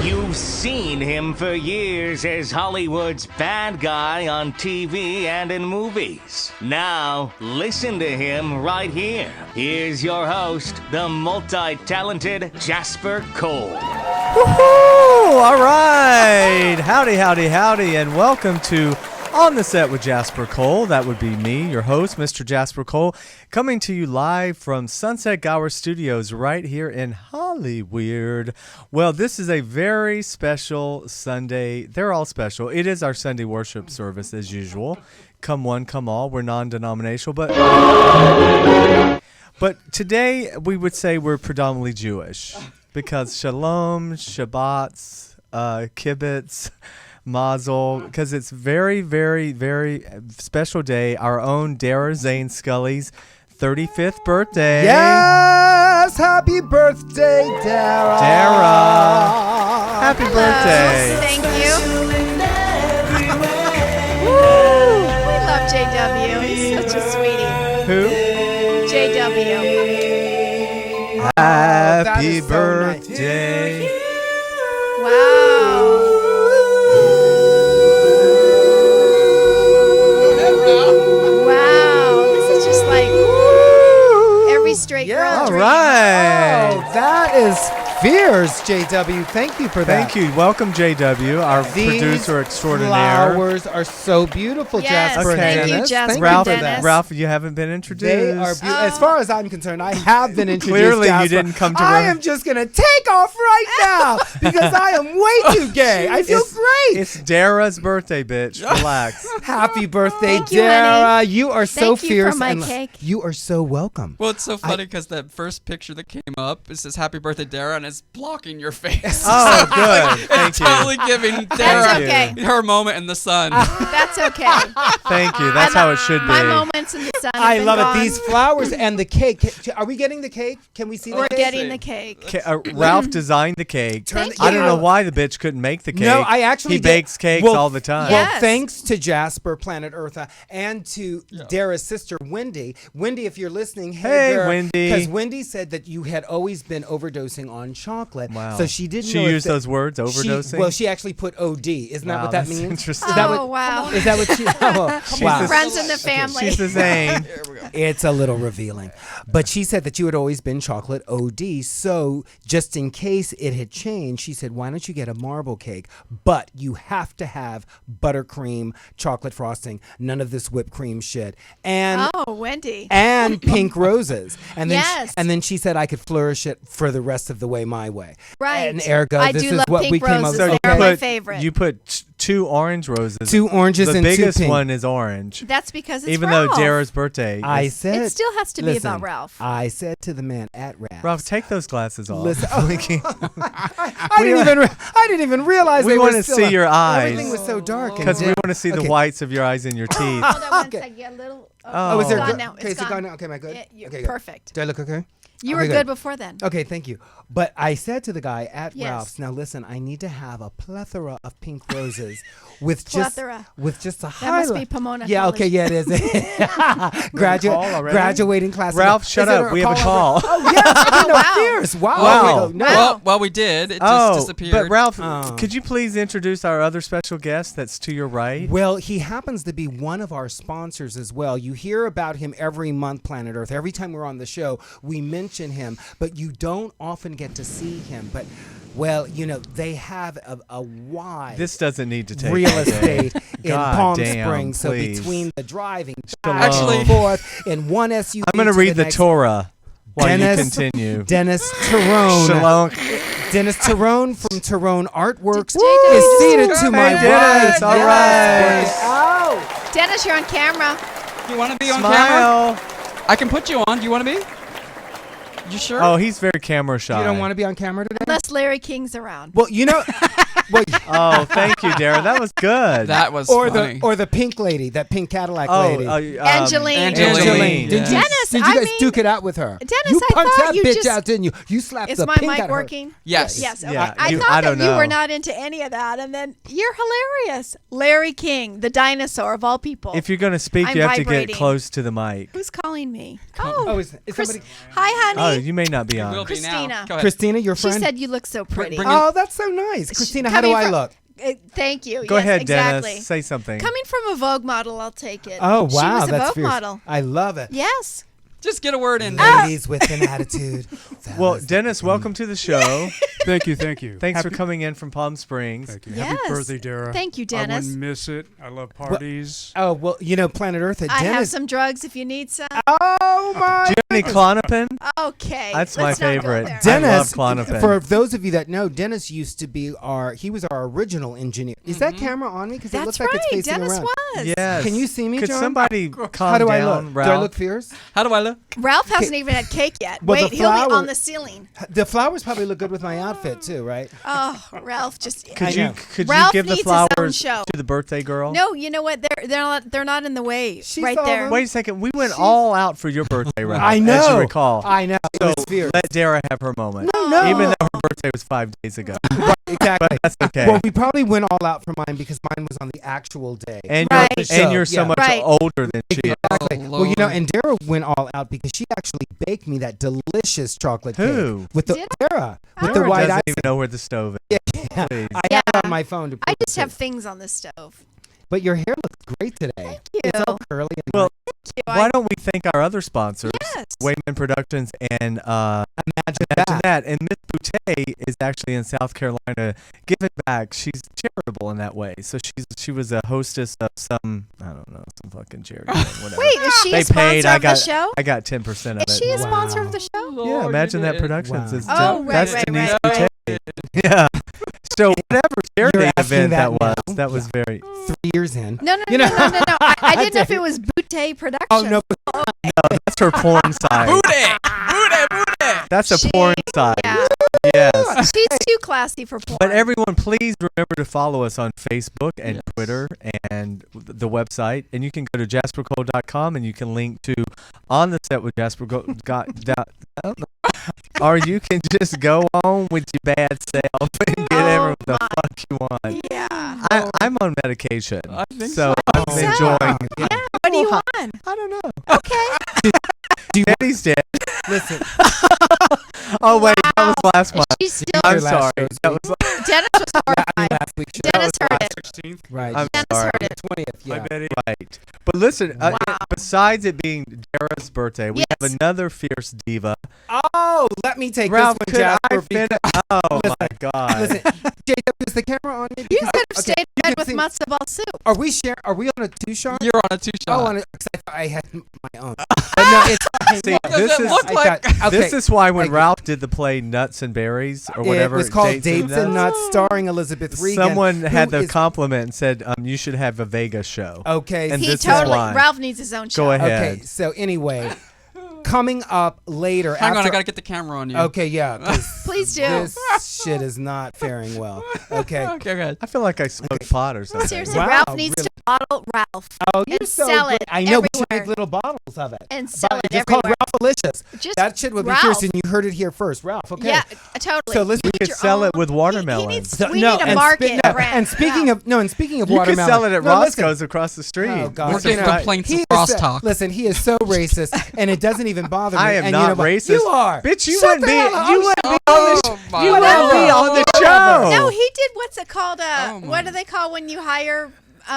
You've seen him for years as Hollywood's bad guy on TV and in movies. Now, listen to him right here. Here's your host, the multi-talented Jasper Cole. Woohoo! All right. Howdy, howdy, howdy, and welcome to On the Set with Jasper Cole. That would be me, your host, Mr. Jasper Cole, coming to you live from Sunset Gower Studios right here in Hollywood. Well, this is a very special Sunday. They're all special. It is our Sunday worship service as usual. Come one, come all. We're non-denominational, but today we would say we're predominantly Jewish because Shalom, Shabbats, Kibbutz, Mazel, because it's very, very, very special day. Our own Dara Zane Scully's 35th birthday. Yes! Happy birthday, Dara! Dara! Happy birthday! Thank you. Woo! We love JW. He's such a sweetie. Who? JW. Happy so birthday. nice. Wow. Wow. This is just like every straight girl Yeah. All dream. right. Oh, that is fierce, JW. Thank you for that. Thank you. Welcome, JW, our These producer extraordinaire. flowers are so beautiful, Yes, Jasper and thank you, Dennis. Jasper Thank you Ralph, for Dennis. that. Ralph, you haven't been introduced. They are beautiful. As far as I'm concerned, I have been introduced. Clearly, you Jasper. didn't come to I run- am just going to take off right now because I am way too gay. I feel great. It's Dara's birthday, bitch. Relax. Happy birthday, Thank you, Dara. honey. You are so Thank you fierce. for my and cake. You are so welcome. Well, it's so funny because that first picture that came up, it says "Happy Birthday, Dara," and it's blocking your face. Oh, good. Thank It's you. totally giving That's Dara okay. her moment in the sun. That's okay. Thank you. That's how it should be. My moments in the sun. have I been love gone. it. These flowers and the cake. Are we getting the cake? Can we see the We're cake? getting the cake. Ralph designed the cake. Thank I don't know you. why the bitch couldn't make the cake. No, I actually He did- bakes cakes Well, all the time. Yeah. Well, Yes. thanks to Jasper, Planet Eartha, and to Dara's sister, Wendy. Wendy, if you're listening, Hey, Dara, Wendy. Because Wendy said that you had always been overdosing on chocolate. Wow. So she didn't She know if used those words, overdosing? Well, she actually put OD. Isn't that Wow, what that that's means? interesting. Is that Oh, what, wow. Is that what she... Oh, wow. Friends in the family. She's the same. It's a little revealing. But she said that you had always been chocolate OD. So just in case it had changed, she said, why don't you get a marble cake? But you have to have buttercream, chocolate frosting, none of this whipped cream shit. And Oh, Wendy. and pink roses. And then Yes. and then she said I could flourish it for the rest of the way my way. Right. And ergo, I this do is love what pink we came up roses. with. So They're you my put, favorite. You put two orange roses. 2 oranges the and 2 biggest pink. one is orange. That's because it's Even Ralph. though Dara's birthday. I is- said It still has to be listen, about Ralph. I said to the man at Ralph. Ralph, take those glasses off. Listen, We can't- I didn't even realize We they wanna were still see up. your eyes. Everything was so dark. Because we want to see the Okay. whites of your eyes and your teeth. Hold on one Okay. second. Get a little. Oh, is there it's a gone good- now. okay, It's is it gone. gone now? Okay, am I good? Yeah, you're Okay, good. perfect. Do I look okay? You Okay, were good before then. Okay, thank you. But I said to the guy at Yes. Ralph's, now listen, I need to have a plethora of pink roses with Plethora. just a That highlight. must be Pomona Yeah, College. okay, yeah, it is. call already? Graduating class. Ralph, shut Is it up. We have a call. Oh, yes. I didn't know. Wow. Fierce. Wow. Wow. Okay, go. No. Well, we did. It just disappeared. But Ralph, Oh. could you please introduce our other special guest that's to your right? Well, he happens to be one of our sponsors as well. You hear about him every month, Planet Earth. Every time we're on the show, we mention him, but you don't often get to see him. But, well, you know, they have a wide This doesn't need to take real all day. estate in God Palm damn, Springs. please. So between the driving Shalom. back and Actually- forth in one SUV. I'm going to read the next. Torah while Dennis- you continue. Dennis Tyrone. Shalom. Dennis Tyrone from Tyrone Artworks JW. is seated to my Hey, right. Dennis. All Yes. right. Ow. Dennis, you're on camera. you want to be on camera? Smile. I can put you on. Do you want to be? You sure? Oh, he's very camera shy. You don't want to be on camera today? Unless Larry King's around. Well, you know, well, Oh, thank you, Dara. That was good. That was or funny. the pink lady, that pink Cadillac oh, lady. Angeline. Angeline. Did you, Dennis, did you I guys mean- duke it out with her? Dennis, you I punched thought that you bitch just- out, didn't you? You slapped Is the my pink mic out of her. working? Yes. Yes. Okay. Yeah, I you- thought I that don't you know. were not into any of that, and then you're hilarious. Larry King, the dinosaur of all people. If you're going to speak, I'm you have to vibrating. get close to the mic. Who's calling me? Oh, is Chris- somebody? Hi, honey. Oh, you may not be on. Will be now. Christina. Go ahead. Christina, your She friend. said you look so pretty. bring Oh, that's so nice. Christina, how do Coming I from- look? Thank you. Go Yes, ahead, exactly. Dennis. Say something. Coming from a Vogue model, I'll take it. Oh, She wow. was a That's Vogue fierce. model. I love it. Yes. Just get a word in. Ladies with an attitude. Well, Dennis, welcome to the show. Thank you, thank you. Thanks for Happy- coming in from Palm Springs. Thank you. Yes. Happy birthday, Dara. Thank you, I Dennis. wouldn't miss it. I love parties. Oh, well, you know, Planet Earth at I have Dennis. some drugs if you need some. Oh, my. Do you have any Klonopin? Okay. That's let's my not go favorite. there. Dennis, I love Klonopin. for those of you that know, Dennis used to be he was our original engineer. Is that camera on me? Because it looks That's like it's right. facing Dennis around. was. Yes. Can you see me, Could John? somebody How calm do I down, look? Ralph? Do I look fierce? How do I look? Ralph hasn't even had cake yet. Well, the Wait, he'll be flower- on the ceiling. The flowers probably look good with my outfit too, right? Oh, Ralph just. I Could know. you Ralph give the needs his own flowers show. to the birthday girl? No, you know what? They're not in the way. She's right all there. right. Wait a second. We went all out for your birthday, Ralph. I know. As you recall. I know. It So was fierce. let Dara have her moment. No. Even though her birthday was 5 days ago. Exactly. But that's okay. Well, we probably went all out for mine because mine was on the actual day. and Right. you're, So, and you're so yeah. much Right. older than she is. Exactly. Oh, Well, you know, Lord. and Dara went all out because she actually baked me that delicious chocolate Who? cake with the Did Dara with the Dara white doesn't icing. even know where the stove is. Yeah. Please. I Yeah. have it on my phone to I prove just it. have things on the stove. But your hair looks great today. Thank you. It's all curly and Well, I- Why don't we thank our other sponsors, Yes. Wayman Productions and imagine Imagine that. that. And Miss Boutte is actually in South Carolina giving back. She's charitable in that way. So she was a hostess of some, I don't know, some fucking charity thing, whatever. Wait, is she They a sponsor paid. I of got the show? I got 10% of Is it. she a Wow. sponsor of the show? Yeah, Imagine That Productions Wow. is Oh, right, that's right, Denise right. Boutte. Yeah. So whatever charity You're asking event that that was now. very 3 years in. No, no, You no, know- no, no, no. I didn't know if it was Boutte Productions. Oh no! that's her porn site. Booty. That's a She- porn site. Yeah. Yes. She's too classy for porn. But everyone, please remember to follow us on Facebook and Twitter and the website. And you can go to jaspercole.com and you can link to On the Set with Jasper. Or you can just go on with your bad self and get everyone the my. fuck you want. Yeah. I'm on medication, I think so I'm Oh, enjoying. wow. Yeah. What do you want? I don't know. Okay. Eddie's dead. Listen, Oh wait, that was last month. She's still. I'm Your last sorry. show's That was Dennis was horrified. last week. Dennis heard it. 16th. Right. I'm Dennis sorry. heard it. 20th. Hi, Yeah. Betty. Right. But listen, Wow. besides it being Dara's birthday, we have Yes. another fierce diva. Oh, let me take Ralph, this could one, I Jasper. fit? Oh my God. Listen, JW, is the camera on me? You Because- could have okay, stayed you in bed can with see- matzo ball soup. Are we Are we on a two-shot? You're on a two-shot. Oh, on a, 'cause I thought I had my own. But no, it's See, What does this it is look I like? thought- okay. this is why when Like- Ralph did the play Nuts and Berries or whatever, It was called Dates and Nuts, starring Elizabeth Regen. someone had who the is- compliment and said, "You should have a Vegas show." Okay, And He this is totally. why. Ralph needs his own show. Go ahead. okay. So anyway, coming up later. Hang on, after, I gotta get the camera on you. Okay, yeah. 'cause Please do. This shit is not faring well. Okay. Okay, good. I feel like I smoked pot or something. Seriously, Wow, Ralph needs really? to bottle Ralph Oh, you're and so sell great. it I know we should everywhere. make little bottles of it. And sell it It's called everywhere. Ralphalicious. Just That shit would be Ralph. fierce, and you heard it here first, Ralph. Okay. Yeah, totally. So let's- You We need could your sell it own- with He watermelons. needs, So- we no, need a and market spe- no, brand. and speaking Ralph. of speaking of You could watermelon, sell it at no, listen. Roscoe's across the street. Oh, God. We're getting You know, complaints he of is crosstalk. Listen, he is so racist, and it doesn't even bother me. I am and not you know what? racist. You are. Bitch, you Shut wouldn't the be. hell up. You Oh, wouldn't be oh on the. my You wouldn't be on the Whatever. show. No, he did. What's it called? Oh, What my. do they call when you hire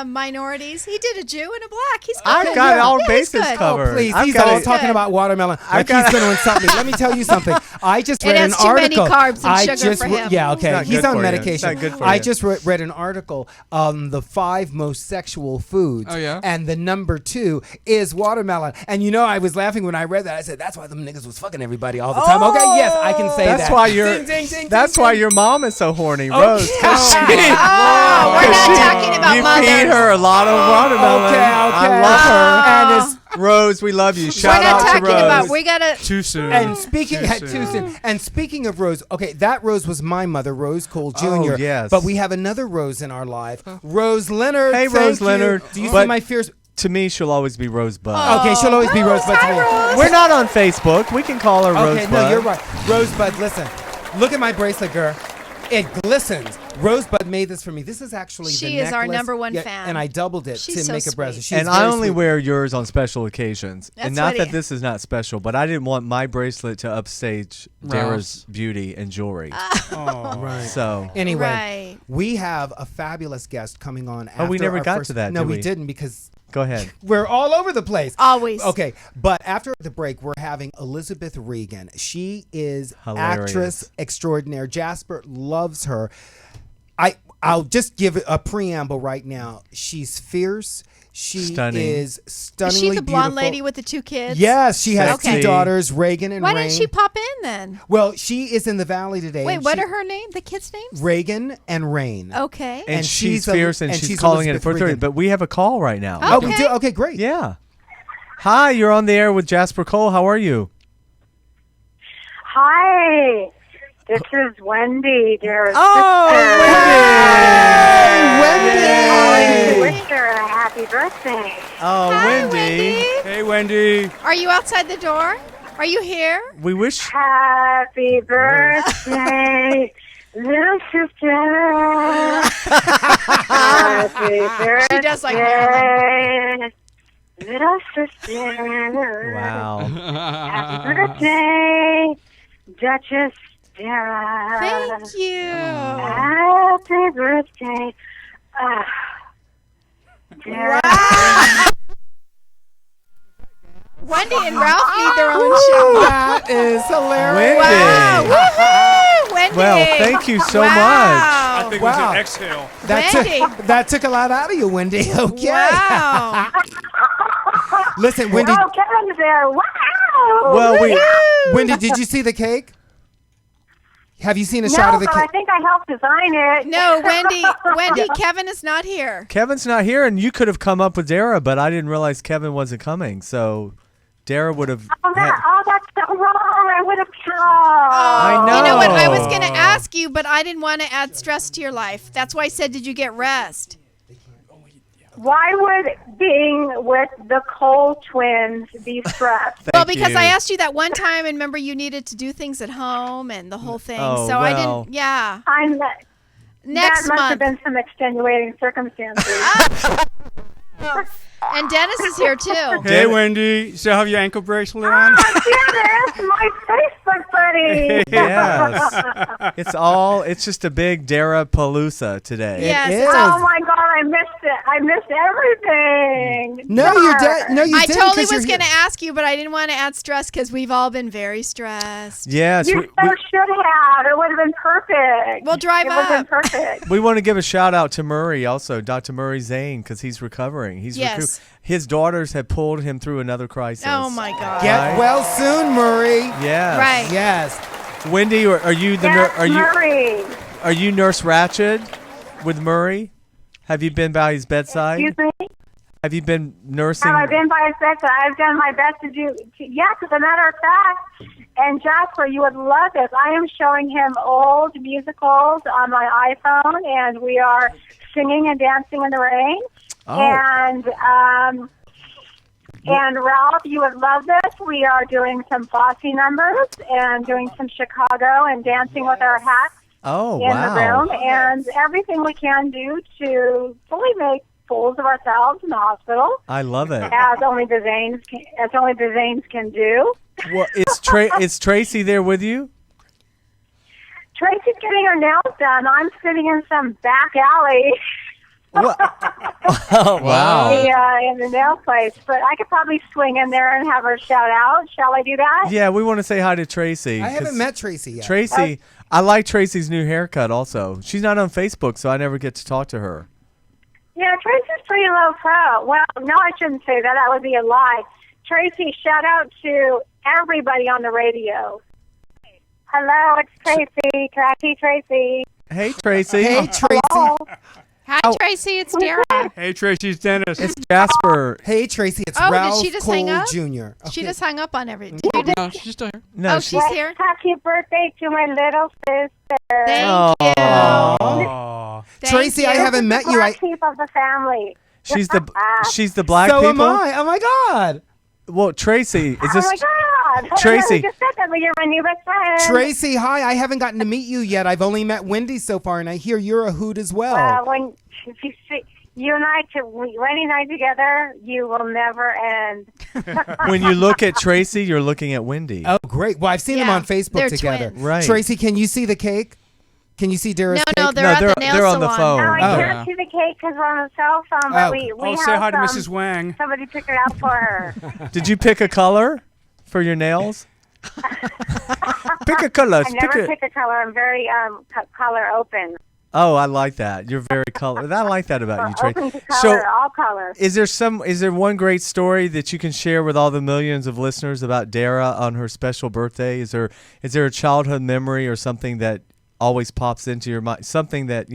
minorities? He did a Jew and a black. He's good. I've got all Yeah, he's bases good. covered. Oh, please. I've He's got all it- talking Good. about watermelon like got- he's going to insult me. Let me tell you something. I just It read has an too many article. carbs and I sugar just for him. Yeah, It's okay. not He's good on for you. It's medication. not good for I you. just read an article on the 5 most sexual foods. Oh, yeah? And the number 2 is watermelon. And you know, I was laughing when I read that. I said, that's why them niggas was fucking everybody all the time. Okay, yes, I can say That's that. why you're. Ding, ding, ding, That's ding, why ding. your mom is so horny, Oh, Rose. yeah. 'cause she- Oh, we're because not she- talking about you mothers. feed her a lot of watermelon. Okay, I love her. And it's Rose, we love you. We're Shout not out to talking Rose. about. We gotta. Too soon. And speaking Too too soon. And speaking of Rose, okay, that Rose was my mother, Rose Cole Jr. Oh, yes. But we have another Rose in our life, Rose Leonard. Hey, Thank Rose you. Leonard. Do you see But- my fierce? To me, she'll always be Rosebud. Okay, she'll always be Rosebud to me. We're not on Facebook. We can call her Okay, Rosebud. no, you're right. Rosebud, listen. Look at my bracelet, girl. It glistens. Rosebud made this for me. This is actually the She is our necklace. number one fan. And I doubled it She's to so make a present. sweet. She's And I very only sweet. wear yours on special occasions. That's And not what that he- this is not special, but I didn't want my bracelet to upstage Dara's beauty and jewelry. Oh, Right. So Anyway, Right. we have a fabulous guest coming on. After we never our got first, to that, No, did we we? didn't because go ahead. we're all over the place. Always. Okay, but after the break, we're having Elizabeth Regen. She is Hilarious. actress extraordinaire. Jasper loves her. I'll just give a preamble right now. She's fierce. She Stunning. is stunningly Is she the blonde beautiful. lady with the 2 kids? Yes, she has Sexy. 2 daughters, Reagan and Why Rain. didn't she pop in then? Well, she is in the Valley today. Wait, and what she- are her name? The kids' names? Reagan and Rain. Okay. And, And she's she's a- fierce and, and she's she's calling it at Elizabeth 4:30. Regen. But we have a call right now. Oh, we Okay. do? Okay, great. Yeah. Hi, you're on the air with Jasper Cole. How are you? Hi, this is Wendy, dear Oh, sister. Wendy! Wish her a happy birthday. Oh, Hi, Wendy. Hey, Wendy. Are you outside the door? Are you here? We wish. Happy birthday, little sister. Happy birthday, She does like Marilyn. little sister. Wow. Happy birthday, Duchess Dara. Thank you. Happy birthday. Dara. Wendy and Ralph need their own show. That is hilarious. Wendy. Wow. Woohoo! Wendy. Well, thank you so much. I think it was Wow. an exhale. Wendy. That took a lot out of you, Wendy. Okay. Wow. Listen, Wendy. Oh, Kevin's there. Wow. Well, we. Wendy, did you see the cake? Have you seen a No, shot of the but I cake? think I helped design it. No, Wendy, Kevin is not here. Kevin's not here, and you could have come up with Dara, but I didn't realize Kevin wasn't coming. So Dara would have. That's so wrong. I would have come. I know. You know what? I was going to ask you, but I didn't want to add stress to your life. That's why I said, did you get rest? Why would being with the Cole twins be stressed? Well, because you. I asked you that one time, and remember you needed to do things at home and the whole thing. Oh, so I well. didn't. Yeah. that Next must have month. been some extenuating circumstances. And Dennis is here too. Hey, Wendy. You still have your ankle bracelet on? Dennis, my Facebook buddy. Yes. It's just a big Dara Palooza today. Yes, It it's is. all- Oh my God, I missed it. I missed everything. No, you Darn. did. No, you I didn't. totally 'cause you're was going to here. ask you, but I didn't want to add stress because we've all been very stressed. Yes. You so should have. It would have been perfect. We'll drive it would have been up. perfect. We want to give a shout out to Murray also, Dr. Murray Zane, because he's recovering. Yes. His daughters have pulled him through another crisis. Oh my God. Get Right? well soon, Murray. Yes. Right. Yes. Wendy, are you the Yes, are Murray. you Nurse Ratched with Murray? Have you been by his bedside? Excuse me? Have you been nursing? Have I been by his bedside? I've done my best to do. Yes, as a matter of fact. And Jasper, you would love this. I am showing him old musicals on my iPhone, and we are singing and dancing in the rain. Oh. And Ralph, you would love this. We are doing some Fosse numbers and doing some Chicago and dancing with our hats Oh, in the room, wow. and everything we can do to fully make fools of ourselves in the hospital, I love it. as only the Zanes can do. Well, is Tracy there with you? Tracy's getting her nails done. I'm sitting in some back alley What? Oh, wow. in the nail place, but I could probably swing in there and have her shout out. Shall I do that? Yeah, we want to say hi to Tracy. I 'cause haven't met Tracy yet. Tracy. I like Tracy's new haircut also. She's not on Facebook, so I never get to talk to her. Yeah, Tracy's pretty low pro. Well, no, I shouldn't say that. That would be a lie. Tracy, shout out to everybody on the radio. Hello, it's Tracy. Tracy. Hey, Tracy. Hey, Tracy. Hello. Hi, Tracy. It's Dara. Hey, Tracy's Dennis. It's Jasper. Hey, Tracy. It's Oh, did Ralph she just Cole hang up? Jr. She Okay. just hung up on everything. No, she's still here. No, Oh, she's here. Happy birthday to my little sister. Thank Oh. you. Aw. Thank Tracy, you. I haven't met the you. black sheep of the family. she's the black So people. am I. Oh my God. Well, Tracy, is Oh this my God. Tracy. Just said that, but you're my new best friend. Tracy, hi. I haven't gotten to meet you yet. I've only met Wendy so far, and I hear you're a hoot as well. When if you see you and I, Wendy and I together, you will never end. When you look at Tracy, you're looking at Wendy. Oh, great. Well, I've seen them Yeah, on Facebook they're together. twins. Right. Tracy, can you see the cake? Can you see Dara's cake? No, they're at the nail they're on salon. the phone. No, I Oh. can't see the cake because we're on the cell phone, but Oh. we Oh, say have hi to Mrs. Wang. somebody pick it out for her. Did you pick a color for your nails? Pick a color. I never pick a color. I'm very color open. Oh, I like that. You're very color. I like that about you, Open Tracy. to color, all colors. Is there one great story that you can share with all the millions of listeners about Dara on her special birthday? Is there a childhood memory or something that always pops into your mind? Something that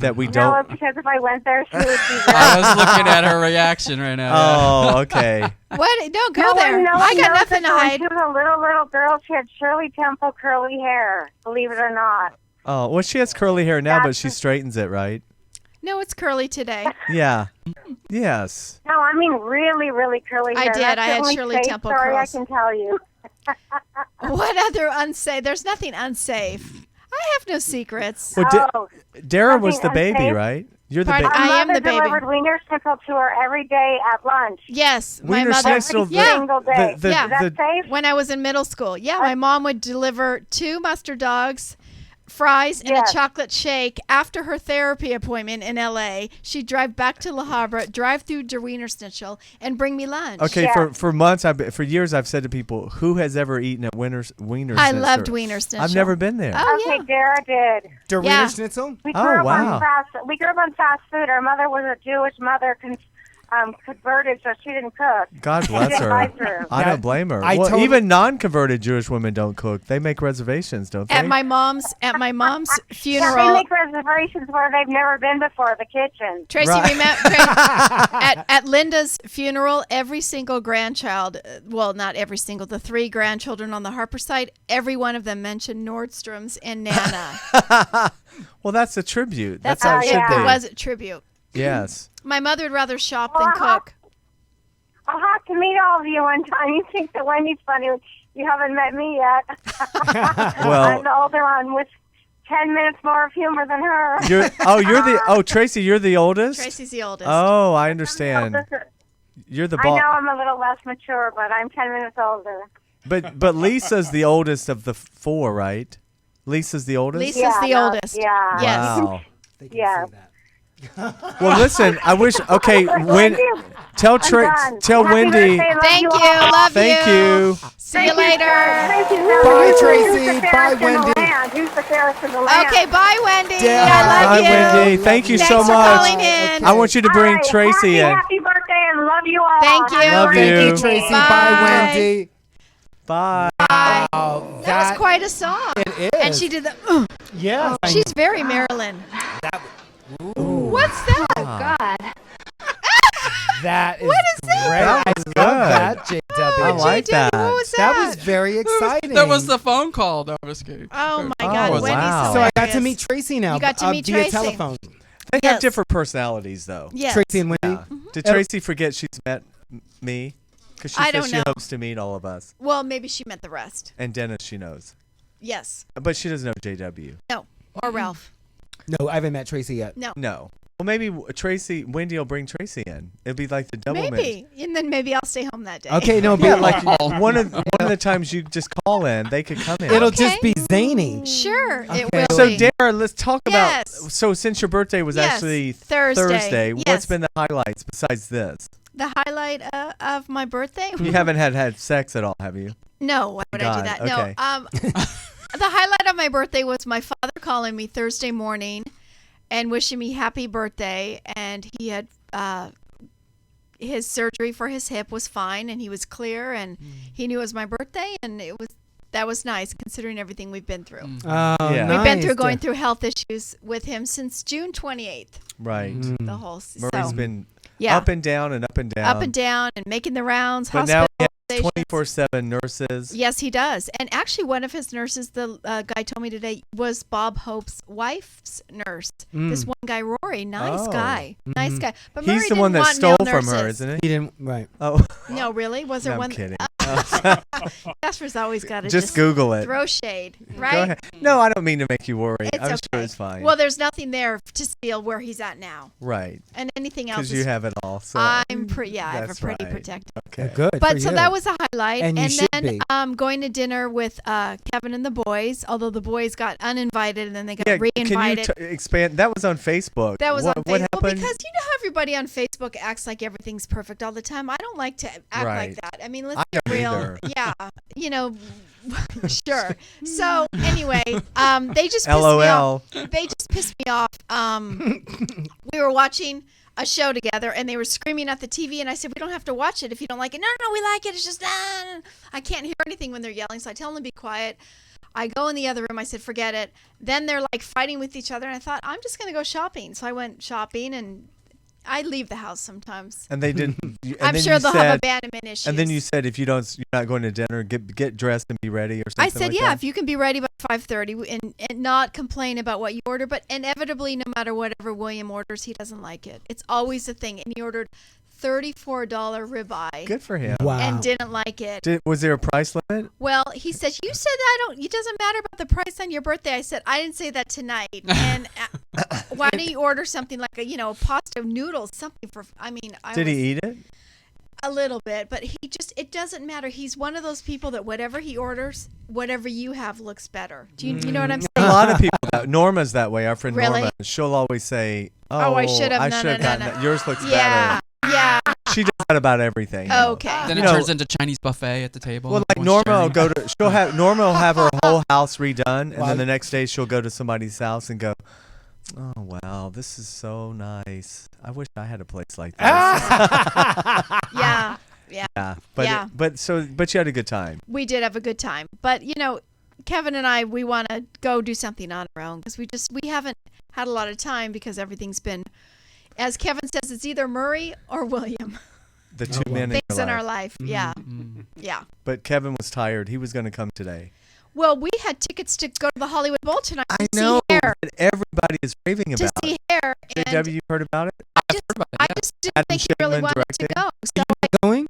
that we No, don't. because if I went there, she would be I was looking at her reaction right now. Oh, okay. What? No, go No there. one I got knows nothing to that when hide. she was a little girl, she had Shirley Temple curly hair, believe it or not. Oh, well, she has curly hair now, but That's she the- straightens it, right? No, it's curly today. Yeah. Yes. No, I mean really, really curly I hair. did. That's I the had only Shirley safe Temple story curls. I can tell you. What other unsafe? There's nothing unsafe. I have no secrets. Well, Oh, Dara was the nothing baby, unsafe. right? You're the Pardon? baby. I my am mother the baby. delivered Wiener Schnitzel to her every day at lunch. Yes, my Wiener mother. Schnitzel, Every the- single day. Yeah. Is that safe? When I was in middle school, yeah, my mom would deliver 2 mustard dogs, fries, and Yes. a chocolate shake after her therapy appointment in L.A. She'd drive back to La Habra, drive through Der Wiener Schnitzel, and bring me lunch. Okay, Yeah. for months, for years, I've said to people, who has ever eaten at Wiener I Schnitzel? loved Wiener Schnitzel. I've never been there. Oh, Okay, yeah. Dara did. Der Yeah. Wiener Schnitzel? We Oh, grew up wow. on fast. We grew up on fast food. Our mother was a Jewish mother, converted, so she didn't cook. God bless didn't her. like her. I don't blame her. I Well, totally- even non-converted Jewish women don't cook. They make reservations, don't they? At my mom's Yeah, they funeral. make reservations where they've never been before. The kitchen. Tracy, Right. at Linda's funeral, every single grandchild, well, not every single, the 3 grandchildren on the Harper side, every one of them mentioned Nordstrom's and Nana. Well, that's a tribute. That's how it should yeah. be. It was a tribute. Yes. My mother would rather shop Well, than cook. I'll have to meet all of you one time. You think that Wendy's funny. You haven't met me yet. Well, I'm the older one with 10 minutes more of humor than her. Tracy, you're the oldest? Tracy's the oldest. Oh, I understand. You're the I know boss. I'm a little less mature, but I'm 10 minutes older. But Lisa's the oldest of the 4, right? Lisa's the oldest? Lisa's Yeah, the no, oldest. yeah. Yes. Wow. They can Yeah. see that. Well, listen, I wish. Okay, tell done. tell Happy Wendy. birthday, love Thank you. all. Love Thank you. See you later. Bye, Tracy. Who's the Bye, fairest in the Wendy. land? Who's the fairest in the land? Okay, bye, Wendy. Yeah. I love Bye, you. Wendy. Thank you Thanks so for much. calling in. I want you to bring All right, Tracy in. Happy birthday and love you all. Thank you. Love Thank you. you, Tracy. Bye. Bye, Wendy. Bye. Bye. Oh, That was quite a song. It is. And she did the. Yeah. She's very Marilyn. What's that? God. That is What is that? great. That I was love good. that, JW. I like JW, that. What was That was very exciting. That was the phone call that was good. Oh my Oh, God, Wendy's wow. So I got to hilarious. meet Tracy now. You got to meet via Tracy. telephone. They have Yes. different personalities, though. Yes. Tracy and Wendy. Yeah. Did Tracy forget she's met me? Because she I says don't she know. hopes to meet all of us. Well, maybe she meant the rest. And Dennis, she knows. Yes. But she doesn't know JW. No. Or Ralph. No, I haven't met Tracy yet. No. No. Well, maybe Wendy will bring Tracy in. It'll be like the double Maybe. And then maybe I'll stay home that day. Okay, no, Yeah, but like one of the times you just call in, they could come in. it'll Okay. just be zany. Sure. It Okay. will So, be. Dara, let's talk about. Yes. So, since your birthday was Yes, actually Thursday. what's Yes. been the highlights besides this? The highlight of my birthday? You haven't had sex at all, have you? No, why would I God, do that? okay. No. The highlight of my birthday was my father calling me Thursday morning and wishing me happy birthday. And he had his surgery for his hip was fine, and he was clear, and he knew it was my birthday, and that was nice considering everything we've been through. Yeah. We've been through nice. going through health issues with him since June 28th. Right. The whole Murray's so, been yeah, up and down and up and down. up and down and making the rounds. But now he has hospitalizations. 24/7 nurses. Yes, he does. And actually, one of his nurses, the guy told me today, was Bob Hope's wife's nurse. This one guy, Rory, nice Oh. guy, But He's Murray the one that stole male from her, nurses. isn't he? He didn't, right. Oh, No, really? Was there no, I'm one? kidding. Jasper's always got to Just Google it. throw shade, right? Go ahead. No, I don't mean to make you worry. It's I'm okay. sure it's fine. Well, there's nothing there to steal where he's at now, right. and anything else. Because you have it all. So I'm pretty. Yeah, I have a that's pretty right. protected. Okay. Good. But for so you. that was a highlight, And you should then be. Going to dinner with Kevin and the boys. Although the boys got uninvited and then they got Yeah, reinvited. can you expand? That was on Facebook. That was what, on What Facebook happened? because you know how everybody on Facebook acts like everything's perfect all the time. I don't like to act Right. like that. I mean, let's I be don't real. either. Yeah, you know, sure. So anyway, they just pissed me LOL. off. They just pissed me off. We were watching a show together and they were screaming at the TV and I said, we don't have to watch it if you don't like it. No, we like it. It's just, I can't hear anything when they're yelling. So I tell them to be quiet. I go in the other room. I said, forget it. Then they're like fighting with each other. And I thought, I'm just going to go shopping. So I went shopping and I leave the house sometimes. And they didn't. And I'm then sure you they'll said, have abandonment issues. And then you said, if you're not going to dinner, get dressed and be ready or something. I said, like yeah, that? if you can be ready by 5:30 and not complain about what you order. But inevitably, no matter whatever William orders, he doesn't like it. It's always a thing. And he ordered $34 ribeye Good for him. Wow. and didn't like it. Was there a price limit? Well, he said, you said it doesn't matter about the price on your birthday. I said, I didn't say that tonight. And why don't you order something like a pasta noodles, something for, Did he eat it? A little bit, but it doesn't matter. He's one of those people that whatever he orders, whatever you have looks better. Do you know what I'm saying? A lot of people. Norma's that way. Our friend Really? Norma. She'll always say, Oh, I should have. I No, should no, have no, gotten no. that. Yours looks Yeah. better. Yeah. She does that about everything. Okay. Then You it know- turns into Chinese buffet at the table. Well, like Everyone's Norma will sharing. Norma will have her whole house redone, and Wow. then the next day she'll go to somebody's house and go, oh wow, this is so nice. I wish I had a place like this. Yeah. Yeah. Yeah, but Yeah. but you had a good time. We did have a good time. But, Kevin and I, we want to go do something on our own because we haven't had a lot of time because everything's been, as Kevin says, it's either Murray or William. The two wow. men in Things your in our life. life. Yeah. Mm. Yeah. But Kevin was tired. He was going to come today. Well, we had tickets to go to the Hollywood Bowl tonight to I know see Hair. that everybody is raving To about see it. Hair. And Have you heard about it? I I've heard about it, I yeah. just didn't Adam think he really Shipman wanted to directing? go. So Going?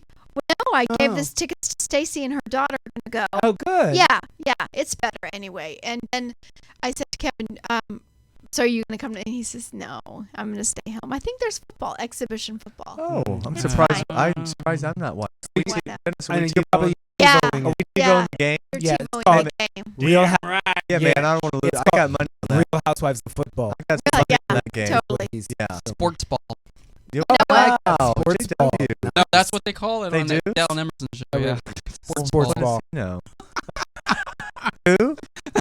I gave Oh. this tickets to Stacy and her daughter to go. Oh, good. Yeah, it's better anyway. And then I said to Kevin, so are you going to come? And he says, no, I'm going to stay home. I think there's football, exhibition football. Oh, I'm It's surprised. fine. I'm surprised I'm not watching. Why not? Dennis, I are we think you're probably Yeah. going Are we Yeah. going to the game? Your Yeah, team it's will called- win the game. Real, Right. Yeah, Yeah. man, I don't want to lose. It's I got called money on that. Real Housewives of Football. I got some Really? money on Yeah, that game. totally. Yeah. Sports ball. You, No, I like wow, sports ball. JW. No, that's what they call it They on do? the Dale and Emerson show. Oh, Yeah. really? Sports Sports ball. ball. No. Who?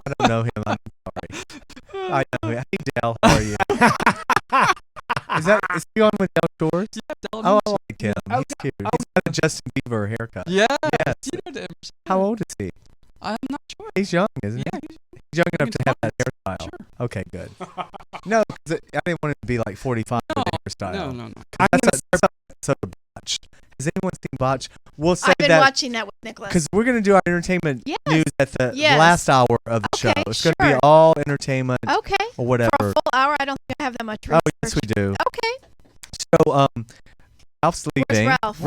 I don't know him. I'm sorry. I know him. Hey, Dale, how are you? Is he on with Dale Shores? Yeah, Dale and Oh, I Emerson. like him. He's cute. He's got a Justin Bieber haircut. Yeah. Yes. You know the Emerson. How old is he? I'm not sure. He's young, isn't he? Yeah. He's young enough to have that Sure. hairstyle. Okay, good. No, 'cause I didn't want him to be like 45 with the hairstyle. No. That's a episode of Botch. Has anyone seen Botch? We'll say I've been that watching that with Nicholas. because we're going to do our entertainment Yes. news at the Yes. last hour of the Okay, show. It's going to be sure. all entertainment Okay. or For whatever. a full hour, I don't think I have that much Oh, research. yes, we do. Okay. So, Ralph's leaving. Ralph?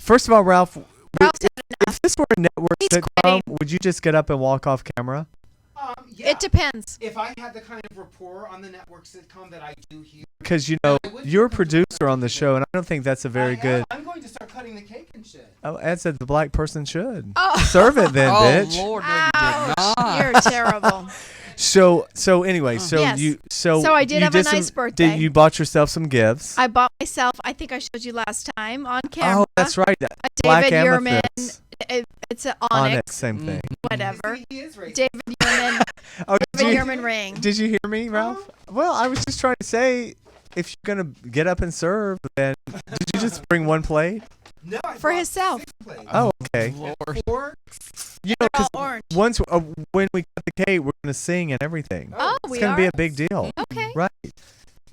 First of all, Ralph, Ralph's had enough. if this were a network He's sitcom, quitting. would you just get up and walk off camera? It depends. If I had the kind of rapport on the network sitcom that I do here, Because, I would you're a be producer on the show, and I don't think that's a very good. I'm going to start cutting the cake and shit. Oh, Ed said the black person should. Oh. Serve it then, Oh, bitch. Lord, no, you did Ouch. not. You're terrible. So anyway, so Yes. So I did you have a some- nice birthday. You bought yourself some gifts. I bought myself, I think I showed you last time on camera. Oh, that's right. a Black David Yurman. amethyst. It's an Onyx, onyx, same thing. whatever. He is racist. David Yurman, Oh, David Yurman ring. did you hear me, Ralph? Well, I was just trying to say, if you're gonna get up and serve, then did you just bring one plate? No, I For bought himself. 6 plates. Oh, okay. Lord. 4. You know, They're all 'cause orange. once when we cut the cake, we're gonna sing and everything. Oh, It's we gonna are? be a big deal, Okay. right?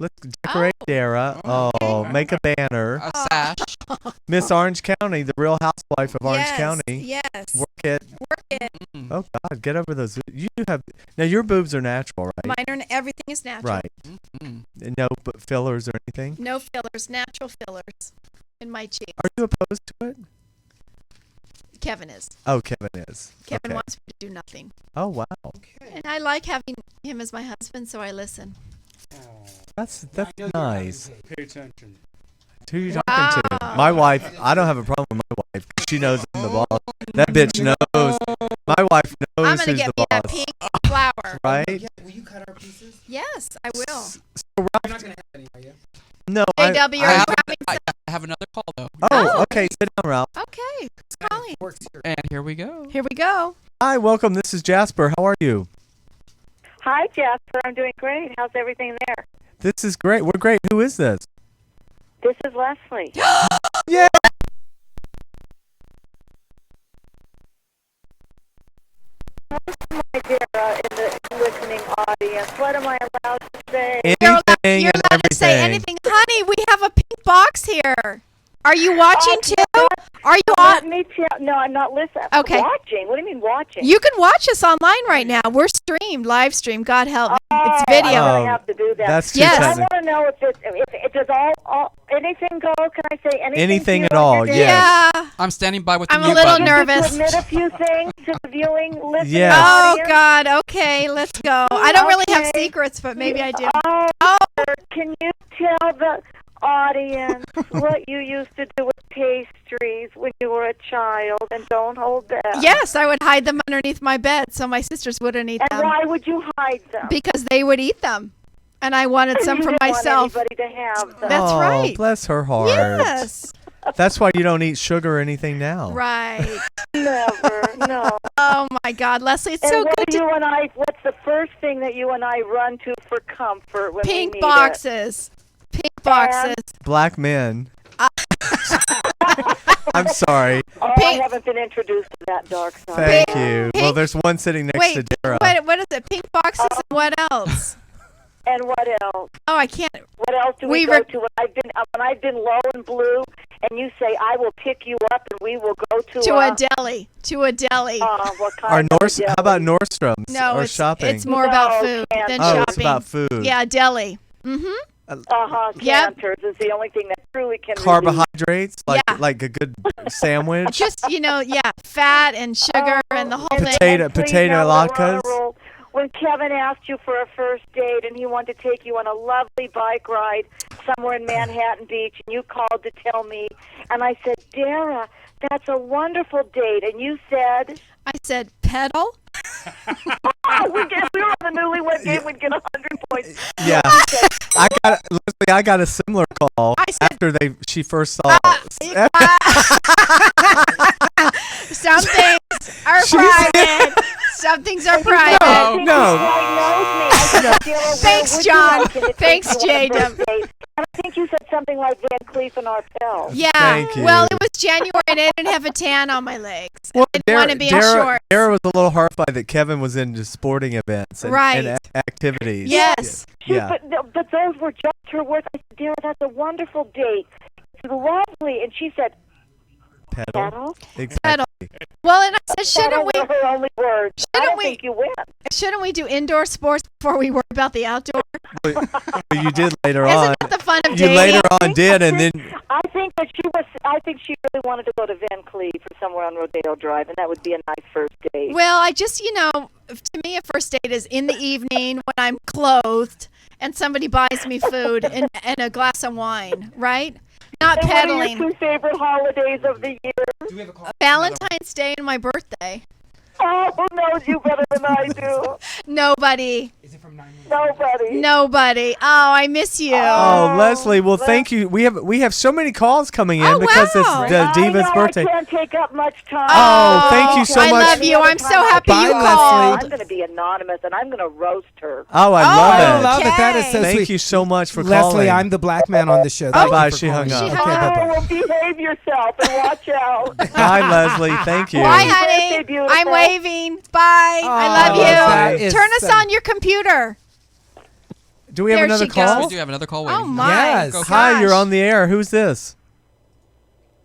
Let's decorate Dara. Oh, make a banner. A sash. Miss Orange County, the Real Housewife of Orange Yes, County. Yes. Work it. Work it. Oh God, get over those. You have now. Your boobs are natural, right? Mine are, everything is natural. Right. Mm. No fillers or anything. No fillers, natural fillers in my cheeks. Are you opposed to it? Kevin is. Oh, Kevin is. Kevin Okay. wants me to do nothing. Oh, wow. And I like having him as my husband, so I listen. That's nice. Pay attention. Who are you talking to? My wife. I don't have a problem with my wife. She knows I'm the boss. That bitch knows. My wife I'm knows going to who's get the me that boss. pink flower. Right? Yeah, will you cut our pieces? Yes, I will. So You're Ralph, not going to have any, are you? no. JW, are you grabbing I have another call though. Oh, okay. Sit down, Ralph. Okay, it's calling. Works here. And here we go. Here we go. Hi, welcome. This is Jasper. How are you? Hi, Jasper. I'm doing great. How's everything there? This is great. We're great. Who is this? This is Leslie. Yeah. Hi, Dara, in the listening audience. What am I allowed to say? Anything You're and allowed to say everything. anything. Honey, we have a pink box here. Are you watching too? Are you Let on? me tell. No, I'm not listening. Okay. Watching. What do you mean watching? You can watch us online right now. We're streamed, live stream. God help me. It's video. I Oh, have to do that. That's too Yes. I technical. want to know if it does all anything go. Can I say anything? Anything to you at all, on your yes. day? Yeah. I'm standing by with the I'm a mute little button. nervous. To admit a few things to the viewing listening Yes. Oh audience. God. Okay, let's go. I don't really have Okay. secrets, but maybe I do. Oh, can you tell the audience what you used to do with pastries when you were a child? And don't hold back. Yes, I would hide them underneath my bed so my sisters wouldn't eat And them why would you hide them? because they would eat them, and I wanted some you for didn't myself. want anybody to have them. That's Oh, right. bless her heart. Yes. That's why you don't eat sugar or anything now. Right. Never. No. Oh my God, Leslie, it's And so what good do to you and I? What's the first thing that you and I run to for comfort when we pink need boxes. Pink boxes. Black men. I'm sorry. it? Oh, Pink- I haven't been introduced to that dark side. Thank Pink- you. pink- Well, there's one sitting next Wait, to Dara. what is it? Pink boxes and what else? And what else? Oh, I can't. What else do we We go re- to when I've been low and blue, and you say I will pick you up, and we will go To a deli. To a deli. what Or kind of a How about deli? Nordstrom's No, or it's shopping? it's more about No, food than oh, shopping. it's about food. Yeah, deli. Mm-hmm. Yep. Canters is the only thing that truly can relieve. Carbohydrates, like Yeah. like a good sandwich. Just fat and sugar and the whole thing. Potato Please, potato now we're on a latkes. roll. When Kevin asked you for a first date and he wanted to take you on a lovely bike ride somewhere in Manhattan Beach, and you called to tell me, and I said, Dara, that's a wonderful date, and you said, I said pedal. oh, we were on the newlywed game, we'd get 100 points. Yeah. I got a similar call I said- after she first saw Some things are private. Some things are private. No. Thanks, John. Thanks, Jaden. And I think you said something like Van Cleef and Arpels. Yeah. Thank you. Well, it was January and I didn't have a tan on my legs. Well, I didn't want to be in shorts. Dara was a little horrified that Kevin was into sporting events and, Right. and activities. Yes. Yeah. But those were just her words. I said, Dara, that's a wonderful date. It's lovely. And she said, Pedal. pedal? Exactly. Well, and I said, Pedal were her only words. I Shouldn't don't we- think you win. shouldn't we do indoor sports before we worry about the outdoor? But you did later Isn't on. that the fun of You dating? later on did, and then I think she really wanted to go to Van Cleef or somewhere on Rodeo Drive, and that would be a nice first date. Well, I just, to me, a first date is in the evening when I'm clothed and somebody buys me food and a glass of wine, right? Not And what are pedaling. your two favorite holidays of the year? Valentine's Day and my birthday. Oh, who knows you better than I do? Nobody. Nobody. Nobody. Oh, I miss you. oh, Leslie, well, thank you. We have so many calls coming in Oh, because wow. it's the I Diva's know, birthday. I can't take up much time. Oh, thank you so I much. love you. I'm so happy Bye, you Leslie. called. I'm going to be anonymous, and I'm going to roast her. Oh, I I love it. love it. That is so Thank sweet. you so much for Leslie, calling. I'm the black man on the show. Thank you Bye-bye. for She calling. hung up. She Okay, hung up. bye-bye. Oh, well, behave yourself and watch out. Bye, Leslie. Thank you. Bye, Birthday, honey. beautiful. I'm waving. Bye. I love that you. is Turn us so- on your computer. Do we have There another she call? We goes. do have another call Oh, waiting. my. Yes. gosh. Hi, you're on the air. Who's this?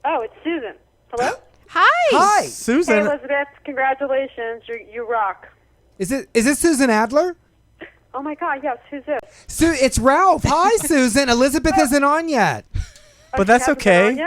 Oh, it's Susan. Hello? Hi. Hi. Hey, Susan. Elizabeth. Congratulations. You rock. Is it Susan Adler? Oh, my God. Yes. Who's this? It's Ralph. Hi, Susan. Elizabeth isn't on yet. But that's okay.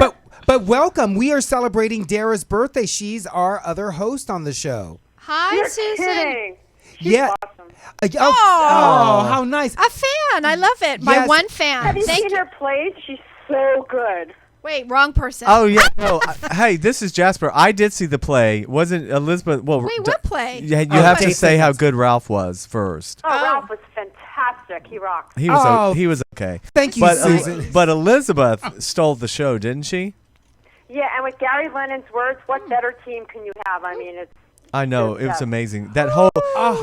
But welcome. We are celebrating Dara's birthday. She's our other host on the show. Hi, You're Susan. kidding. She's Yeah. awesome. How nice. A fan. I love it. My Yes. one fan. Have you Thank seen you. her plays? She's so good. Wait, wrong person. Oh yeah, no. Hey, this is Jasper. I did see the play. Wasn't Elizabeth? Well, Wait, what play? Yeah, you have to Dave say how Simmons. good Ralph was first. Oh, Ralph was fantastic. He rocked. He was Oh. he was okay. Thank you, But Susan. but Elizabeth stole the show, didn't she? Yeah, and with Gary Lennon's words, what better team can you have? I mean, it's I know it was Yeah. amazing. That whole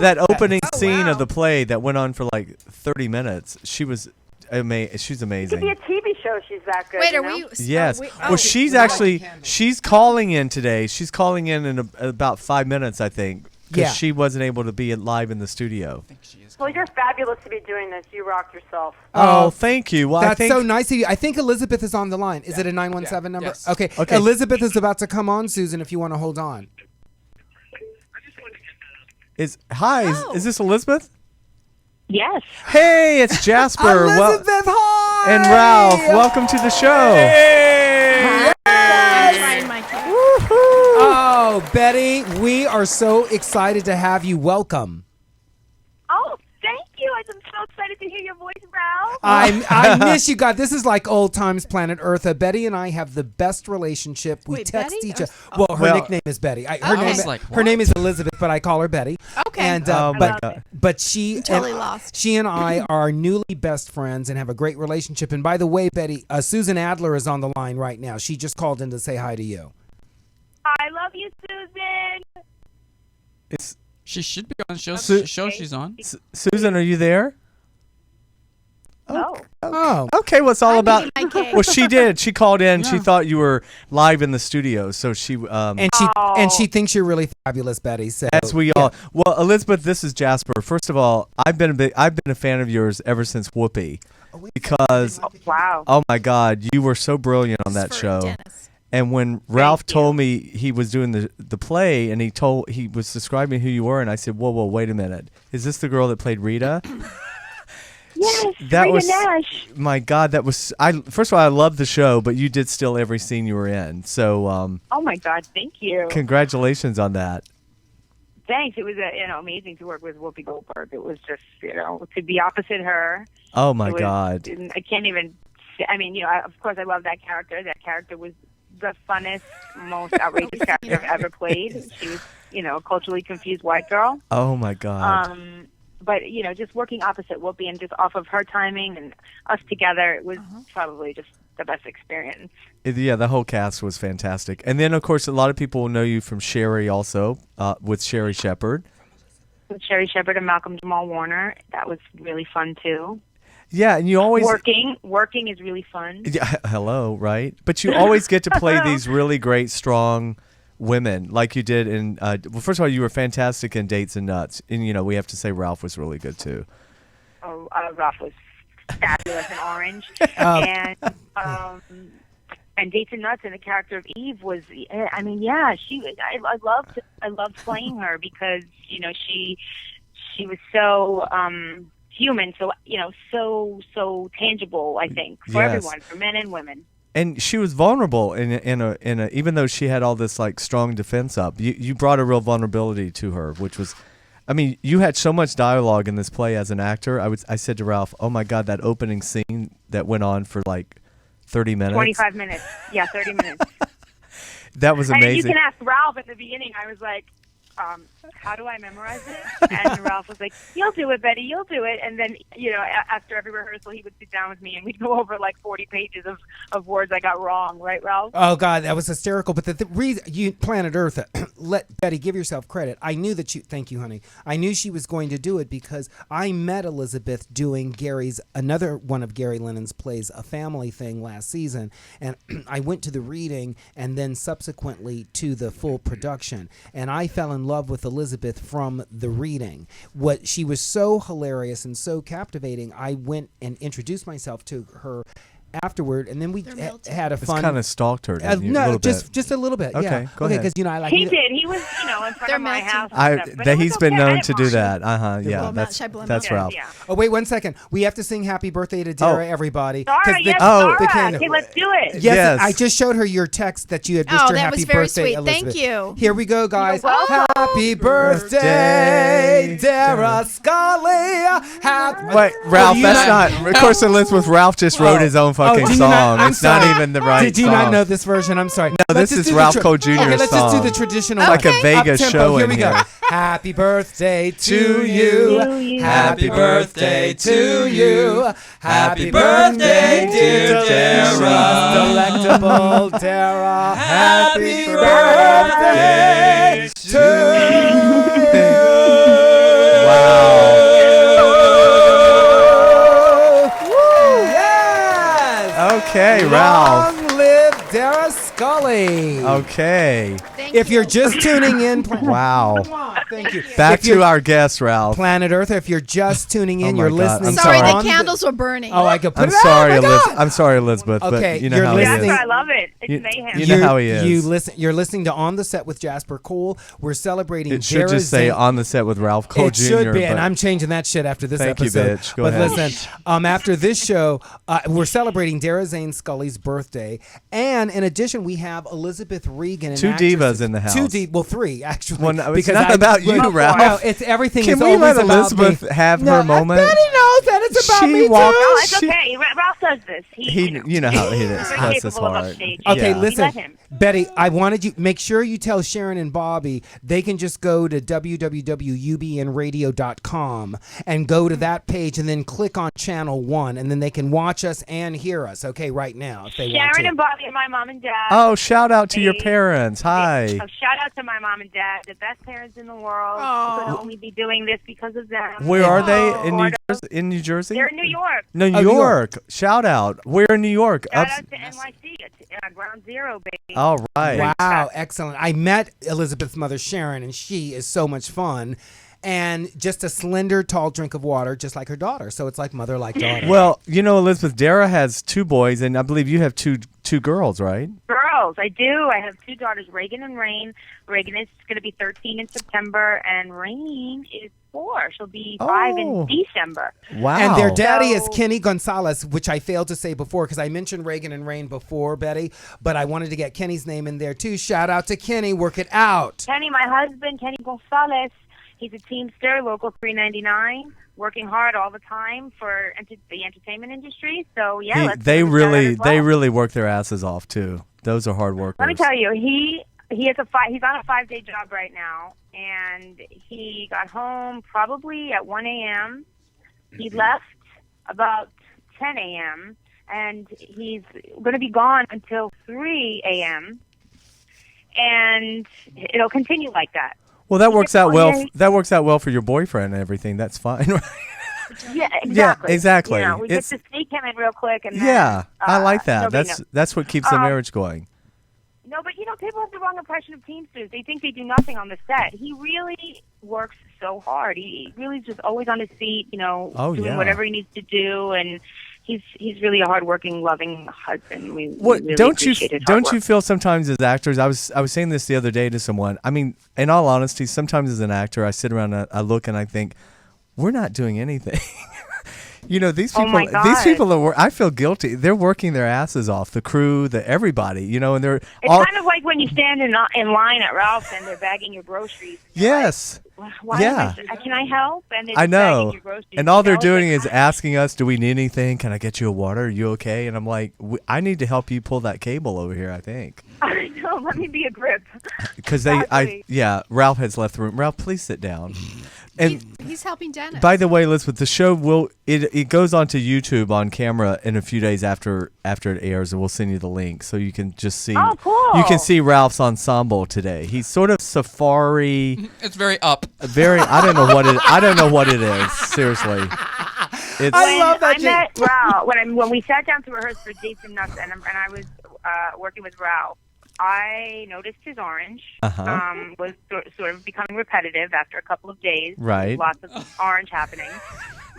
that opening scene wow. of the play that went on for like 30 minutes. She was she's it amazing. could be a TV show. She's that good. Wait, you are know? we? Yes. Are we, Well, she's actually she's calling in today. She's calling in about 5 minutes, I think, because Yeah. she wasn't able to be live in the studio. Well, you're fabulous to be doing this. You rock yourself. Oh, thank you. Well, I That's think so nice of you. I think Elizabeth is on the line. Is it a 917 number? Yes. Okay. Okay. Elizabeth is about to come on, Susan, if you want to hold on. is this Elizabeth? Yes. Hey, it's Jasper. Elizabeth, hi! And Ralph, welcome to the show. I'm trying my camera. Oh, Betty, we are so excited to have you. Welcome. Oh, thank you. I'm so excited to hear your voice, Ralph. I miss you guys. This is like old times planet Earth. Betty and I have the best relationship. We Wait, text Betty? each other. Well, her Well- nickname is Betty. Her Okay. name I was like, her name is Elizabeth, but I call her Betty. Okay. And Oh my God. but she Totally and, lost. she and I are newly best friends and have a great relationship. And by the way, Betty, Susan Adler is on the line right now. She just called in to say hi to you. I love you, Susan. It's She should be on show. Su- show she's on. Susan, are you there? Oh. Oh, Okay, what's all about? My cake. Well, she did. She called in. She Yeah. thought you were live in the studio, so she and she thinks you're really fabulous, Betty. So as we all. Well, Elizabeth, this is Jasper. First of all, I've been a fan of yours ever since Whoopi, because Wow. oh my God, you were so brilliant on that For show. Dennis. And when Ralph told me he was doing the play, and he was describing who you were, and I said, whoa, wait a minute, is this the girl that played Rita? Yes, That Rita was Nash. my God. That was First of all, I loved the show, but you did steal every scene you were in. So Oh my God, thank you. congratulations on that. Thanks. It was amazing to work with Whoopi Goldberg. It was just to be opposite her. Oh my It was- God. I can't even. I mean, of course, I love that character. That character was the funnest, most outrageous character I've ever played. She was, a culturally confused white girl. Oh my God. But just working opposite Whoopi and just off of her timing and us together, it was probably just the best experience. Yeah, the whole cast was fantastic. And then, of course, a lot of people will know you from Sherry also, with Sherry Shepherd. With Sherry Shepherd and Malcolm Jamal Warner, that was really fun too. Yeah, and you always Working is really fun. Yeah, hello, right? But you always get to play these really great, strong women, like you did in. Well, first of all, you were fantastic in Dates and Nuts, and we have to say Ralph was really good too. Oh, Ralph was fabulous in Orange, and Dates and Nuts, and the character of Eve was. I mean, yeah, I loved playing her because she was so human, so so tangible. I think for Yes. everyone, for men and women. And she was vulnerable in a even though she had all this like strong defense up, you brought a real vulnerability to her, which was, I mean, you had so much dialogue in this play as an actor. I said to Ralph, oh my God, that opening scene that went on for like 30 minutes. 25 minutes. Yeah, 30 minutes. That was And you amazing. can ask Ralph at the beginning. I was like, how do I memorize it? And Ralph was like, you'll do it, Betty, you'll do it. And then, after every rehearsal, he would sit down with me and we'd go over like 40 pages of words I got wrong. Right, Ralph? Oh God, that was hysterical. But the reason Planet Earth, let Betty give yourself credit. I knew that thank you, honey. I knew she was going to do it because I met Elizabeth doing another one of Gary Lennon's plays, A Family Thing, last season, and I went to the reading and then subsequently to the full production, and I fell in love with Elizabeth from the reading. She was so hilarious and so captivating. I went and introduced myself to her afterward, and then we They're melting. had a It's fun. kind of stalked her. Didn't you? A No, little bit. just a little bit. Okay, yeah. go ahead. Because I like. He did. He was, in front They're of my melting. house. And stuff, but it He's was been okay. I known didn't to do mind. that. Yeah, blow 'em out. that's Should I blow 'em that's out? Ralph. Yeah. Oh wait, 1 second. We have to sing "Happy Birthday" to Dara, everybody. 'cause Dara, yes, Oh, the Dara. candle- Okay, let's do it. Yes, Yes. I just showed her your text that you had wished Oh, her that happy was very birthday, sweet. Elizabeth. Thank you. Here we go, guys. You're welcome. Happy birthday, Dara Scully. Wait, Ralph, you that's not- not. Of course, Elizabeth Ralph just wrote his own fucking do you song. I'm It's not sorry. even the right Did you song. not know this version? I'm sorry. No, this is Ralph Cole Jr.'s Okay, let's just do song. the traditional Like one. a Vegas Up-tempo. show Here in we go. here. Happy birthday to To you. you. Happy birthday to you. Happy birthday, dear Dara. Delectable Dara. Happy birthday to you. Wow. Woo, yes. Okay, Ralph. Long live Dara Scully. Okay. Thank If you. you're just tuning in, Wow. thank you. Back If you're- to our guest, Ralph. Planet Earth. If you're just tuning in, Oh my you're God, listening. I'm sorry, sorry. the on candles were burning. Oh, I could put I'm it out. sorry, Oh my Elizabeth. God. I'm sorry, Elizabeth, Okay, but you know you're how he listening- is. I love it. It's You- mayhem. you know how he is. You're listening to On the Set with Jasper Cole. We're celebrating. It should Dara just say Zane- on the set with Ralph Cole It Jr. should be, and but- I'm changing that shit after this Thank you, episode. bitch. Go but ahead. listen, after this show, we're celebrating Dara Zane Scully's birthday, and in addition, we have Elizabeth Regen, an Two actress- divas in the house. Well, three actually. Well, no, it's not about you, Ralph. No, it's everything. Can is we always let about Elizabeth me. have No, her moment? Betty knows that it's about She me walked- too. No, it's She- okay. Ralph does this. He, you know how it is. Very Bless his capable of heart. upstaging. Okay, Yeah. listen, Let him. Betty, I wanted you make sure you tell Sharon and Bobby they can just go to www.ubnradio.com and go to that page and then click on channel 1 and then they can watch us and hear us. Okay, right now if they want Sharon to. and Bobby and my mom and dad. Oh, shout out to your They- parents. Hi. Shout out to my mom and dad, the best parents in the world. Aw. Could only be doing this because of them. Where are they? Oh. In New Jersey? In New Jersey? They're in New York. New New York. Shout out. Where in New York? Shout out to NYC. It's Ground Zero, baby. All right. Wow, excellent. I met Elizabeth's mother Sharon and she is so much fun. And just a slender, tall drink of water, just like her daughter. So it's like mother, like daughter. Well, you know, Elizabeth, Dara has 2 boys, and I believe you have two girls, right? Girls, I do. I have 2 daughters, Reagan and Rain. Reagan is going to be 13 in September, and Rain is 4. She'll be 5 Oh. in December. Wow. And their daddy is So- Kenny Gonzalez, which I failed to say before because I mentioned Reagan and Rain before, Betty, but I wanted to get Kenny's name in there too. Shout out to Kenny. Work it out. Kenny, my husband, Kenny Gonzalez, he's a Teamster, local 399, working hard all the time for the entertainment industry. So yeah, let's they give him a shout out really as well. they really work their asses off too. Those are hard workers. Let me tell you, he has he's on a 5-day job right now, and he got home probably at 1 a.m. He left about 10 a.m. and he's going to be gone until 3 a.m. and it'll continue like that. Well, that works out well. Yeah. That works out well for your boyfriend and everything. That's fine. Right? Yeah, exactly. exactly. You know, we It's- get to sneak him in real quick, and then, Yeah, I like that. nobody That's what keeps the Um, marriage going. No, but people have the wrong impression of Teamsters. They think they do nothing on the set. He really works so hard. He really is just always on his feet, Oh, doing yeah. whatever he needs to do, and he's really a hardworking, loving husband. We really Don't you appreciate his hard work. feel sometimes as actors? I was saying this the other day to someone. I mean, in all honesty, sometimes as an actor, I sit around and I look and I think, we're not doing anything. These people. Oh my These God. people are. I feel guilty. They're working their asses off. The crew, everybody. And they're It's all. kind of like when you stand in line at Ralph's and they're bagging your groceries. And you're Yes. like, Why Yeah. can I help? And they're I just know. bagging your groceries. And all they're It's doing like, is asking us, do we need anything? Can I get you a water? Are you okay? And I'm like, I need to help you pull that cable over here, I think. I know. Let me be a grip. Because Exactly. Ralph has left the room. Ralph, please sit down. And He's helping Dennis. by the way, Elizabeth, the show it goes onto YouTube on camera in a few days after it airs, and we'll send you the link so you can just see. Oh, cool. You can see Ralph's ensemble today. He's sort of safari, It's very up. very. I don't know what it is. Seriously, it's. I love that I met Ralph when we sat down to rehearse for Jason Nuts, and I was working with Ralph. I noticed his orange was sort of becoming repetitive after a couple of days. Right. Lots of orange happening.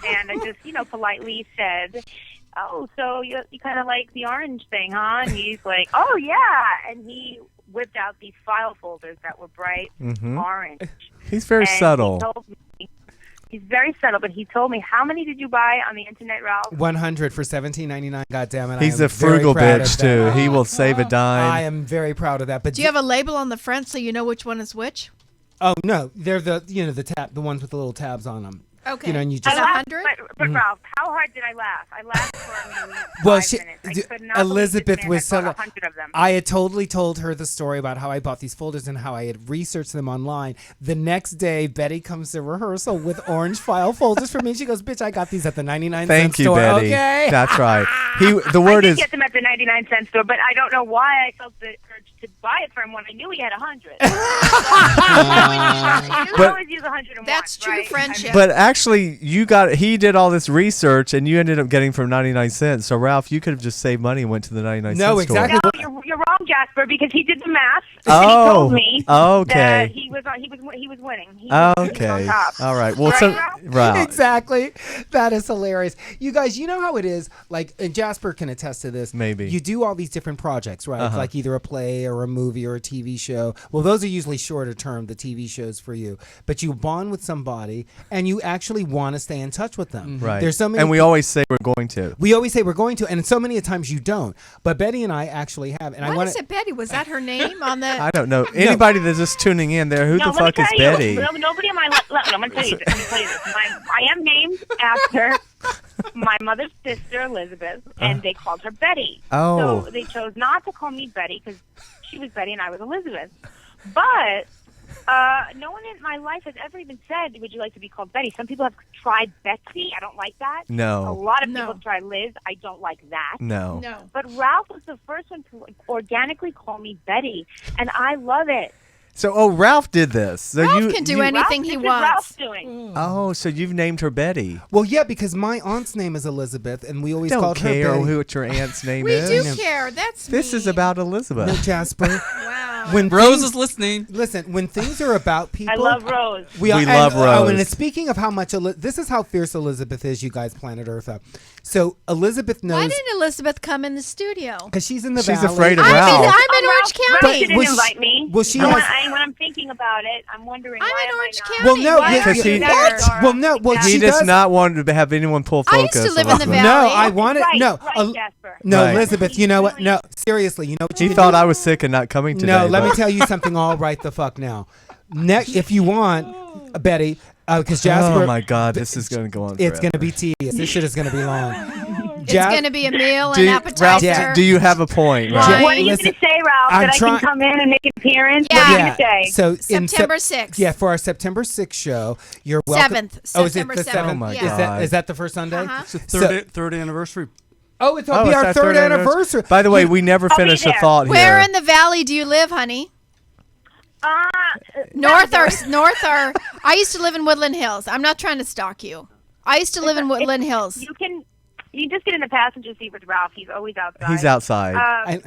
And I just, politely said, "Oh, so you kind of like the orange thing, huh?" And he's like, "Oh yeah," and he whipped out these file folders that were bright orange. He's very And subtle. He told me, he's very subtle, but he told me, "How many did you buy on the internet, Ralph?" 100 for $17.99. God damn it! He's I am a frugal very proud of bitch that. too. He will save a I dime. am very proud of that. But Do you have a label on the front so you know which one is which? Oh no, they're the ones with the little tabs on them. Okay. You know, and you Is just it 100? But Ralph, how hard did I laugh? I laughed for maybe Well, 5 minutes. I could not Elizabeth believe was this man so. had bought 100 of them. I had totally told her the story about how I bought these folders and how I had researched them online. The next day, Betty comes to rehearsal with orange file folders for me. She goes, "Bitch, I got these at the 99 Thank cent you, store." Betty. Okay. That's right. The I word did is get them at the 99-cent store, but I don't know why I felt the urge to buy it for him when I knew he had 100. You But- always use 101, That's true right? friendship. But actually, he did all this research, and you ended up getting from 99 cents. So, Ralph, you could have just saved money and went to the 99 No, cent store. exactly. No, you're wrong, Jasper, because he did the math and he Oh, told me okay. that he was winning. He was Okay. on top. All right. Well, Right, so Ralph? Ralph. Exactly. That is hilarious. You guys, you know how it is, like, and Jasper can attest to this. Maybe. You do all these different projects, right? Uh-huh. Like either a play or a movie or a TV show. Well, those are usually shorter term, the TV shows for you. But you bond with somebody and you actually want to stay in touch with them. Right. There's so many and we always say we're going to. we always say we're going to, and so many times you don't. But Betty and I actually have. And I Why want is it Betty? Was that her name on the? I don't know. Anybody that's just tuning in there, who No, the let me fuck is tell you, Betty? Nobody in my I'm going to tell you this. I am named after my mother's sister, Elizabeth, and they called her Betty. Oh. So they chose not to call me Betty because she was Betty and I was Elizabeth. But no one in my life has ever even said, "Would you like to be called Betty?" Some people have tried Betsy. I don't like that. No. A lot of No. people have tried Liz. I don't like that. No. No. But Ralph was the first one to organically call me Betty, and I love it. So, Ralph did this. So Ralph can do anything Ralph, he this is wants. Ralph's doing. Oh, so you've named her Betty. Well, yeah, because my aunt's name is Elizabeth, and we always Don't called her care Betty. what your aunt's name We is. do care. That's This is mean. about No, Elizabeth. Jasper. Wow. When Rose things- is listening. Listen, when things are about people, I love Rose. We love Oh, and Rose. speaking of how much, this is how fierce Elizabeth is, you guys, Planet Earth up. So Elizabeth Why knows didn't Elizabeth come in the studio? because she's in the She's valley. afraid of I'm in, Ralph. I'm in Orange Ralph County. didn't Was she- invite me. well, she And has- when I'm thinking about it, I'm wondering I'm why in am Orange I not? County. Well, no, Why because aren't you he- there? What? Well, no, well, He she does does not want to have anyone pull I focus. used to live in the Elizabeth. valley. No, I wanted Right, no, right, Jasper. no, Right. Elizabeth. You know what? No, seriously, you know what? He you can thought do? I was sick and not coming today. No, let me but- tell you something. All right, the fuck now. If you want, Betty, because Jasper. Oh my God, this is going to go on. It's forever. going to be tedious. This shit is going to be long. It's going to be a meal, Do an you- appetizer. Ralph, do you have a point? Right. Ralph? What are you Listen, going to say, Ralph? I'm That I trying- can come in and make an appearance? Yeah. What are you going to say? So in September 6th. Yeah, for our September 6th show, you're welcome. 7th. Oh, is it September the 7th. 7th? Oh my Is God. that, is that the first Sunday? Uh-huh. Third anniversary. Oh, it'll Oh, be it's our third anniversary. By the way, we never I'll be finished a there. thought Where here. in the valley do you live, honey? Uh, North or I used to live in Woodland Hills. I'm not trying to stalk you. I used to live in Woodland Hills. You just get in the passenger seat with Ralph. He's always outside. He's outside.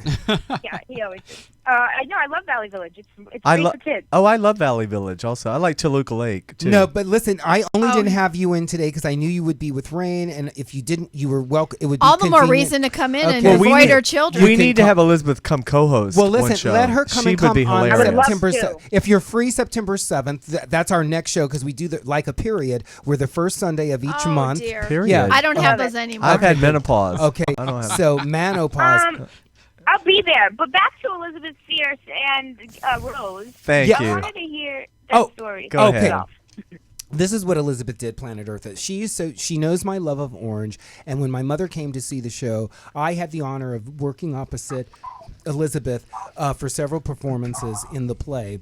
Yeah, he always is. I know. I love Valley Village. It's I great love. for kids. Oh, I love Valley Village. Also, I like Toluca Lake too. No, but listen, I only Oh. didn't have you in today because I knew you would be with Rain, and if you didn't, you were welcome. It would be All the more convenient. reason to come in and Okay. Well, we avoid need- our children. we You can need to come- have Elizabeth come co-host. Well, one listen, show. let her come she and would come be on hilarious. I would love September. to. If you're free September 7th, that's our next show because we do like a period. We're the first Sunday of each Oh, month. dear. Period. Yeah. I don't have Love those it. anymore. I've had menopause. Okay, I don't have. so menopause. I'll be there. But back to Elizabeth Fierce and Rose. Thank Yeah. I you. wanted to hear that Oh, story. go okay. ahead. This is what Elizabeth did, Planet Earth. She knows my love of orange, and when my mother came to see the show, I had the honor of working opposite Elizabeth for several performances in the play.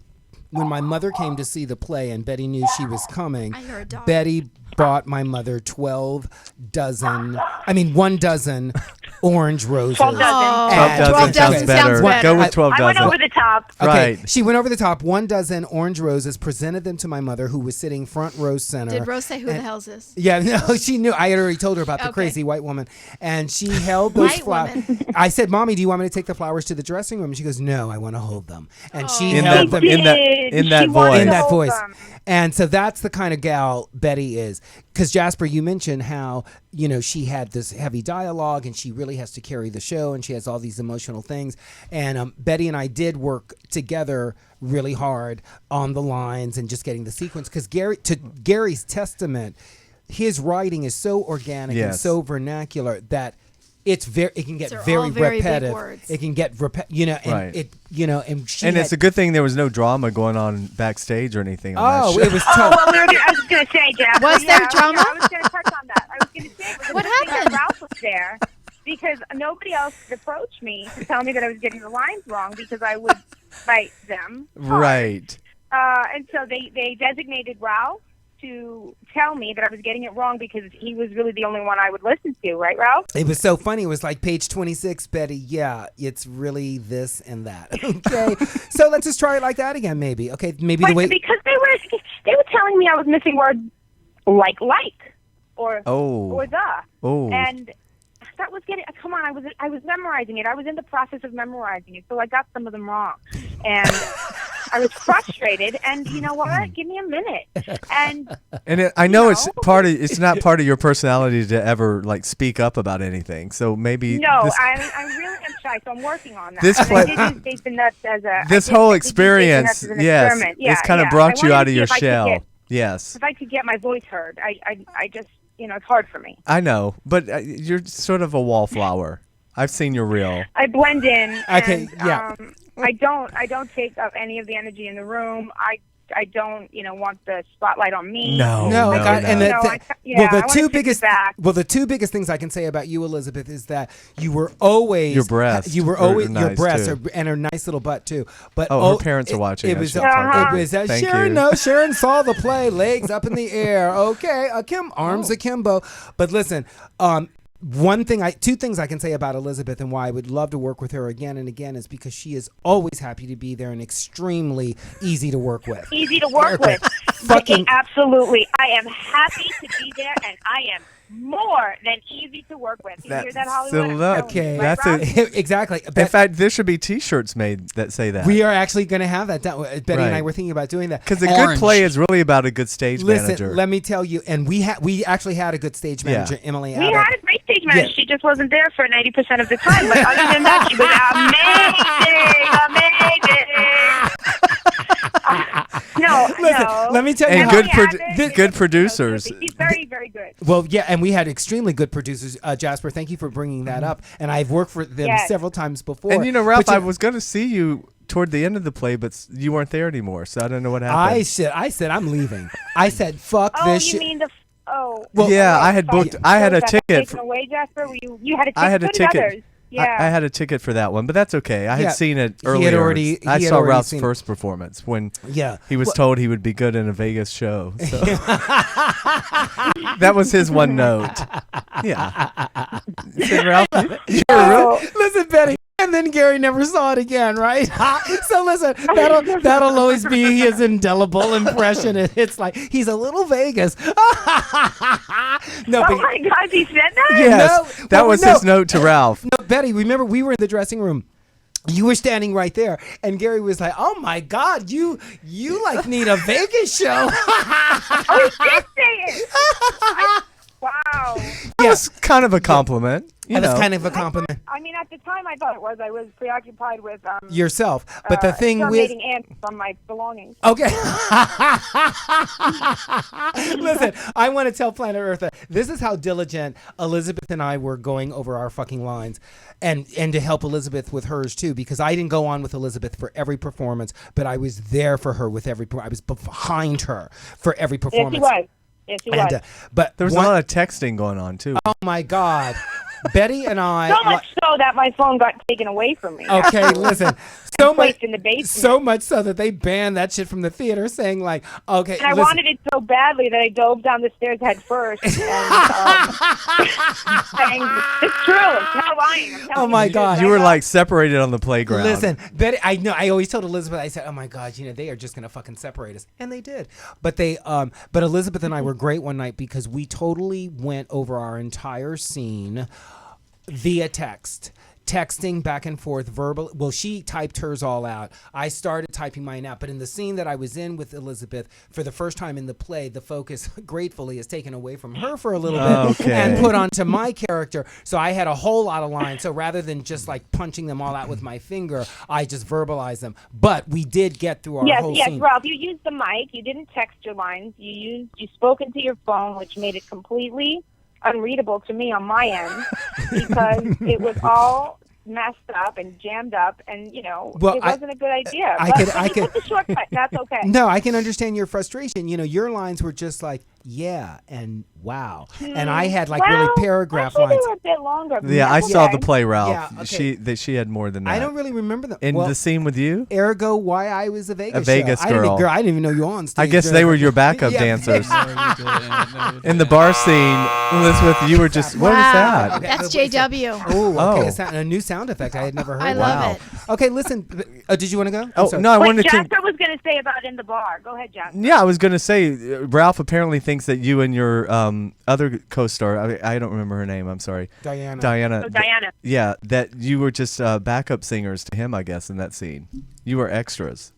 When my mother came to see the play and Betty knew she was coming, I hear a dog. Betty bought my mother 1 dozen orange roses. 12 dozen. Oh, 12 dozen 12 dozen sounds better. sounds Go with better. 12 I went dozen. over the top. Okay, Right. she went over the top, 1 dozen orange roses, presented them to my mother, who was sitting front row center. Did Rose say who the And- hell's this? Yeah, no, she knew. I had already told her about the Okay. crazy white woman, and she held those White flowers. woman. I said, "Mommy, do you want me to take the flowers to the dressing room?" And she goes, "No, I want to hold them." And she In held that- them in that- She that wanted voice. to in that hold voice. them. And so that's the kind of gal Betty is. Because Jasper, you mentioned how she had this heavy dialogue and she really has to carry the show and she has all these emotional things. And Betty and I did work together really hard on the lines and just getting the sequence, because Gary's testament, his writing is so organic and so vernacular that it can get very repetitive. It can get and it's a good thing there was no drama going on backstage or anything. It was I was going to say, Jasper. Was there drama? I was going to touch on that. I was going to say, What happened? Ralph was there because nobody else approached me to tell me that I was getting the lines wrong because I would fight them. Right. And so they designated Ralph to tell me that I was getting it wrong because he was really the only one I would listen to, right, Ralph? It was so funny. It was like page 26, Betty. Yeah, it's really this and that. Okay, so let's just try it like that again, maybe. Okay, maybe the way because they were telling me I was missing words like or the. Oh. And that was getting. Come on, I was memorizing it. I was in the process of memorizing it, so I got some of them wrong, and I was frustrated. And you know what? Give me a minute. And I know it's part of. It's not part of your personality to ever speak up about anything. So maybe I really am shy, so I'm working on that. This whole experience, it's kind of brought you out of your shell. Yes. If I could get my voice heard, I just. It's hard for me. I know, but you're sort of a wallflower. I've seen your reel. I blend in. Okay, and, I don't take up any of the energy in the room. I don't, want the spotlight on me. No. The two biggest things I can say about you, Elizabeth, is that you were always your breast. You were always nice your breast too. And her nice little butt too. But her parents are watching. It was Thank Sharon. you. No, Sharon saw the play, legs up in the air. Okay, arms akimbo. But listen, two things I can say about Elizabeth and why I would love to work with her again and again is because she is always happy to be there and extremely easy to work with. Easy to work with. Absolutely. I am happy to be there, and I am more than easy to work with. You hear that, Hollywood? Okay. Right, exactly. In fact, there should be T-shirts made that say that. We are actually going to have that done. Betty and I were thinking about doing that. Because a good play is really about a good stage manager. Listen, let me tell you, and we actually had a good stage manager, Emily. We had a great stage manager. Yeah. She just wasn't there for 90% of the time. But other than that, she was amazing. Let me tell you. And good producers. She's very, very good. Well, yeah, and we had extremely good producers. Jasper, thank you for bringing that up. And I've worked for them several times before. And Ralph, I was going to see you toward the end of the play, but you weren't there anymore, so I don't know what happened. I said I'm leaving. I said fuck this shit. Oh, you mean the? Well, I had booked. I had a ticket. Away, Jasper? You had a ticket. I had a ticket. Others. Yeah. I had a ticket for that one, but that's okay. I had seen it earlier. I saw Ralph's first performance when he was told he would be good in a Vegas show. So. That was his one note. Yeah. Said, Ralph, listen, Betty. And then Gary never saw it again, right? So listen, that'll always be his indelible impression. It's like he's a little Vegas. Oh my God, he said that? Yes, that was his note to Ralph. No, Betty, remember we were in the dressing room. You were standing right there, and Gary was like, "Oh my God, you need a Vegas show." Oh, he did say it. Wow. That was kind of a compliment. That's kind of a compliment. I mean, at the time, I thought it was. I was preoccupied with yourself. But the thing with ants from my belongings. Okay. Listen, I want to tell Planet Earth that this is how diligent Elizabeth and I were going over our fucking lines, and to help Elizabeth with hers too, because I didn't go on with Elizabeth for every performance, but I was there for her with every. I was behind her for every performance. Yes, he was. Yes, he was. But there was a lot of texting going on too. Oh my God. Betty and I. So much so that my phone got taken away from me. Okay, listen. So much in the basement. So much so that they banned that shit from the theater, saying like, okay. And I wanted it so badly that I dove down the stairs head first. And, saying, it's true. I'm not lying. Oh my God. You were like separated on the playground. Listen, Betty. I know. I always told Elizabeth. I said, "Oh my God, they are just gonna fucking separate us," and they did. But but Elizabeth and I were great one night because we totally went over our entire scene via text. texting back and forth verbal. Well, she typed hers all out. I started typing mine out. But in the scene that I was in with Elizabeth, for the first time in the play, the focus gratefully is taken away from her for a little bit Okay. and put onto my character. So I had a whole lot of lines. So rather than just like punching them all out with my finger, I just verbalized them. But we did get through our whole Yes, scene. Ralph, you used the mic. You didn't text your lines. You spoke into your phone, which made it completely unreadable to me on my end because it was all messed up and jammed up, and it wasn't a good idea. I could put the shortcut. That's okay. No, I can understand your frustration. Your lines were just like, yeah, and wow. And I had like really paragraph actually, lines. they were a bit longer. Yeah, I saw the play, Ralph. Yeah, okay. She had more than that. I don't really remember them. In the scene with you? Ergo, why I was a Vegas Vegas show. girl. I didn't even know you were on stage. I guess they were your backup Yeah. dancers. No, In the bar scene, Elizabeth, you were just, what was that? Okay. That's JW. Oh, okay. Oh. A new sound effect I had never heard. I of. love Wow. it. Okay, listen. Did you want to go? I'm Oh, sorry. no, I Wait, wanted to. Jasper was going to say about in the bar. Go ahead, Jasper. Yeah, I was going to say, Ralph apparently thinks that you and your other co-star, I don't remember her name, I'm sorry. Diana. So Diana. Yeah, that you were just backup singers to him, I guess, in that scene. You were extras.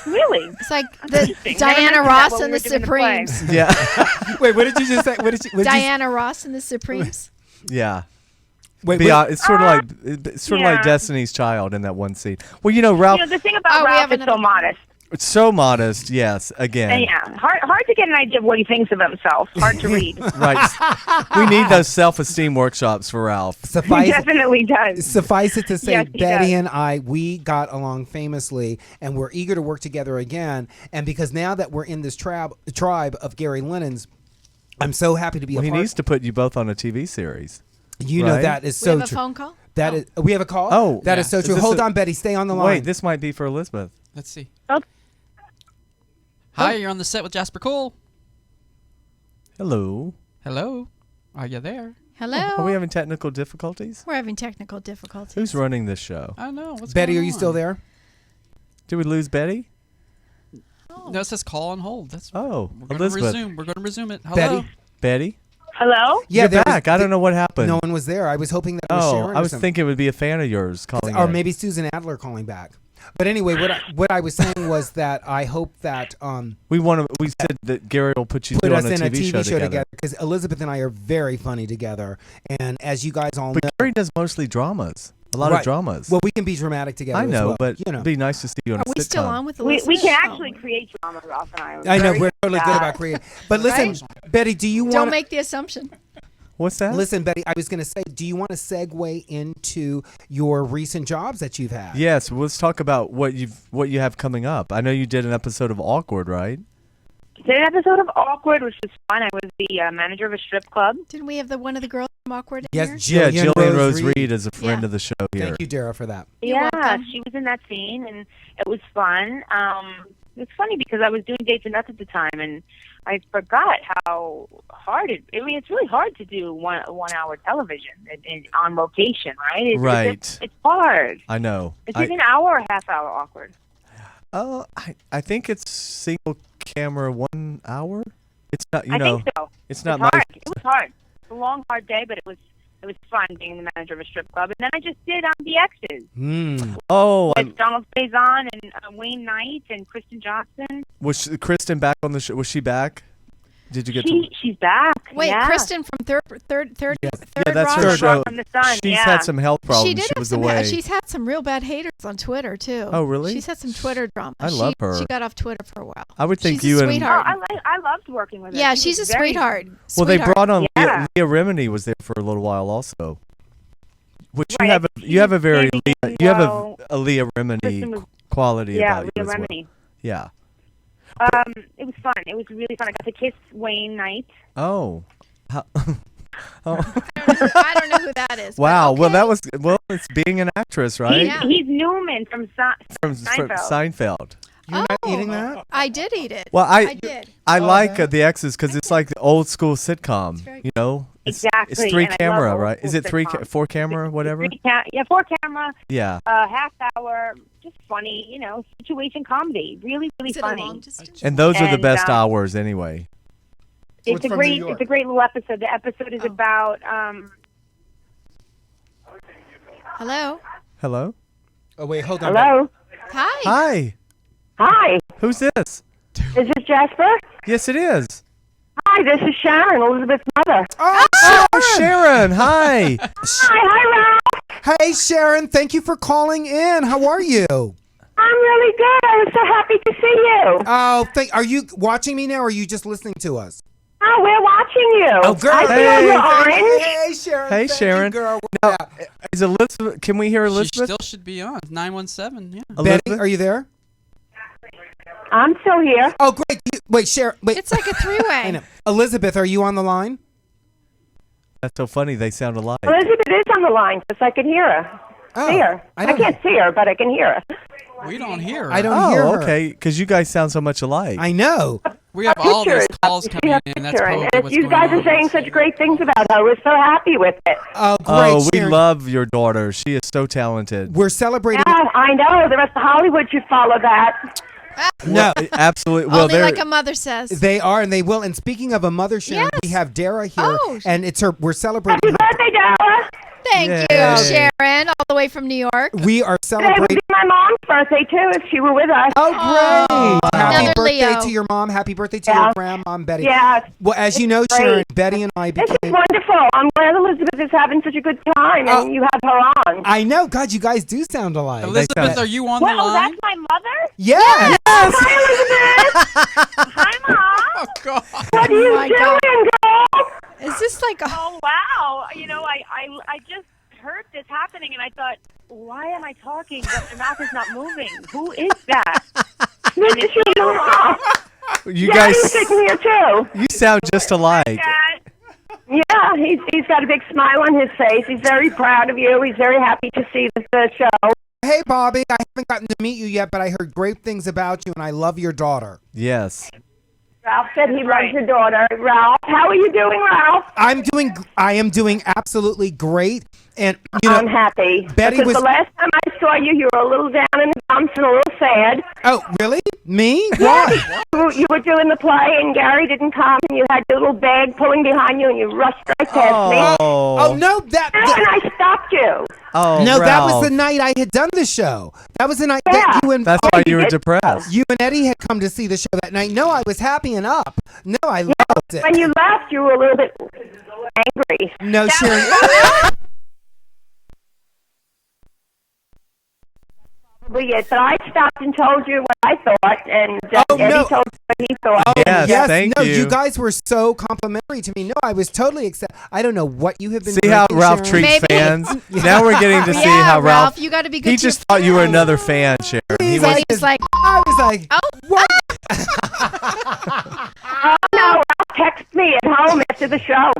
Really? It's like Interesting. Never Diana mentioned that Ross when and we the were doing the play. Supremes. Yeah. Wait, what did you just say? What did you? Diana Ross and the Supremes. Yeah. Wait, It's sort of like yeah. Destiny's Child in that one scene. Well, Ralph, The thing about we Ralph have is so another- modest. it's so modest. Yes, again. And yeah, hard to get an idea of what he thinks of himself. Hard to read. Right. We need those self-esteem workshops for Ralph. He Suffice definitely does. Suffice it to say, Yes, he Betty does. and I, we got along famously, and we're eager to work together again. And because now that we're in this tribe of Gary Lennon's, I'm so happy to be Well, a he part. needs to put you both on a TV series. You know right? that is We so have a true. phone call? That is. We have a call. Oh, that yeah. is so Is true. this Hold a- on, Betty. Stay on the line. Wait, this might be for Elizabeth. Let's see. Okay. Hi, you're on the set with Jasper Cole. Hello. Hello. Are you there? Hello? Are we having technical difficulties? We're having technical difficulties. Who's running this show? I don't know. What's Betty, going are you still on? there? Did we lose Betty? No, it says call on hold. That's Oh, we're gonna Elizabeth. resume. We're gonna resume it. Hello. Betty? Betty? Hello? Yeah, You're there was- back. I don't know what happened. No one was there. I was hoping that it was Oh, Sharon I or was something. thinking it would be a fan of yours calling Or in. maybe Susan Adler calling back. But anyway, what I was saying was that I hope that We said that Gary will put you put two us on a in a TV TV show together. because Elizabeth and I are very funny together, and as you guys all But know, Gary does mostly dramas. A lot of Right. dramas. well, we can be dramatic together. I as know, well, but you know. it'd be nice to see you on Are a we sitcom. still on with We Elizabeth? can Oh. actually create drama, Ralph and I. I know Very we're totally good at about creating. But listen, Right? Betty, do you Don't want? make the assumption. What's that? Listen, Betty, I was going to say, do you want to segue into your recent jobs that you've had? Yes, let's talk about what you have coming up. I know you did an episode of Awkward, right? Did an episode of Awkward, which was fun. I was the manager of a strip club. Didn't we have one of the girls from Awkward in Yes, here? Yeah, Jillian Rose Reed. Reed is a friend Yeah. of the show here. Thank you, Dara, for that. You're Yeah, welcome. she was in that scene, and it was fun. It's funny because I was doing Dates and Nuts at the time, and I forgot how hard it's really hard to do one hour television on location, right? Right. It's hard. I know. Is it an hour or half hour Awkward? I think it's single camera 1 hour. It's not, I think so. it's not hard. my. It was hard. It's a long, hard day, but it was fun being the manager of a strip club. And then I just did The X's. Oh, With Donald Faison and Wayne Knight and Kristen Johnson. was Kristen back on the show? Was she back? Did you get She's back. Wait, yeah. Kristen from third Yeah, that's Rock? her show. From the Sun. She's yeah. had some health problems. She did have was some. away. She's had some real bad haters on Twitter too. Oh, really? She's had some Twitter drama. I love her. She got off Twitter for a while. I would think She's you a and Oh, sweetheart. I loved working with her. Yeah, She she's a was very- sweetheart. well, they Sweetheart. brought on Yeah. Leah Remini was there for a little while also. Which Right, you have a very Amy you have Lowe. a Leah Kristen Remini was- quality Yeah, about you Leah as well. Remini. Yeah. It was fun. It was really fun. I got to kiss Wayne Knight. Oh. How, oh. I don't know who that is. but Wow. Well, okay. it's being an actress, right? Yeah. He's Newman from From Seinfeld. Seinfeld. You're not eating that? I did eat it. Well, I did. I like The X's because it's like the old school sitcom. very You know, it's Exactly, It's 3 and I love camera, old right? school Is it sitcoms. 4 camera, whatever? Yeah, 4 camera, Yeah. half hour, just funny, situation comedy. Really, really Is it a funny. long distance? And those are the And, best hours anyway. It's a great little episode. The episode is about Hello. Hello? Oh, wait, hold on. Hello? Hi. Hi. Hi. Who's this? Is this Jasper? Yes, it is. Hi, this is Sharon, Elizabeth's mother. Oh, Oh, Sharon. Hi. Hi, Ralph. hey, Sharon. Thank you for calling in. How are you? I'm really good. I was so happy to see you. Oh, are you watching me now, or are you just listening to us? Oh, we're watching you. Oh, girl. I see Hey. all your orange. Hey, Sharon. Hey, Thank Sharon. You, girl. Now, is Elizabeth? Can we hear She Elizabeth? still should be on 917. Yeah. Betty, Elizabeth? are you there? I'm still here. Oh, great. Wait, Sharon. Wait. It's like a three-way. I know. Elizabeth, are you on the line? That's so funny. They sound alike. Elizabeth is on the line because I can hear her. Oh, See her. I I don't- can't see her, but I can hear her. We don't hear her. I don't hear Oh, her. okay. Because you guys sound so much alike. I know. We have all these Picture. calls You coming have in. That's picture. probably And what's you going guys on. are saying such great things about her. We're so happy with it. Oh, great. Oh, we Sharon. love your daughter. She is so talented. We're celebrating. Yeah, I know. The rest of Hollywood should follow that. No, Absolutely. Well, Only they're like a mother says. they are, and they will. And speaking of a mother, Sharon, we Yes. have Dara here, Oh. and it's her. We're celebrating. Happy birthday, Dara. Thank Yay. you, Sharon, all the way from New York. We are Today would celebrating. be my mom's birthday, too, if she were with us. Oh, great! Happy Another birthday Leo. to your mom. Happy birthday to Yeah. your grandmom, Betty. Yes. Well, as you know, It's great. Sharon, Betty and I This is became. wonderful. I'm glad Elizabeth is having such a good time, and Oh. you have her on. I know. God, you guys do sound alike. Elizabeth, sound- are you on the Well, line? that's my mother. Yes. Hi, Elizabeth. Hi, Mom. Oh, God. What are you my doing, God. girl? Is this like a... Oh wow! You know, I just heard this happening, and I thought, why am I talking but my mouth is not moving? Who is that? This is your mom. you Yeah, guys. he's sitting here, too. You sound just alike. Dad. Yeah, he's got a big smile on his face. He's very proud of you. He's very happy to see the show. Hey, Bobby. I haven't gotten to meet you yet, but I heard great things about you, and I love your daughter. Yes. Ralph said he loves your daughter. Ralph, how are you doing, Ralph? I am doing absolutely great, and you know. I'm happy. Betty because was- the last time I saw you, you were a little down in the dumps and a little sad. Oh, really? Me? Why? You were doing the play, and Gary didn't come, and you had your little bag pulling behind you, and you rushed right past me. Oh no, And I stopped you. Oh, no, that was Ralph. the night I had done the show. That was the night Yeah. that you and That's why you were depressed. you and Eddie had come to see the show that night. No, I was happy and up. No, I loved it. When you left, you were a little bit angry. No, Sharon. But I stopped and told you what I thought, and Oh, Eddie no. told you what he thought. Yes, yes, thank no, you. guys were so complimentary to me. No, I was totally excited. I don't know what you have been See how drinking, Ralph Sharon. treats Maybe. fans? Now we're getting to see Yeah, how Ralph, you gotta be good He to your just thought you were fans. another fan, Sharon. He He's was, like- He's like, I was like, oh, what? Oh, no, Ralph texted me at home after the show.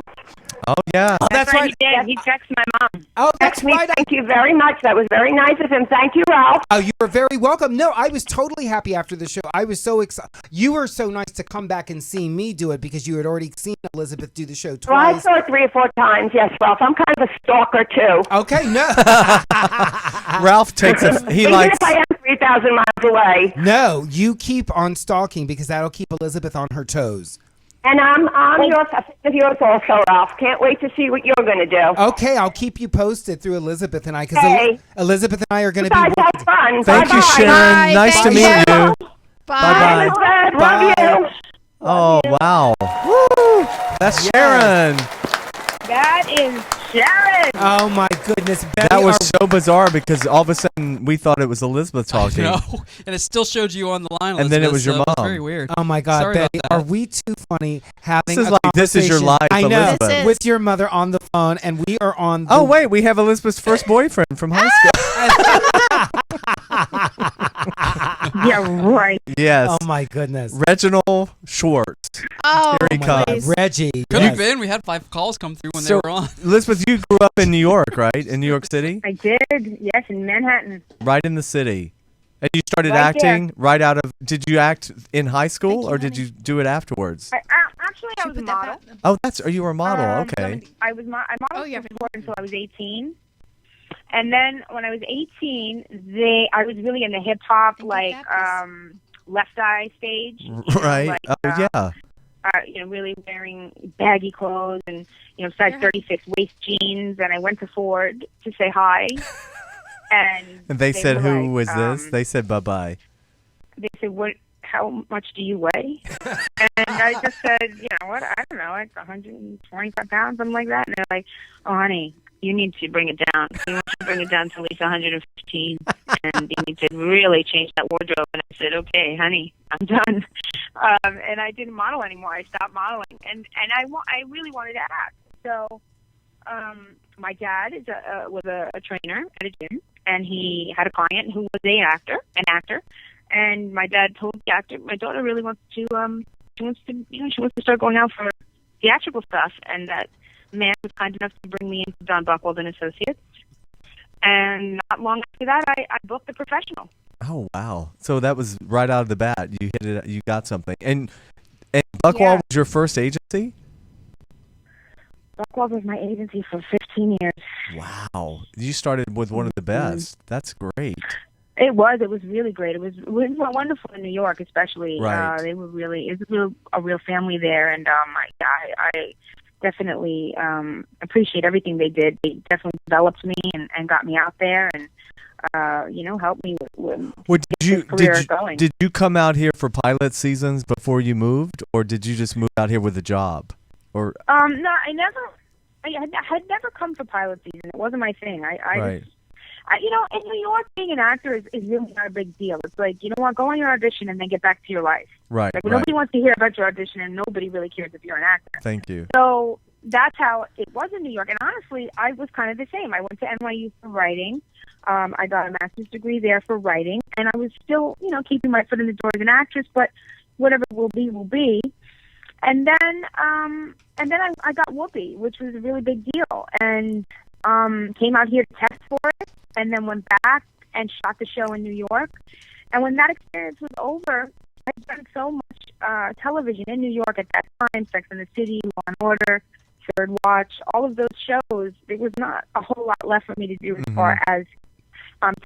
oh yeah. That's right. He did. He texted my mom. Oh, that's Text me, right. thank you very much. That was very nice of him. Thank you, Ralph. Oh, you were very welcome. No, I was totally happy after the show. I was so excited. You were so nice to come back and see me do it because you had already seen Elizabeth do the show Well, I twice. saw it 3 or 4 times. Yes, Ralph. I'm kind of a stalker, too. Okay, no. Ralph takes a. He Even likes. if I am 3,000 miles away. No, you keep on stalking because that'll keep Elizabeth on her toes. And I'm a fan of yours also, Ralph. Can't wait to see what you're going to do. Okay, I'll keep you posted through Elizabeth and I because Hey. Elizabeth and I are going to be Guys, working. have fun. Thank you, Bye-bye. Sharon. Bye, Nice to thank meet you. you. bye. Elizabeth, Bye. love you. Oh wow. Woo! That's Sharon. That is Sharon. Oh my goodness, Betty, That was are- so bizarre because all of a sudden we thought it was Elizabeth talking. No, and it still showed you on the line, And then it Elizabeth, was your so mom. Very weird. Oh my God, Sorry about Betty, that. are we too funny having This is a like This Is Your conversation- Life, I know, Elizabeth. This is. with your mother on the phone, and we are on. The Oh wait, we have Elizabeth's first boyfriend from high school. Yeah, right. Yes. Oh my goodness, Reginald Schwartz. Oh, Here he my God, comes. Reggie. Could yes. have been. We had 5 calls come through when So, they were on. Elizabeth, you grew up in New York, right? In New York City? I did. Yes, in Manhattan. Right in the city. And you started Right there. acting right out of. Did you act in high school Thank you, or did honey. you do it afterwards? Actually, I was a Put that model. back. Oh, you were a model. Okay. I modeled Oh, yeah. before until I was 18. And then when I was 18, I was really in the hip hop, like Left Eye stage. Right. Like, Oh, yeah. Really wearing baggy clothes and size 36 waist jeans. And I went to Ford to say hi. And they said, were "Who like, was this?" They said, "Bye-bye." They said, "What? How much do you weigh?" And I just said, "You know what? I don't know, like 125 pounds, something like that." And they're like, "Oh, honey, you need to bring it down. You want to bring it down to at least 115, and you need to really change that wardrobe." And I said, "Okay, honey, I'm done." And I didn't model anymore. I stopped modeling, and I really wanted to act. So my dad was a trainer at a gym, and he had a client who was an actor. And my dad told the actor, "My daughter really wants to, she wants to start going out for theatrical stuff." And that man was kind enough to bring me into John Buchwald and Associates. And not long after that, I booked The Professional. Oh wow! So that was right out of the bat. You hit it. You got something. And Buchwald was your first agency? Buchwald was my agency for 15 years. Wow! You started with one of the best. That's great. It was really great. It was wonderful in New York, especially. Right. They were really, it was a real family there, and I definitely appreciate everything they did. They definitely developed me and got me out there, and helped me with going. Did you come out here for pilot seasons before you moved, or did you just move out here with a job? Or no, I had never come for pilot season. It wasn't my thing. Right. In New York, being an actor is really not a big deal. It's like, you know what, go on your audition and then get back to your life. Right. Like, nobody wants to hear about your audition, and nobody really cares if you're an actor. Thank you. So that's how it was in New York. And honestly, I was kind of the same. I went to NYU for writing. I got a master's degree there for writing, and I was still, keeping my foot in the door as an actress. But whatever will be, will be. And then I got Whoopi, which was a really big deal, and came out here to test for it, and then went back and shot the show in New York. And when that experience was over, I'd done so much television in New York at that time: Sex and the City, Law and Order, Third Watch, all of those shows. There was not a whole lot left for me to do as far as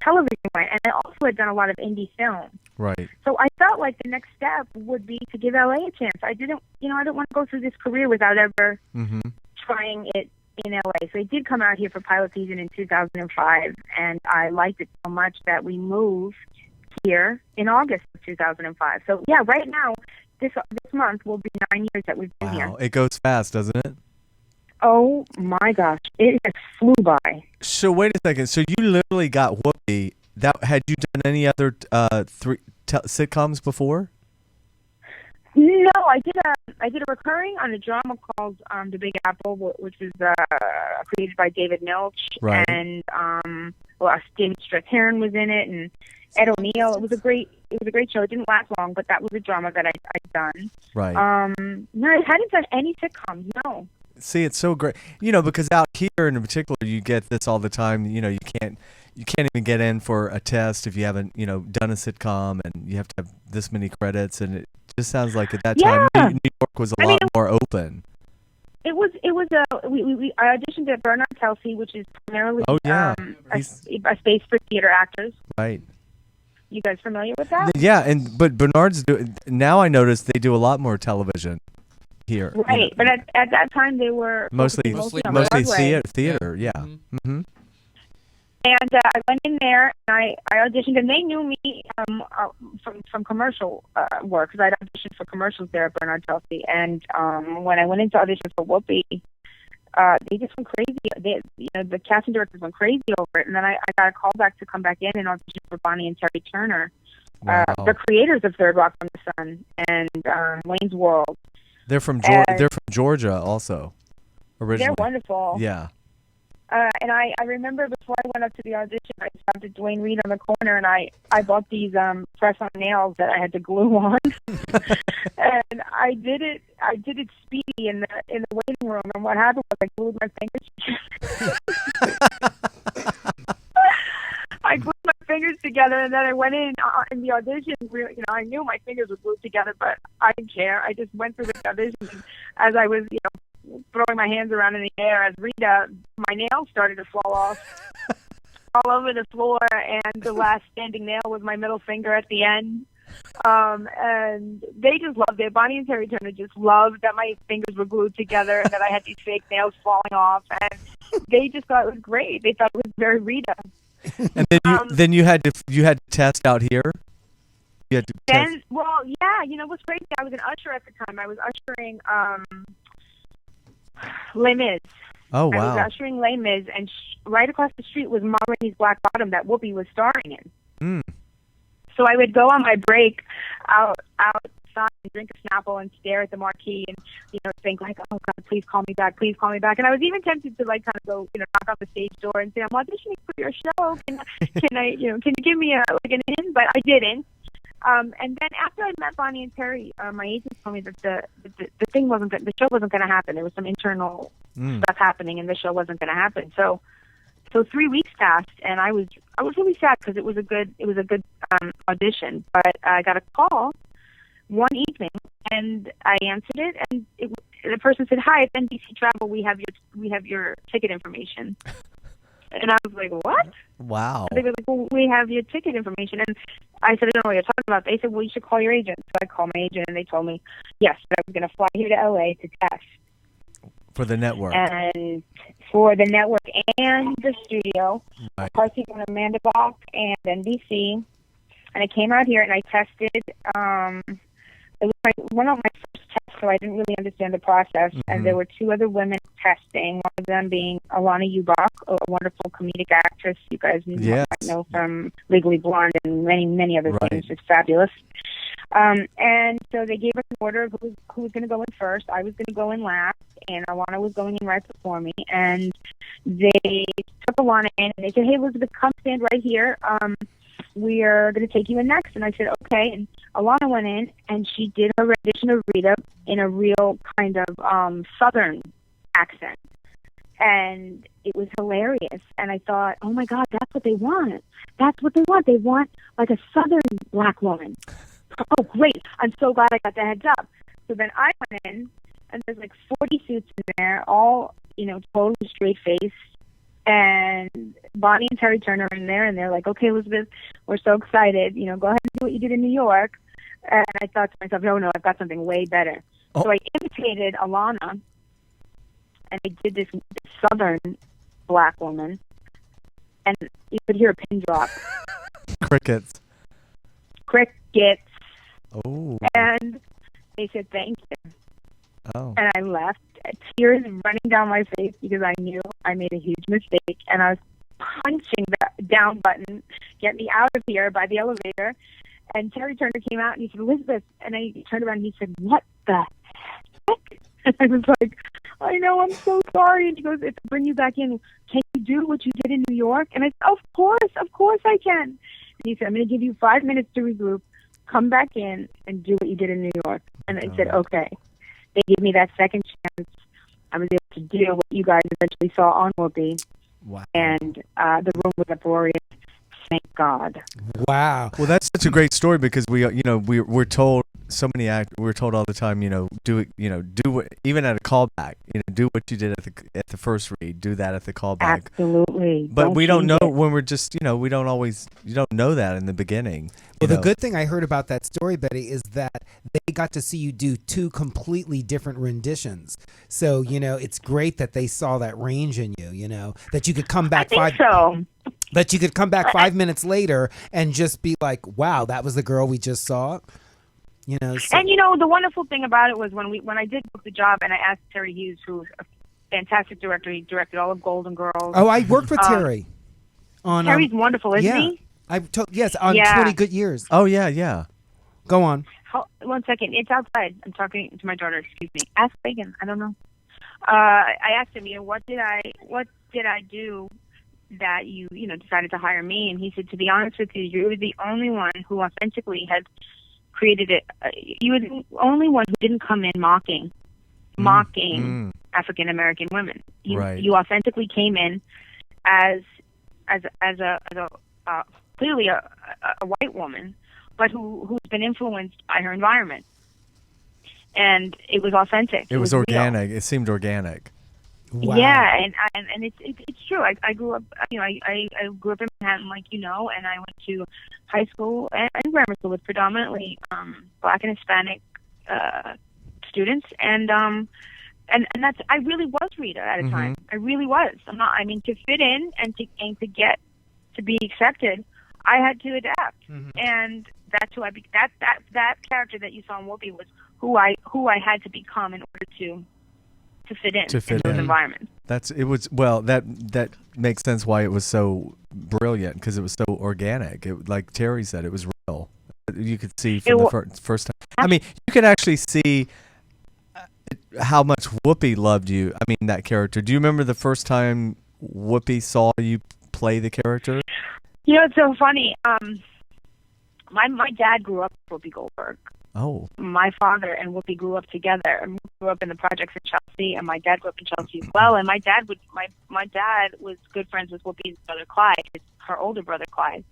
television went. And I also had done a lot of indie film. Right. So I felt like the next step would be to give LA a chance. I didn't want to go through this career without ever trying it in LA. So I did come out here for pilot season in 2005, and I liked it so much that we moved here in August of 2005. So yeah, right now, this month will be 9 years that we've been here. Wow, it goes fast, doesn't it? Oh my gosh, it has flew by. So wait a second. So you literally got Whoopi. Had you done any other sitcoms before? No, I did a recurring on a drama called The Big Apple, which was created by David Milch, right. And David Strathairn was in it, and Ed O'Neill. It was a great show. It didn't last long, but that was a drama that I'd done. Right. No, I hadn't done any sitcoms. No. See, it's so great. Because out here in particular, you get this all the time. You can't even get in for a test if you haven't, done a sitcom, and you have to have this many credits. And it just sounds like at that time, New York was a lot more open. It was. I auditioned at Bernard Kelsey, which is primarily a space for theater actors. Right. You guys familiar with that? Yeah, but Bernard's now I notice they do a lot more television here. Right, but at that time they were mostly theater. Yeah. Mm-hmm. And I went in there and I auditioned, and they knew me from commercial work, because I'd auditioned for commercials there at Bernard Kelsey. And when I went into audition for Whoopi, they just went crazy. The casting directors went crazy over it. And then I got a call back to come back in and audition for Bonnie and Terry Turner, the creators of Third Rock from the Sun and Wayne's World. They're from Georgia also, originally. They're wonderful. Yeah. And I remember before I went up to the audition, I stopped at Dwayne Reed on the corner, and I bought these press-on nails that I had to glue on. And I did it speedy in the waiting room. And what happened was I glued my fingers together. I glued my fingers together, and then I went in the audition. I knew my fingers were glued together, but I didn't care. I just went through the audition, and as I was, throwing my hands around in the air as Rita, my nails started to fall off all over the floor, and the last standing nail was my middle finger at the end. And they just loved it. Bonnie and Terry Turner just loved that my fingers were glued together and that I had these fake nails falling off, and they just thought it was great. They thought it was very Rita. And then you had to test out here. You had to test. Then, well, yeah, it was crazy. I was an usher at the time. I was ushering Les Mis. Oh, I wow. was ushering Les Mis, and right across the street was Ma Rainey's Black Bottom that Whoopi was starring in. Mm. So I would go on my break outside and drink a Snapple and stare at the marquee and, think like, oh, God, please call me back. Please call me back. And I was even tempted to, kind of go, knock on the stage door and say, I'm auditioning for your show. Can you give me an in? But I didn't. And then after I met Bonnie and Terry, my agent told me that the show wasn't going to happen. There was some internal stuff happening, and the show wasn't going to happen. So 3 weeks passed, and I was really sad because it was a good audition. But I got a call one evening, and I answered it, and the person said, "Hi, it's NBC Travel. We have your ticket information." And I was like, "What?" Wow. They were like, "Well, we have your ticket information." And I said, "I don't know what you're talking about." They said, "Well, you should call your agent." So I called my agent, and they told me, yes, that I was going to fly here to LA to test. For the network. And for the network and the studio. Right. Party on Amanda Bach and NBC. And I came out here, and I tested. It was one of my first tests, so I didn't really understand the process. Mm-hmm. And there were two other women testing, one of them being Alana Ubach, a wonderful comedic actress you guys might know from Legally Blonde and many, many other things. It's fabulous. And so they gave us an order of who was going to go in first. I was going to go in last, and Alana was going in right before me. And they took Alana in, and they said, "Hey, Elizabeth, come stand right here. We are going to take you in next." And I said, "Okay." And Alana went in, and she did her rendition of Rita in a real kind of Southern accent. And it was hilarious. And I thought, oh, my God, that's what they want. That's what they want. They want, like, a Southern black woman. Oh, great. I'm so glad I got the heads up. So then I went in, and there's, 40 suits in there, all, totally straight-faced. And Bonnie and Terry Turner are in there, and they're like, "Okay, Elizabeth, we're so excited. Go ahead and do what you did in New York." And I thought to myself, no, I've got something way better. Oh. So I imitated Alana, and I did this Southern black woman, and you could hear a pin drop. Crickets. Oh. And they said, "Thank you." Oh. And I left, tears running down my face because I knew I made a huge mistake, and I was punching the down button, "Get me out of here," by the elevator. And Terry Turner came out, and he said, "Elizabeth," and I turned around, and he said, "What the heck?" And I was like, "I know, I'm so sorry." And he goes, "If I bring you back in, can you do what you did in New York?" And I said, of course I can." And he said, "I'm going to give you 5 minutes to regroup, come back in, and do what you did in New York." And I said, okay. They gave me that second chance. I was able to do what you guys eventually saw on Whoopi. Wow. And the room was uproarious. Thank God. Wow. Well, that's such a great story because we're told we're told all the time, do it, do what, even at a callback, do what you did at the first read, do that at the callback. Absolutely. But we don't know when we're just, you don't know that in the beginning. Well, the good thing I heard about that story, Betty, is that they got to see you do two completely different renditions. So, it's great that they saw that range in you, that you could come back that you could come back 5 minutes later and just be like, wow, that was the girl we just saw. So. And the wonderful thing about it was when I did book the job, and I asked Terry Hughes, who's a fantastic director. He directed all of Golden Girls. Oh, I worked with Terry. Terry's wonderful, isn't he? Yes, on 20 Good Years. Oh yeah. Go on. 1 second, it's outside. I'm talking to my daughter. Excuse me. Ask Reagan. I don't know. I asked him, what did I do that you decided to hire me? And he said, to be honest with you, you were the only one who authentically had created it. You were the only one who didn't come in mocking African American women. You authentically came in as a clearly a white woman, but who's been influenced by her environment, and it was authentic. It was organic. Real. It seemed organic. Wow. Yeah, and it's true. I grew up, I grew up in Manhattan, and I went to high school and grammar school with predominantly Black and Hispanic students, and that's I really was Rita at a time. I really was. To fit in and to get to be accepted, I had to adapt, Mm-hmm. and that's who that character that you saw in Whoopi was who I had to become in order to fit in those environments. That makes sense why it was so brilliant, because it was so organic. Like Terry said, it was real. You could see from the first time. I mean, you can actually see how much Whoopi loved you. I mean, that character. Do you remember the first time Whoopi saw you play the character? You know, it's so funny. My dad grew up with Whoopi Goldberg. Oh. My father and Whoopi grew up together. And we grew up in the projects in Chelsea, and my dad grew up in Chelsea as well. And my dad was good friends with Whoopi's brother Clyde, her older brother Clyde.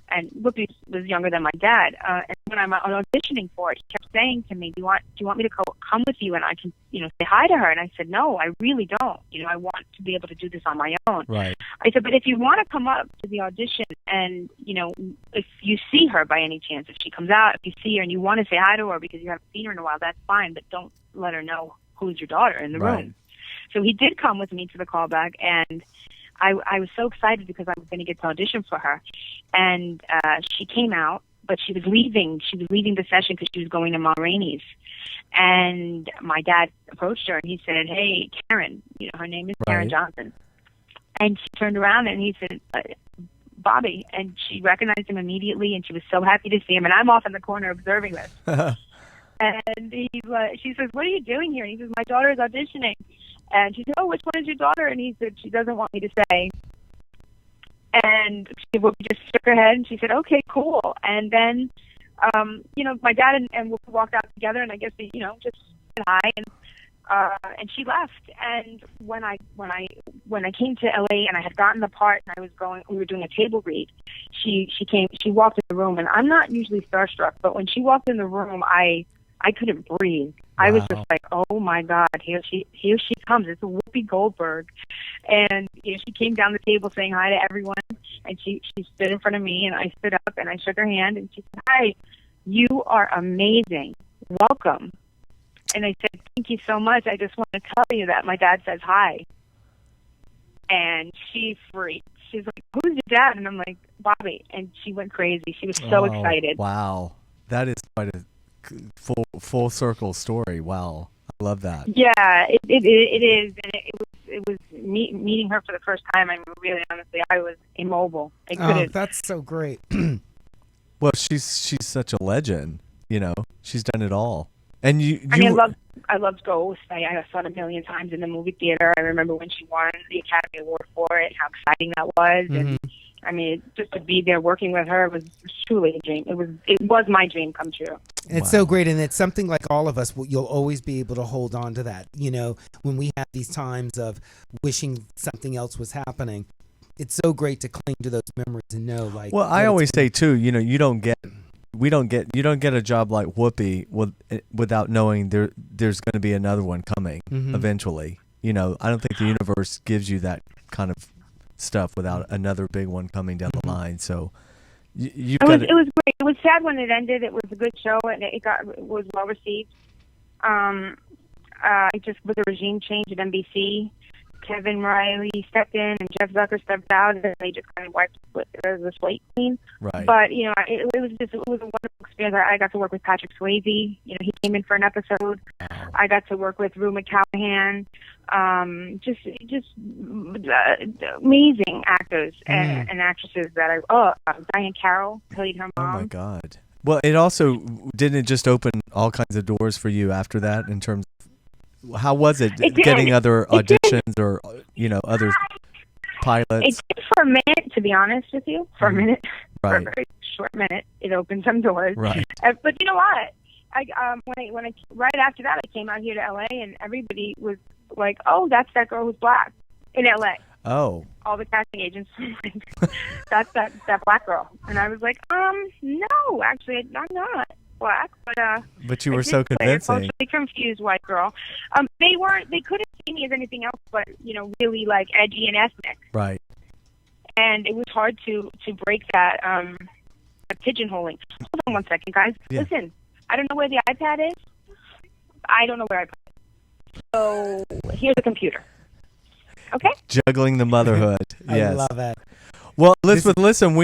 And Whoopi was younger than my dad. And when I'm auditioning for it, he kept saying to me, "Do you want me to come with you and I can, say hi to her?" And I said, "No, I really don't. I want to be able to do this on my own." Right. I said, "But if you want to come up to the audition and, if you see her by any chance, if she comes out, if you see her and you want to say hi to her because you haven't seen her in a while, that's fine. But don't let her know who's your daughter in the room." So he did come with me to the callback, and I was so excited because I was going to get to audition for her. And she came out, but she was leaving. She was leaving the session because she was going to Ma Rainey's. And my dad approached her, and he said, "Hey, Karen," her name is Karen Johnson. And she turned around, and he said, "Bobby." And she recognized him immediately, and she was so happy to see him. And I'm off in the corner observing this. And she says, "What are you doing here?" And he says, "My daughter is auditioning." And she said, "Oh, which one is your daughter?" And he said, "She doesn't want me to say." And she just shook her head, and she said, "Okay, cool." And then, my dad and we walked out together, and I guess they, just said hi, and she left. And when I came to LA and I had gotten the part, and we were doing a table read. She walked in the room, and I'm not usually starstruck, but when she walked in the room, I couldn't breathe. Wow. I was just like, "Oh my God, here she comes. It's Whoopi Goldberg." And she came down the table saying hi to everyone, and she stood in front of me, and I stood up and I shook her hand, and she said, "Hi, you are amazing. Welcome." And I said, "Thank you so much. I just want to tell you that my dad says hi." And she freaked. She's like, "Who's your dad?" And I'm like, "Bobby." And she went crazy. She was so excited. Wow. That is quite a full circle story. Wow. I love that. Yeah, it is. And it was meeting her for the first time. I mean, really, honestly, I was immobile. That's so great. Well, she's such a legend. She's done it all. And I loved Ghost. I saw it a million times in the movie theater. I remember when she won the Academy Award for it, how exciting that was. Mm-hmm. And I mean, just to be there working with her was truly a dream. It was my dream come true. It's so great, and it's something like all of us, you'll always be able to hold on to that. When we have these times of wishing something else was happening, it's so great to cling to those memories and know, like. Well, I always say too, you don't get a job like Whoopi without knowing there's going to be another one coming eventually. I don't think the universe gives you that kind of stuff without another big one coming down the line. So it was great. It was sad when it ended. It was a good show, and it was well received. Just with the regime change at NBC, Kevin Riley stepped in and Jeff Zucker stepped out, and they just kind of wiped the slate clean. Right. But it was a wonderful experience. I got to work with Patrick Swayze. He came in for an episode. Wow. I got to work with Rue McCallaghan. Just amazing actors and actresses that Diane Carroll played her mom. Oh my God. Well, didn't it just open all kinds of doors for you after that in terms of, how was it getting other auditions or, other pilots? It did for a minute, to be honest with you. For a minute. Right. For a very short minute, it opened some doors. Right. But you know what? When I right after that, I came out here to LA, and everybody was like, "Oh, that's that girl who's black in LA." Oh. All the casting agents were like, "That's that black girl," and I was like, "No, actually, I'm not black." But you were so convincing. A culturally confused white girl. They couldn't see me as anything else but really like edgy and ethnic. Right. And it was hard to break that pigeonholing. Hold on one second, guys. Yeah. Listen, I don't know where the iPad is. I don't know where I put it. So here's a computer. Okay? Juggling the motherhood. Yes. I love it. Well, Elizabeth, listen,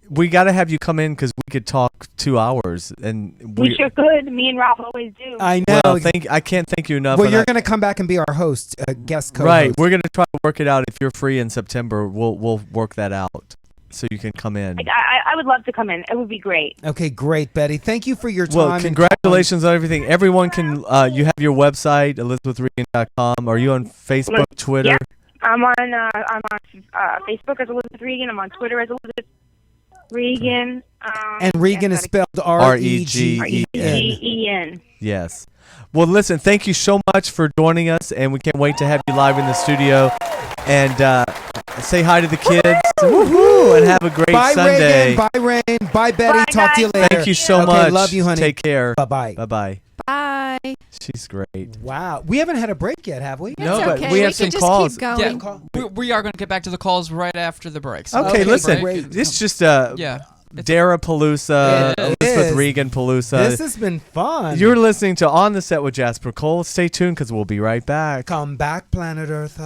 we got to have you come in because we could talk 2 hours, and We sure could. Me and Ralph always do. I know. Well, I can't thank you enough. Well, and you're going to come back and be our host, guest co-host. right. We're gonna try to work it out. If you're free in September, we'll work that out so you can come in. I would love to come in. It would be great. Okay, great, Betty. Thank you for your time. Well, congratulations on everything. Everyone can. You have your website, ElizabethRegen.com. Are you on Facebook, Twitter? Yeah. I'm on Facebook as Elizabeth Regen. I'm on Twitter as Elizabeth Regen. And Regen is spelled Regen. Regen. Yes. Well, listen, thank you so much for joining us, and we can't wait to have you live in the studio. And say hi to the kids. Woohoo! And have a great Sunday. Bye, Reagan. Bye, Rain. Bye, Betty. Bye, Talk to you later. Thank you so much. Love you, honey. Take care. Bye-bye. Bye-bye. Bye. She's great. Wow. We haven't had a break yet, have we? No, It's but okay. we have We some can just calls. keep going. Yeah, we are going to get back to the calls right after the break. So Okay, take a listen. break. It's just Yeah. Dara Palooza, It Elizabeth is. Regan Palooza. This has been fun. You're listening to On the Set with Jasper Cole. Stay tuned because we'll be right back. Come back, Planet Earth.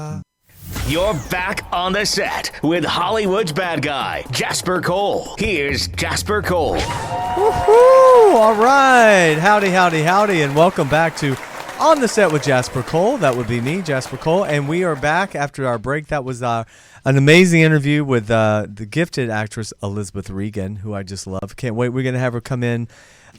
You're back on the set with Hollywood's bad guy, Jasper Cole. Here's Jasper Cole. Woohoo! All right. Howdy, howdy, howdy, and welcome back to On the Set with Jasper Cole. That would be me, Jasper Cole, and we are back after our break. That was an amazing interview with the gifted actress Elizabeth Regen, who I just love. Can't wait. We're going to have her come in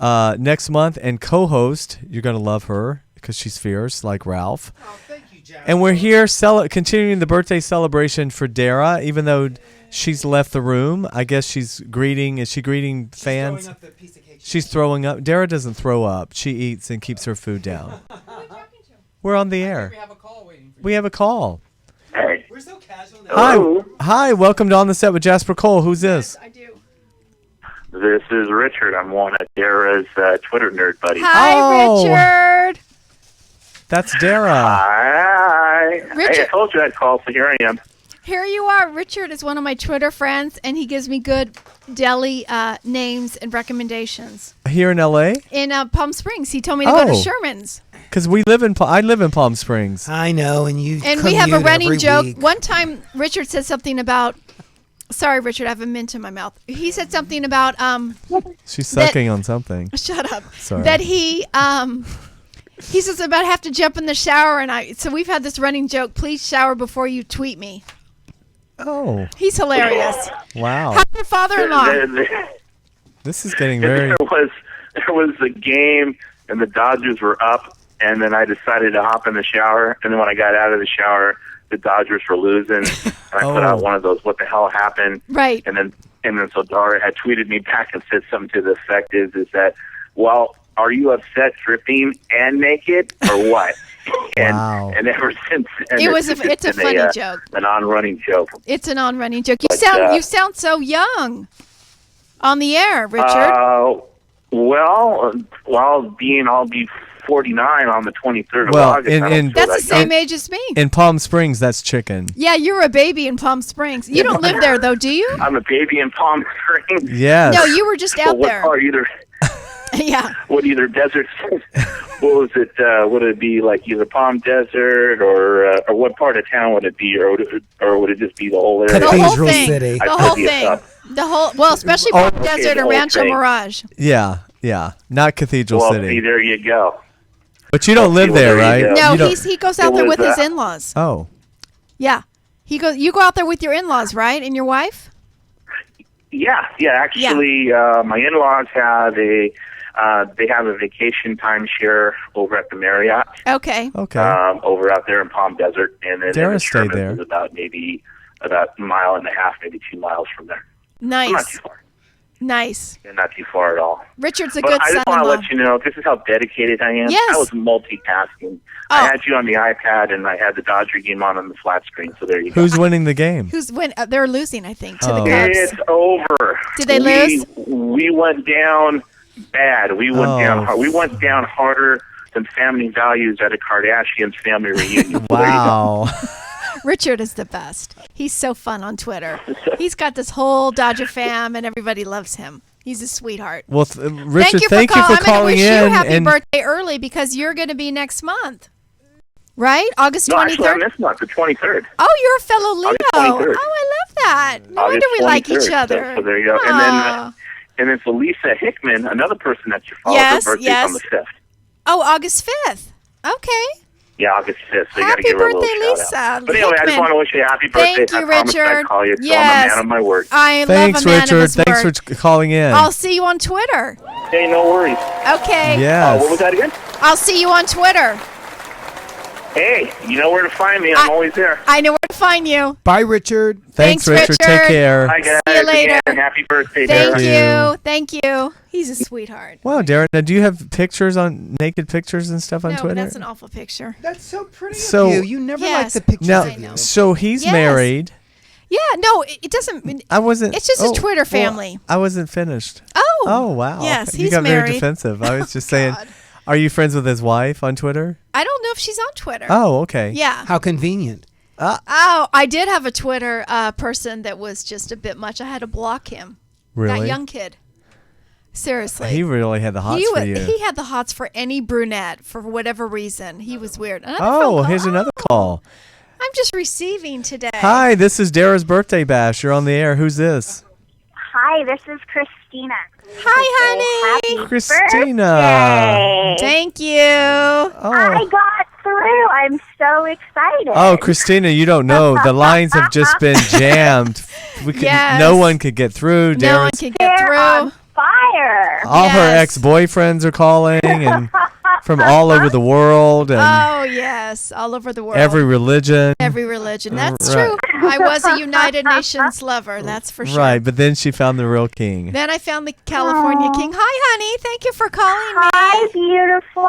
next month and co-host. You're going to love her because she's fierce, like Ralph. Oh, thank you, Jack. And we're here continuing the birthday celebration for Dara, even though she's left the room. I guess she's greeting. Is she greeting fans? Throwing up the piece of cake. She's throwing up. Dara doesn't throw up. She eats and keeps her food down. We're on the air. We have a call waiting for you. We have a call. We're so casual now. Hi, welcome to On the Set with Jasper Cole. Who's this? I do. This is Richard. I'm one of Dara's Twitter nerd buddies. Hi, Oh. Richard. That's Dara. Hi. Hey, Richard. I told you I'd call, so here I am. Here you are. Richard is one of my Twitter friends, and he gives me good deli names and recommendations. Here in L.A.? In Palm Springs, he told me to go to Oh. Sherman's. Because I live in Palm Springs. I know, and you And we have a commute running every joke. week. One time, Richard said something about. Sorry, Richard, I have a mint in my mouth. He said something about She's sucking on something. Shut up. Sorry. That he says about have to jump in the shower, and so we've had this running joke. Please shower before you tweet me. Oh, He's hilarious. wow. How's your father-in-law? This is getting very... There was a game, and the Dodgers were up, and then I decided to hop in the shower, and then when I got out of the shower, the Dodgers were losing, and I put out one of those, what the hell happened? Right. And then so Dara had tweeted me back and said something to the effect is that, well, are you upset dripping and naked, or what? Wow. And ever since, and It's a been funny joke. an on-running joke. It's an on-running joke. You But, you sound so young on the air, Richard. I'll be 49 on the 23rd of Well, August. I don't feel That's that the same young. age as me. In Palm Springs, that's chicken. Yeah, you're a baby in Palm Springs. You don't live there, though, do you? I'm a baby in Palm Springs. Yes. No, you were just Well, out what there. part? Either Yeah. what? Either desert? What was it? Would it be like either Palm Desert or what part of town would it be, or would it just be the whole area? The whole Cathedral thing. City. The I'd whole be a thing. sub. Well, especially Oh, Palm okay, Desert the or whole Rancho thing. Mirage. Yeah. Not Cathedral Well, City. see, there you go. But you don't live well, there, there you right? go. No, You don't- he goes out It there was, with his in-laws. Oh. Yeah. You go out there with your in-laws, right? And your wife? Yeah. Actually, my in-laws have a vacation timeshare over at the Marriott. Okay. Okay. Over out there in Palm Desert, and then Dara and stayed Sherman's there. is about a mile and a half, maybe 2 miles from there. Not Nice. too far. Nice. Yeah, not too far at all. Richard's a But good I just want to son-in-law. let you know, this is how dedicated I am. Yes. I was multitasking. Oh. I had you on the iPad, and I had the Dodger game on the flat screen, so there you go. Who's winning the game? They're losing, I think, to Oh. the Cubs. It's over. Did they lose? We went down bad. We went Oh. down hard. We went down harder than family values at a Kardashians family reunion. So there you go. Wow. Richard is the best. He's so fun on Twitter. He's got this whole Dodger fam, and everybody loves him. He's a sweetheart. Well, Richard, thank you for calling I'm gonna wish in. you happy and birthday early because you're going to be next month, right? August No, 23rd. actually, I missed month, the 23rd. Oh, you're a fellow Leo. August Oh, 23rd. I love that. No August wonder we like 23rd. each other. So there you go. And then for Lisa Hickman, another person that you follow, Yes, her birthday's yes. on the 5th. Oh, August 5th. Okay. Yeah, August 5th. So you got to Happy give her a birthday, little shout out. Lisa But anyway, I just Hickman. want to wish you a happy birthday. Thank you, I promised Richard. I'd call you, so I'm a Yes. man of my word. I Thanks, love a man Richard. of his Thanks word. for calling in. I'll see you on Twitter. Hey, no worries. Okay. Yes. What was that again? I'll see you on Twitter. Hey, you know where to find me. I'm always there. I know where to find you. Bye, Richard. Thanks, Thanks, Richard. Take Richard. care. Hi, guys. See you later. Again, happy birthday, Thank Dara. you. Thank you. He's a sweetheart. Wow, Darren. Now, do you have pictures on naked pictures and stuff on No, Twitter? that's an awful picture. That's so pretty So- of you. You never Yes. liked the pictures now, of you. so he's Yes. married. Yeah, no, it doesn't. I wasn't. It's just a Twitter well, family. I wasn't finished. Oh. Oh wow. Yes, You he's got very married. defensive. I was just saying. God. Are you friends with his wife on Twitter? I don't know if she's on Twitter. Oh, okay. Yeah. How convenient. Oh, I did have a Twitter person that was just a bit much. I had to block him. Really? That young kid. Seriously. He really had the hots he for wa- you. He had the hots for any brunette for whatever reason. He was weird. Another phone Oh, call. here's another call. I'm just receiving today. Hi, this is Dara's birthday bash. You're on the air. Who's this? Hi, this is Christina. Hi, honey. Happy Christina. birthday. Thank you. I Oh. got through. I'm so excited. Oh, Christina, you don't know. The lines have just been jammed. We could, Yes. No one could get through. No one Darren's- can get They're through. on fire. all her Yes. ex-boyfriends are calling and from all over the world and Oh, yes. All over the world. every religion. Every religion. That's Right. true. I was a United Nations lover. That's for sure. Right, but then she found the real king. Then I found the California King. Hi, honey. Thank you for calling me. Hi, beautiful.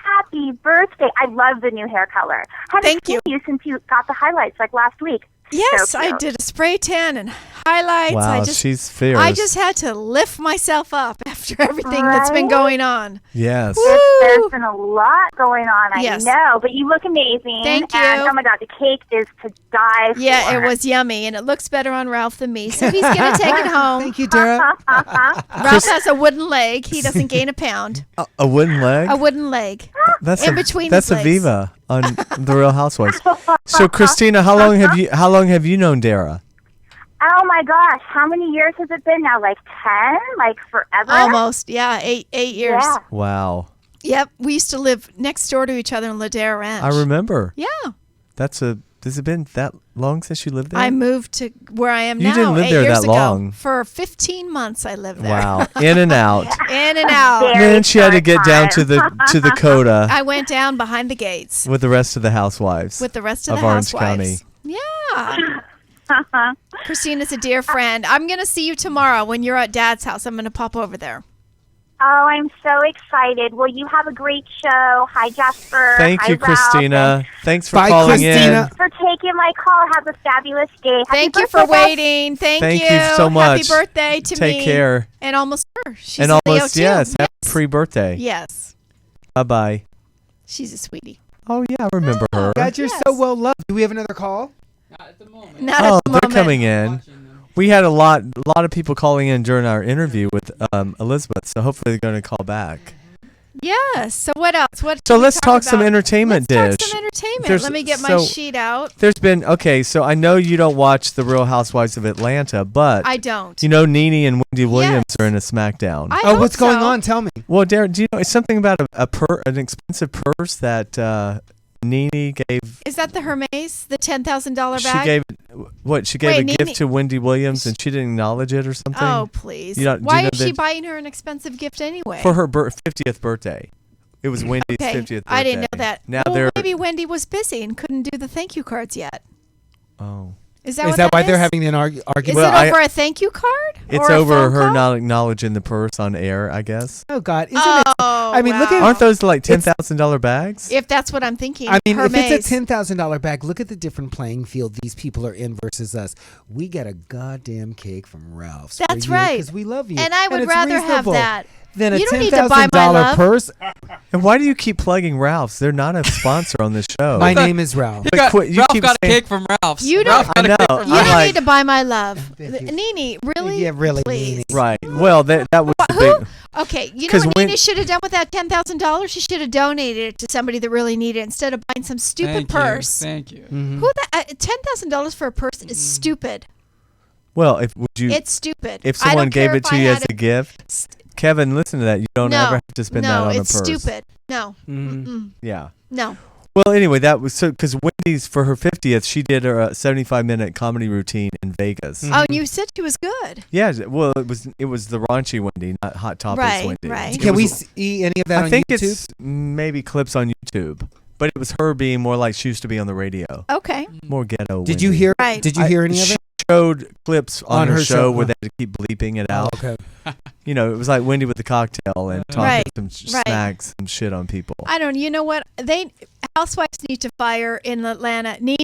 Happy birthday. I love the new hair color. Haven't Thank seen you since you got the highlights like last week. Yes, So I cute. did a spray tan and highlights. Wow, she's fierce. I just had to lift myself up after everything that's been Right? going on. Yes. There's been a lot going on, I Yes. know, but you look amazing. Thank And, you. oh my God, the cake is to die for. Yeah, it was yummy, and it looks better on Ralph than me, so he's going to take it home. Thank you, Dara. Ralph has a wooden leg. He doesn't gain a pound. A wooden leg? A wooden leg. That's in a, between That's his a legs. Viva on The Real Housewives. So Christina, how long have you known Dara? Oh my gosh, how many years has it been now? Like 10? Like forever? Almost, yeah, eight years. Yeah. Wow. Yep, we used to live next door to each other in Ladera Ranch. I remember. Yeah. Has it been that long since you lived there? I moved to where I am You now didn't live 8 there years that ago. long. For 15 months I lived there. Wow. In and out. In and out. Very Then she had to short get down time. to the coda I went down behind the gates with the rest of the housewives. with the rest of of the Orange housewives. Yeah. Christina's a dear friend. I'm going to see you tomorrow when you're at Dad's house. I'm going to pop over there. Oh, I'm so excited. Well, you have a great show. Hi, Jasper. Thank Hi, you, Ralph. Christina. Thanks for Bye, calling Christina. Thanks for taking my call. Have a fabulous day. Happy Thank you birthday, for Beth. waiting. Thank you so much. Happy birthday to me. Take care. And almost her. She's and a Leo almost too. yes, happy pre-birthday. Yes. Bye-bye. She's a sweetie. Oh yeah, I remember her. God, you're Yes. so well loved. Do we have another call? Not at the moment. Not Oh, at the they're moment. coming in. Watching them. We had a lot of people calling in during our interview with Elizabeth, so hopefully they're going to call back. Yes. So what else? What? So can we let's talk some about? entertainment Let's dish. talk some entertainment. There's- Let me get my so- sheet out. There's been so I know you don't watch The Real Housewives of Atlanta, but I don't. you know Nene and Wendy Williams Yes. are in a SmackDown. I Oh, hope what's going so. on? Tell me. Well, Darren, do you know it's something about an expensive purse that Nene gave? Is that the Hermes, the $10,000 bag? She gave she gave Wait, a Nene- gift to Wendy Williams and she didn't acknowledge it or something. Oh, please. You don't- do you Why know is she that- buying her an expensive gift anyway? For her 50th birthday. It was Wendy's okay. 50th birthday. I didn't know that. Now well, they're maybe Wendy was busy and couldn't do the thank you cards yet. oh. Is that Is what that why is? they're having an Is argument? Well, it over a thank you card? It's or a over phone her call? not acknowledging the purse on air, I guess. Oh God, isn't Oh, it? I mean, look at- wow. Aren't those like $10,000 bags? If that's what I'm thinking. I mean, Hermes. if it's a $10,000 bag, look at the different playing field these people are in versus us. We get a goddamn cake from Ralph's. That's right. Because we love you, And I would it's rather have reasonable that. than a You don't need to buy my $10,000 love. purse. And why do you keep plugging Ralph's? They're not a sponsor on this show. My name is Ralph. But quit- you Ralph keep got a saying- cake from Ralph's. You don't- Ralph got I a know. cake from You I'm don't Ralph's. like- need to buy my love. Thank you. Nene, really? Yeah, really, Please. Nene. Right. Well, that was the Who? big. Okay, you know 'Cause what when- Nene should have done with that $10,000? She should have donated it to somebody that really needed it instead of buying some stupid Thank purse. You. Thank you. Mm-hmm. Who that $10,000 for a purse is stupid. Well, if would you? It's stupid. If I someone don't gave care it if to I you had as a gift, Kevin, listen to that. You don't ever have to spend that on a purse. No, it's stupid. No. Mm-mm. Yeah. No. Well, anyway, that was so because Wendy's for her 50th, she did her 75-minute comedy routine in Vegas. Oh, and you said she was good. Yeah, well, it was the raunchy Wendy, not Hot Topics Right, Wendy. right. Can we see any of that I on think YouTube? it's maybe clips on YouTube, but it was her being more like she used to be on the radio. Okay. More ghetto. Did you Wendy. hear? Right. Did you hear any of She it? showed clips on her show where huh? they had to keep bleeping it Oh, out. okay. You know, it was like Wendy with the cocktail and talking Right, some right. snacks and shit on people. I don't. You know what? Housewives need to fire in Atlanta. Nene,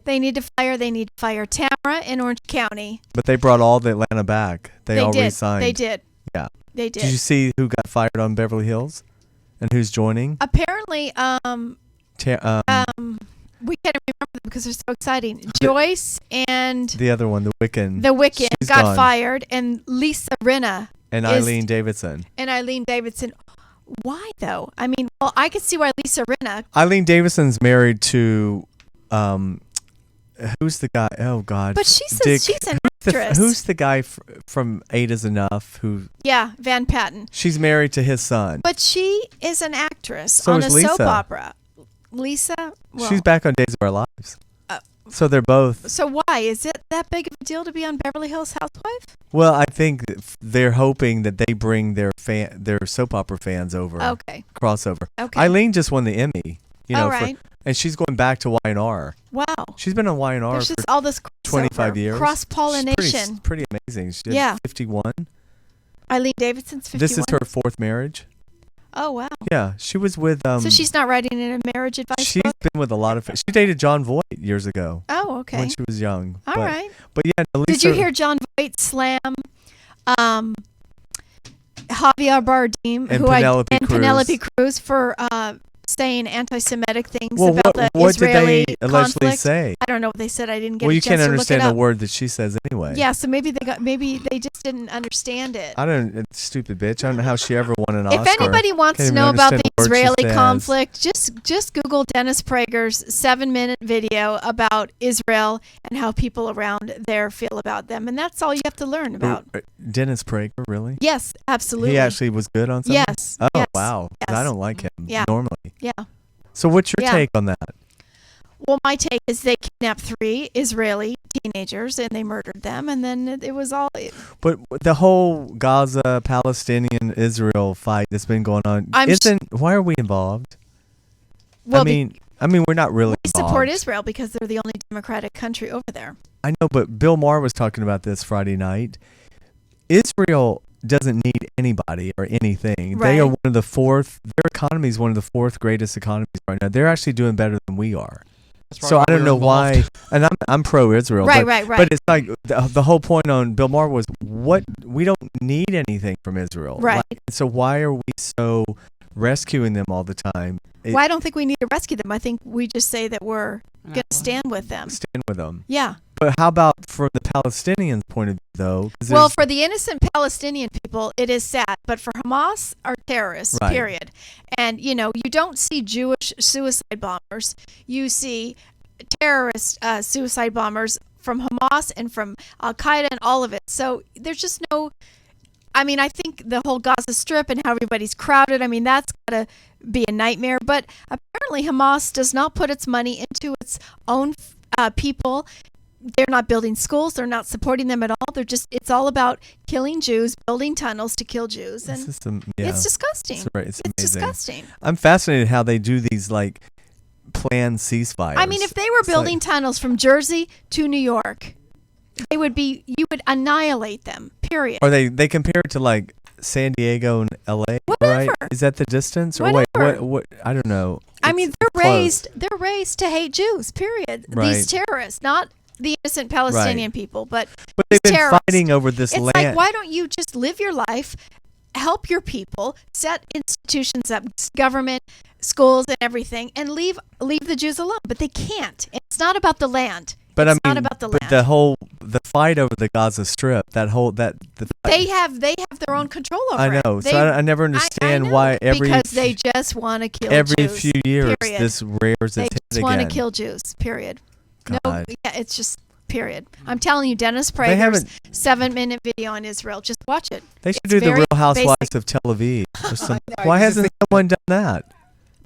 they need to fire. They need to fire Tamara in Orange County. But they brought all the Atlanta back. They all did. resigned. They did. Yeah. They did. Did you see who got fired on Beverly Hills, and who's joining? Apparently, we can't remember them because they're so exciting. Joyce and the other one, the Wiccan. the Wiccan She's got gone. fired, and Lisa Rinna And Eileen Davidson. Why though? I mean, well, I could see why Lisa Rinna. Eileen Davidson's married to, who's the guy? Oh God. But she says she's an actress. Who's the guy from Eight Is Enough? Who? Yeah, Van Patten. She's married to his son. But she is an actress So on is a soap Lisa. opera. Lisa. Well, She's back on Days of Our Lives. So they're both. So why is it that big of a deal to be on Beverly Hills Housewife? Well, I think they're hoping that they bring their soap opera fans over. Okay. Crossover. Okay. Eileen just won the Emmy. You know, All right. and she's going back to Y&R. Wow. She's been on Y&R There's for just all this 25 years. cross pollination. Pretty amazing. She's Yeah. 51. Eileen Davidson's 51. This is her fourth marriage. Oh wow. Yeah, she was with. So she's not writing in a marriage advice She's book? been with a lot of. She dated John Voight years ago. Oh, okay. When she was young. All right. But yeah, no, Did you Lisa- hear John Voight slam Javier Bardem And Penelope Cruz. Penelope Cruz for saying anti-Semitic things Well, about the what did Israeli they allegedly conflict? say? I don't know what they said. I didn't get Well, a you chance can't to look understand it a up. word that she says anyway. Yeah, so maybe they just didn't understand it. I don't. It's stupid bitch. I don't know how she ever won an Oscar. If anybody wants Can't to even know about the understand a word she Israeli says. conflict, just Google Dennis Prager's 7-minute video about Israel and how people around there feel about them, and that's all you have to learn about. Dennis Prager, really? Yes, absolutely. He actually was good on something? Yes. Oh, yes, wow. 'Cause I don't like him Yeah. normally. Yeah. So what's your Yeah. take on that? Well, my take is they kidnapped 3 Israeli teenagers and they murdered them, and then it was all. But the whole Gaza, Palestinian, Israel fight that's been going on, why are we involved? Well, I mean, we're not really we involved. support Israel because they're the only democratic country over there. I know, but Bill Maher was talking about this Friday night. Israel doesn't need anybody or anything. Right. They are one of the fourth. Their economy is one of the 4th greatest economies right now. They're actually doing better than we are. So I don't know why. And I'm pro-Israel. Right, but, right, right. But it's like the whole point on Bill Maher was we don't need anything from Israel. Right. So why are we so rescuing them all the time? Well, I don't think we need to rescue them. I think we just say that we're going to stand with them. Stand with them. Yeah. But how about from the Palestinians' point of view, though? 'Cause Well, there's- for the innocent Palestinian people, it is sad. But for Hamas, are terrorists, Right. period. And, you don't see Jewish suicide bombers. You see terrorist suicide bombers from Hamas and from Al-Qaeda and all of it. So there's just no... I mean, I think the whole Gaza Strip and how everybody's crowded, I mean, that's got to be a nightmare. But apparently Hamas does not put its money into its own people. They're not building schools. They're not supporting them at all. It's all about killing Jews, building tunnels to kill Jews. And it's disgusting. It's amazing. Disgusting. I'm fascinated how they do these, like, planned ceasefires. I mean, if they were building tunnels from Jersey to New York, you would annihilate them, period. Or they compare it to, like, San Diego and L.A., right? Is that the distance? Or Whatever. what? I don't know. I mean, It's close. they're raised to hate Jews, period. Right. These terrorists, not the innocent Palestinian people, but they've been terrorists. fighting over this It's land. like, why don't you just live your life, help your people, set institutions up, government, schools, and everything, and leave the Jews alone? But they can't. It's not about the land. But it's I mean, not about the but land. the fight over the Gaza Strip, They have their own control over I know. it. So I never understand why because they just want to kill every Jews. few years period. this rears its They head just want to again. kill Jews. Period. No, God. yeah, it's just period. I'm telling you, Dennis They Prager's haven't- 7-minute video on Israel. Just watch it. They should It's do the very Real Housewives basic. of Tel Aviv. Or some, I why was just hasn't someone done that?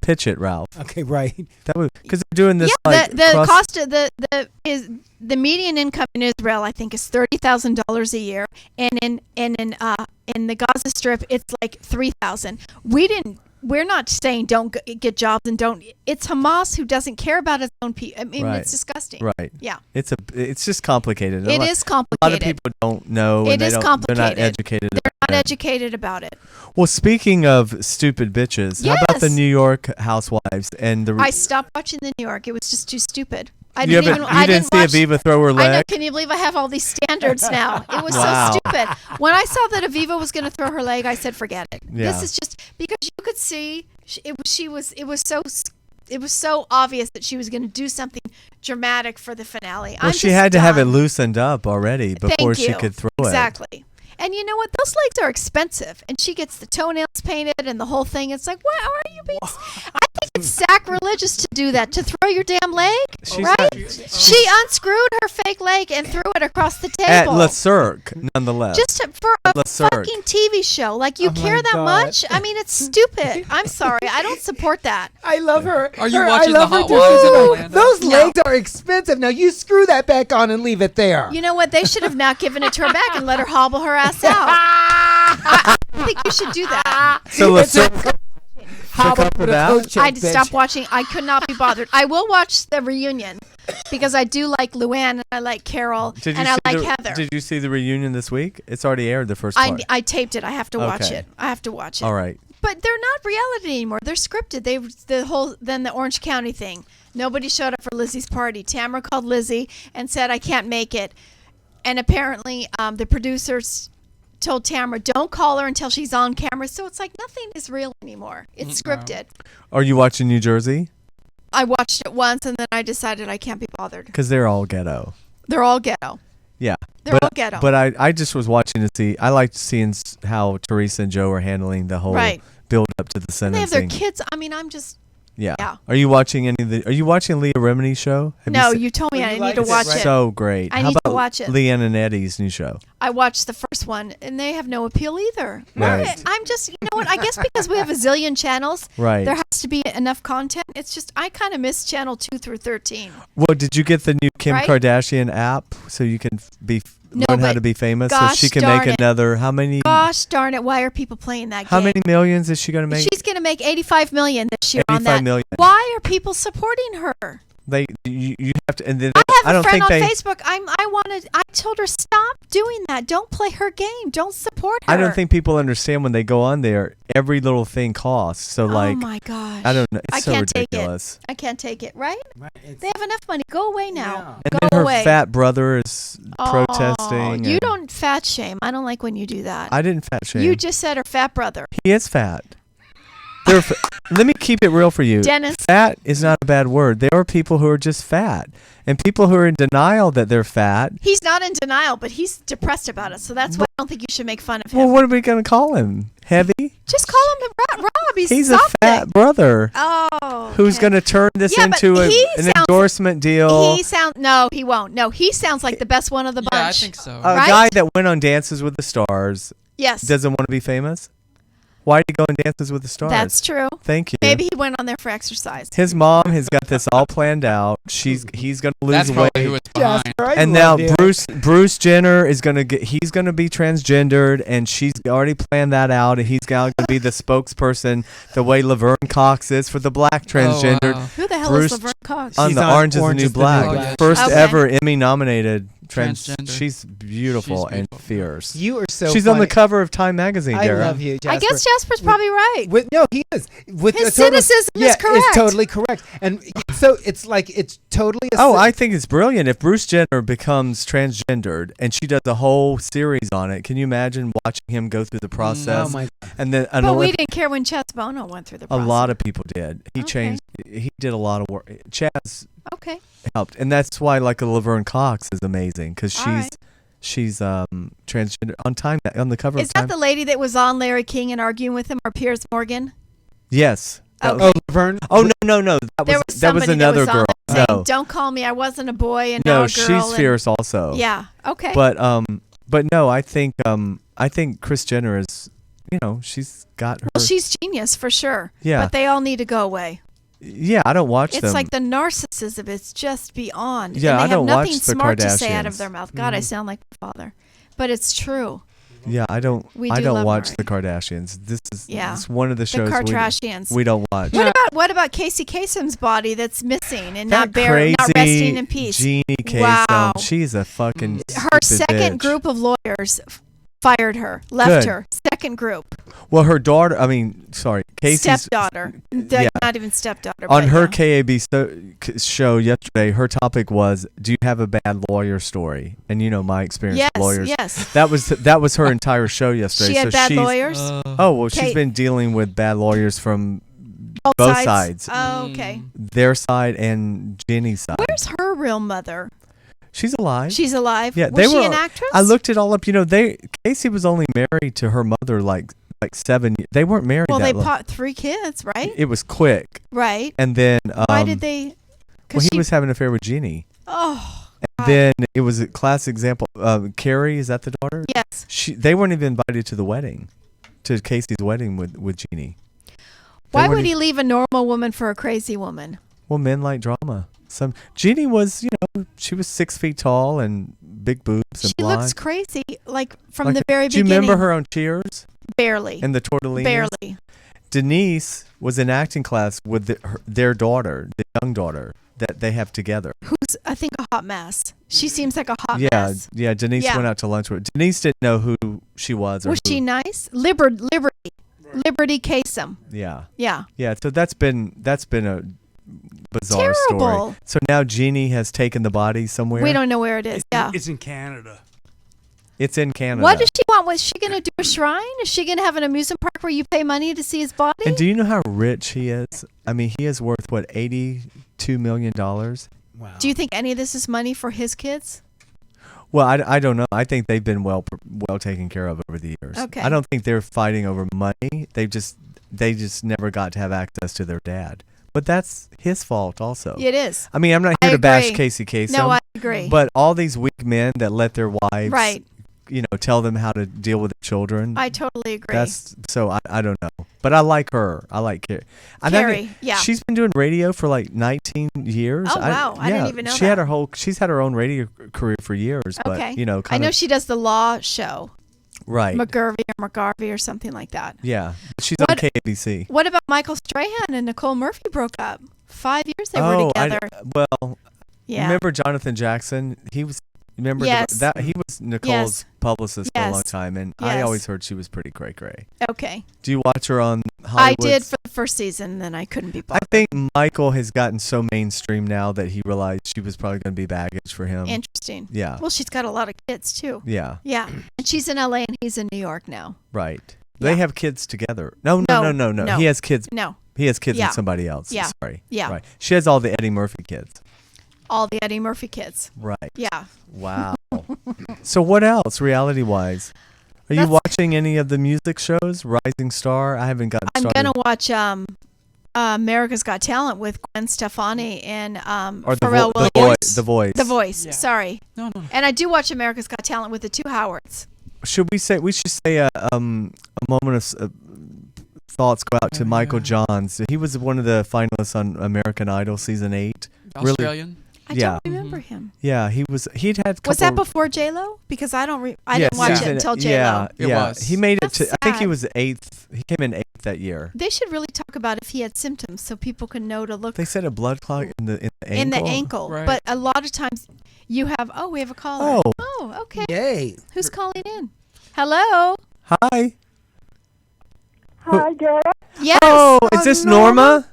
Pitch it, Ralph. Okay, right. That would because they're doing this Yeah, like the cross- cost of the median income in Israel, I think, is $30,000 a year, and in the Gaza Strip, it's like $3,000. We're not saying don't get jobs and don't. It's Hamas who doesn't care about its own people. I mean, Right. it's disgusting. Right. Yeah. It's just complicated. It is A lot of complicated. people don't know. It and they is don't, complicated. They're not educated. They're about not it. educated about it. Well, speaking of stupid bitches, how about the Yes. New York housewives and the? I stopped watching the New York. It was just too stupid. I you didn't haven't- even. I didn't see watch, Aviva throw her I know. leg. Can you believe I have all these standards now? It was Wow. so stupid. When I saw that Aviva was going to throw her leg, I said, "Forget it." Yeah. This is just because you could see it was so obvious that she was going to do something dramatic for the finale. Well, I'm she just had to have it done. loosened up already before Thank she you. could throw it. Exactly. And you know what? Those legs are expensive, and she gets the toenails painted and the whole thing. It's like, what are you being? I think it's sacrilegious to do that. To throw your damn leg, She's right? not- She unscrewed her fake leg and threw it across the At table. Le Cirque, nonetheless. For a Le Cirque. fucking TV show. Like, you Oh my care that God. much? I mean, it's stupid. I'm sorry. I don't support that. I love her. Are you Her- watching I love the her Hot just Wives as in much. Orlando? Those No. legs are expensive. Now you screw that back on and leave it there. You know what? They should have not given it to her back and let her hobble her ass out. I think you should do that. So Le It's a- Cirque. How Check out about for the that? coat check, I had to bitch? stop watching. I could not be bothered. I will watch the reunion because I do like Luann and I like Carol Did you and I see like the, Heather. Did you see the reunion this week? It's already aired the first part. I taped it. I have to watch Okay. it. I have to watch it. All right. But they're not reality anymore. They're scripted. Then the Orange County thing. Nobody showed up for Lizzie's party. Tamara called Lizzie and said, "I can't make it." And apparently, the producers told Tamara, "Don't call her until she's on camera." So it's like nothing is real anymore. It's scripted. Are you watching New Jersey? I watched it once and then I decided I can't be bothered. Because they're all ghetto. They're all ghetto. Yeah. They're but, all ghetto. But I just was watching to see. I liked seeing how Teresa and Joe are handling the whole Right. build up to the And they have their sentencing. kids. I mean, I'm just. Yeah. Yeah. Are you watching any of the? Are you watching Leah Remini's show? Have No, seen- you told me Oh, I you need to liked it, watch right? it. So great. I How need to about watch it. Leanne and Eddie's new show? I watched the first one, and they have no appeal either. Right. I'm just, you know what? I guess because we have a zillion channels, Right. there has to be enough content. It's just I kind of miss channel 2 through 13. Well, did you get the new Kim Right? Kardashian app so you can No, learn how but to be famous? So gosh she can darn make it. another. How many? Gosh darn it! Why are people playing that How game? many millions is she going to make? She's going to make 85 million this year on 85 that. million. Why are people supporting her? You have to, and then I have a don't friend think on they. Facebook. I told her stop doing that. Don't play her game. Don't support her. I don't think people understand when they go on there. Every little thing costs. So like, oh my gosh. I don't know. I It's so can't ridiculous. take it. I can't take it. Right? Right, it's- They have enough money. Go away now. And Go then her away. fat brother is Oh, protesting. You and- don't fat shame. I don't like when you do that. I didn't fat shame. You just said her fat brother. He is fat. They're let me keep it real for you. Dennis. Fat is not a bad word. There are people who are just fat, and people who are in denial that they're fat. He's not in denial, but he's depressed about it. So that's why I don't think you should make fun of him. Well, what are we going to call him? Heavy? Just call him Rob. He's something. a fat brother Oh. who's okay. going to turn this Yeah, but into an he sounds- endorsement deal. No, he won't. No, he sounds like the best one of the bunch. Yeah, I think so. A right? guy that went on Dances with the Stars Yes. doesn't want to be famous. Why did he go on Dances with the Stars? That's true. Thank you. Maybe he went on there for exercise. His mom has got this all planned out. He's going to lose That's weight. probably who it's behind. Jasper, I And now love you. Bruce Jenner is gonna he's gonna be transgendered, and she's already planned that out. And he's gonna be the spokesperson, the way Laverne Cox is for the black transgendered. wow. Who the hell Bruce- is Laverne Cox? On She's the on Orange is the Orange New is the New Black, Black. first Okay. ever Emmy nominated Transgender. She's beautiful She's and beautiful. fierce. You are so She's on the funny. cover of Time magazine. I Dara. love you, Jasper. I guess Jasper's probably right. No, he is. With His a total- cynicism is yeah, correct. It's totally correct. And so it's like it's totally. A Oh, cy- I think it's brilliant if Bruce Jenner becomes transgendered and she does a whole series on it. Can you imagine watching him go through the process? Oh my. And then an But we Olymp- didn't care when Chaz Bono went through the a process. lot of people did. He Okay. changed. He did a lot of work. Chaz Okay. helped, and that's why like a Laverne Cox is amazing because All she's right. she's transgender on the cover Is of Time. that the lady that was on Larry King and arguing with him, or Piers Morgan? Yes. Okay. Laverne. Oh no. That There was was that was somebody another that was girl. on there saying, No, "Don't call me. I wasn't a boy, and no, now a girl." she's and- fierce also. Yeah. Okay. But no, I think Kris Jenner is, she's got her. well, she's genius for sure. Yeah. But they all need to go away. Yeah, I don't watch them. It's like the narcissism. It's just beyond. Yeah, and they I don't have nothing watch the smart to say out of Kardashians. their mouth. God, I sound like my father. But it's true. Yeah, I don't We do love watch her. the Kardashians. This is Yeah. one of the shows Kardashians. we don't watch. What about Casey Kasem's body that's missing and That not crazy resting in peace? Jeannie Kasem, Wow. she's a fucking Her stupid second bitch. group of lawyers fired her, left Good. her. Second group, Well, her daughter. Casey's stepdaughter, yeah. not even stepdaughter. on but her yeah. KAB show yesterday. Her topic was, "Do you have a bad lawyer story?" And my experience Yes, with lawyers. yes. That was her entire show yesterday. She had bad she's, lawyers. Oh well, she's Kate- been dealing with bad lawyers from both sides. Oh, okay. Their side and Jenny's side. Where's her real mother? She's alive. She's alive. Yeah, Was they she were. an actress? I looked it all up. Casey was only married to her mother like 7 years. They weren't married. Well, that they long. bought 3 kids, right? It was quick. Right. And then Why did they? Well, he was having an affair with Jeannie. Oh. And then it was a classic example. Carrie, is that the daughter? Yes. They weren't even invited to the wedding, to Casey's wedding with Jeannie. Why would he leave a normal woman for a crazy woman? Well, men like drama. Jeannie was, she was 6 feet tall and big boobs and She blonde. looks crazy, like from the very Do you beginning. remember her on Cheers? Barely. And the Tortellinis? Barely. Denise was in acting class with their daughter, the young daughter that they have together. Who's, I think, a hot mess. She seems like a hot mess. Yeah. Denise Yeah. went out to lunch with. Denise didn't know who she was. Or Was she nice? Liberty Kasem. Yeah. Yeah. Yeah. So that's been a bizarre Terrible. story. So now Jeannie has taken the body somewhere. We don't know where it is. Yeah. It's in Canada. It's in Canada. What does she want? Was she going to do a shrine? Is she going to have an amusement park where you pay money to see his body? And do you know how rich he is? I mean, he is worth what, $82 million? Wow. Do you think any of this is money for his kids? Well, I don't know. I think they've been well taken care of over the years. Okay. I don't think they're fighting over money. They just never got to have access to their dad. But that's his fault also. It is. I mean, I'm not I here to bash agree. Casey Kasem. No, I agree. But all these weak men that let their wives, Right. tell them how to deal with their children. I totally agree. That's so I don't know. But I like her. I like Carrie. Carrie, yeah. She's been doing radio for like 19 years. Oh, wow. I didn't even know she had that. she's had her own radio career for years. Okay. But, I know she does the law show. Right. McGarvey or something like that. Yeah. She's on KABC. What about Michael Strahan and Nicole Murphy broke up? 5 years they were together. Yeah. Remember Jonathan Jackson? He was. Remember Yes. that he was Nicole's publicist for a long Yes. time, and I Yes. always heard she was pretty cray. Okay. Do you watch her on Hollywood? I did for the first season, then I couldn't be I bothered. think Michael has gotten so mainstream now that he realized she was probably going to be baggage for him. Interesting. Yeah. Well, she's got a lot of kids too. Yeah. Yeah. And she's in LA and he's in New York now. Right. They have kids together. No. No. He has kids. No. He has kids Yeah. with somebody else. Yeah. Sorry. Yeah. Right. She has all the Eddie Murphy kids. All the Eddie Murphy kids. Right. Yeah. Wow. So what else, reality-wise? Are you watching any of the music shows? Rising Star? I haven't gotten I'm started. gonna watch America's Got Talent with Gwen Stefani and Or Pharrell The Williams. The Voice. The Voice. Yeah. Sorry. No. And I do watch America's Got Talent with the 2 Howards. Should we say a moment of thoughts go out to Michael Johns. He was one of the finalists on American Idol season 8. Australian. I Yeah. don't remember him. Yeah, he'd had. Was that before J Lo? Because I don't. I didn't watch it until J Lo. Yeah, It yeah. was. He made it That's to. I think he sad. was 8th. He came in 8th that year. They should really talk about if he had symptoms so people can know to look They said a blood clot in the ankle. in the ankle. Right. But a lot of times you have. Oh, we have a caller. Oh. Oh, okay. Yay. Who's calling in? Hello. Hi. Hi, Dara. Yes. Oh, is this Norma?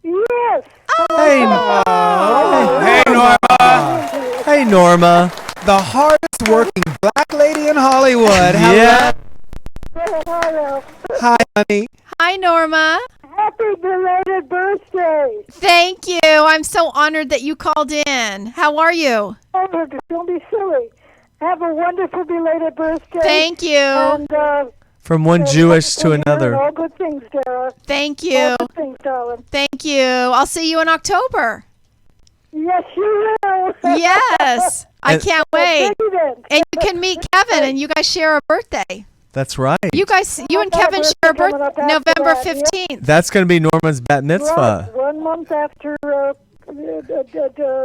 Yes. Hey. Hey, Norma. Hey, Norma. The hardest working black lady in Hollywood. Yeah. Hello. Hi, honey. Hi, Norma. Happy belated birthday. Thank you. I'm so honored that you called in. How are you? Oh, don't be silly. Have a wonderful belated birthday. Thank you. And From one Jewish to another. All good things, Dara. Thank you. All good things, darling. Thank you. I'll see you in October. Yes, you will. Yes. I And- can't wait. Then. And you can meet Kevin, and you guys share a birthday. That's right. You and Kevin share a birthday November 15th. That's going to be Norma's bat mitzvah. Right, 1 month after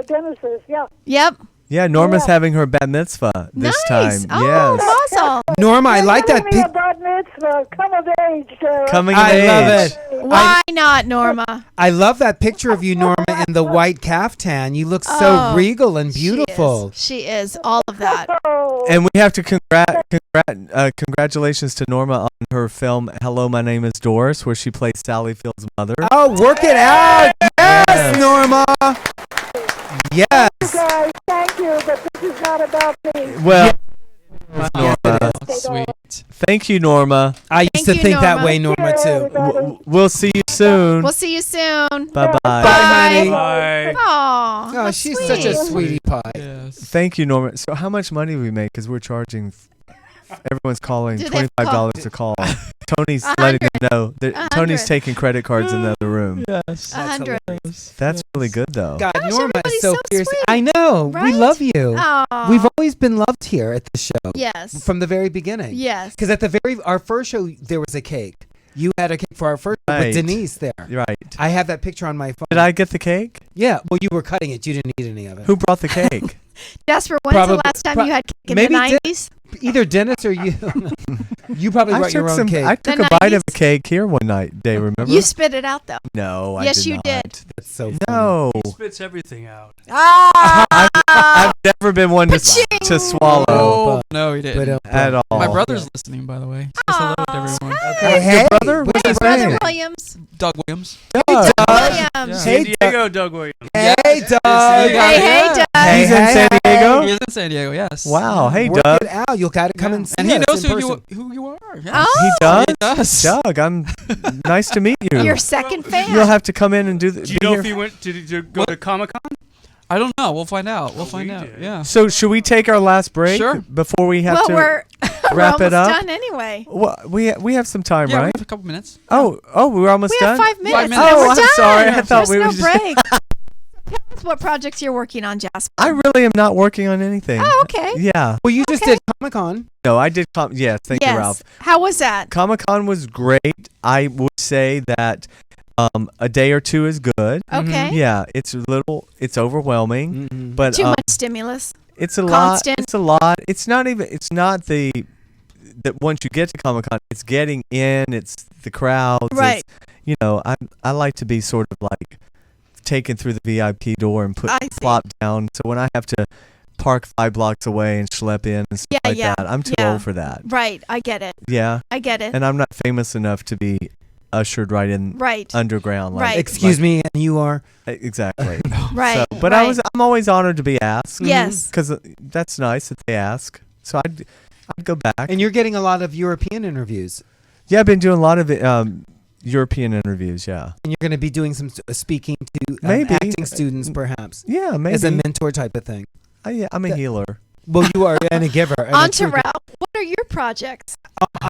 Dennis's, yeah. Yep. Yeah, Norma's Yeah. having her bat mitzvah this Nice. time. Oh, Yes. mazel. Norma, I like that Give me a pic. bat mitzvah, come of age, Dara. Coming of I age. love it. Why not, Norma? I love that picture of you, Norma, in the white caftan. You look so Oh, regal and beautiful. She is. All of that. Oh, And we have to congratulations to Norma on her film Hello, My Name is Doris, where she plays Sally Field's mother. Oh, work it out. Yes, Norma. Yes. guys, thank you, but this is not about me. Well, Yes, Norma. it is. Sweet. Thank you, Norma. I used Thank to you, think that Norma. way, Norma, too. We'll see you soon. We'll see you soon. Bye-bye. Bye, honey. Bye. Aw, Oh, that's she's sweet. such a sweetie pie. Yes. Thank you, Norma. So how much money we make? Because we're charging, everyone's calling Do they have to $25 a call. Tony's letting them know. That Tony's 100. taking credit cards in the other room. Yes. 100. That's really good, though. God, Gosh, Norma is everybody's so so fierce. sweet, I know. We right? love you. Aw. We've always been loved here at the show. Yes. From the very beginning. Yes. Because at our first show, there was a cake. You had a cake for our first show Right. with Denise there. You're right. I have that picture on my phone. Did I get the cake? Yeah. Well, you were cutting it. You didn't eat any of it. Who brought the cake? Jasper, when's Probably- the last time you had cake in maybe the Di- 90s? Either Dennis or you. You probably brought your own cake. I took The a bite of 90s? a cake here one day, remember? You spit it out, though. No, I Yes, did you not. did. That's so funny. No. He spits everything out. Ah! I've never been one to Paching! swallow Oh, no, he didn't. at all. My brother's listening, by the way. Say hello to everyone. Hey, brother? what's Hey, his Brother name? Williams. Doug Williams. Doug. Williams. San Hey, Diego, Doug Williams. Hey, Doug. Hey, Doug. Hey, He's in hey, San hey. Diego? He is in San Diego, yes. Wow. Hey, Work Doug. it out. You'll got to come and see And he us knows in who person. you are. Yes. Oh, He does? He does. Doug, I'm nice to meet you. your second fan. You'll have to come in and do the. Do you know if he went to go to Comic-Con? I don't know. We'll find out. We'll find out. did. Yeah. So should we take our last break Sure. before we have well, to we're wrap we're it almost up? done anyway. Well, we have some time, Yeah, we right? have a couple minutes. Oh, we're almost We done. have 5 minutes. minutes. And Oh, we're I'm done. sorry. I thought There's we were no just- break. Tell us what projects you're working on, Jasper. I really am not working on anything. Oh, okay. Yeah. Well, you just Okay. did Comic-Con. No, I did. Yes, thank you, Ralph. How was that? Comic-Con was great. I would say that a day or two is good. Okay. Yeah, it's overwhelming, Mm-hmm. but Too much stimulus. it's a constant. lot. It's a lot. It's not the that once you get to Comic-Con, it's getting in. It's the crowds. Right. It's, I like to be sort of like taken through the VIP door and I see. plop down. So when I have to park 5 blocks away and schlep in and stuff like yeah, that, I'm too yeah. old for that. Right. I get it. Yeah. I get it. And I'm not famous enough to be ushered right in Right. underground. Right. Excuse me, and you are? Exactly. Right. So, but right. I'm always honored to be asked. Yes. Because that's nice that they ask. So I'd go back. And you're getting a lot of European interviews. Yeah, I've been doing a lot of European interviews. Yeah. And you're going to be doing some speaking to Maybe. acting students, perhaps. Yeah, maybe. As a mentor type of thing. I'm a healer. Well, you are, and a giver. And On a to true giver. Ralph. What are your projects?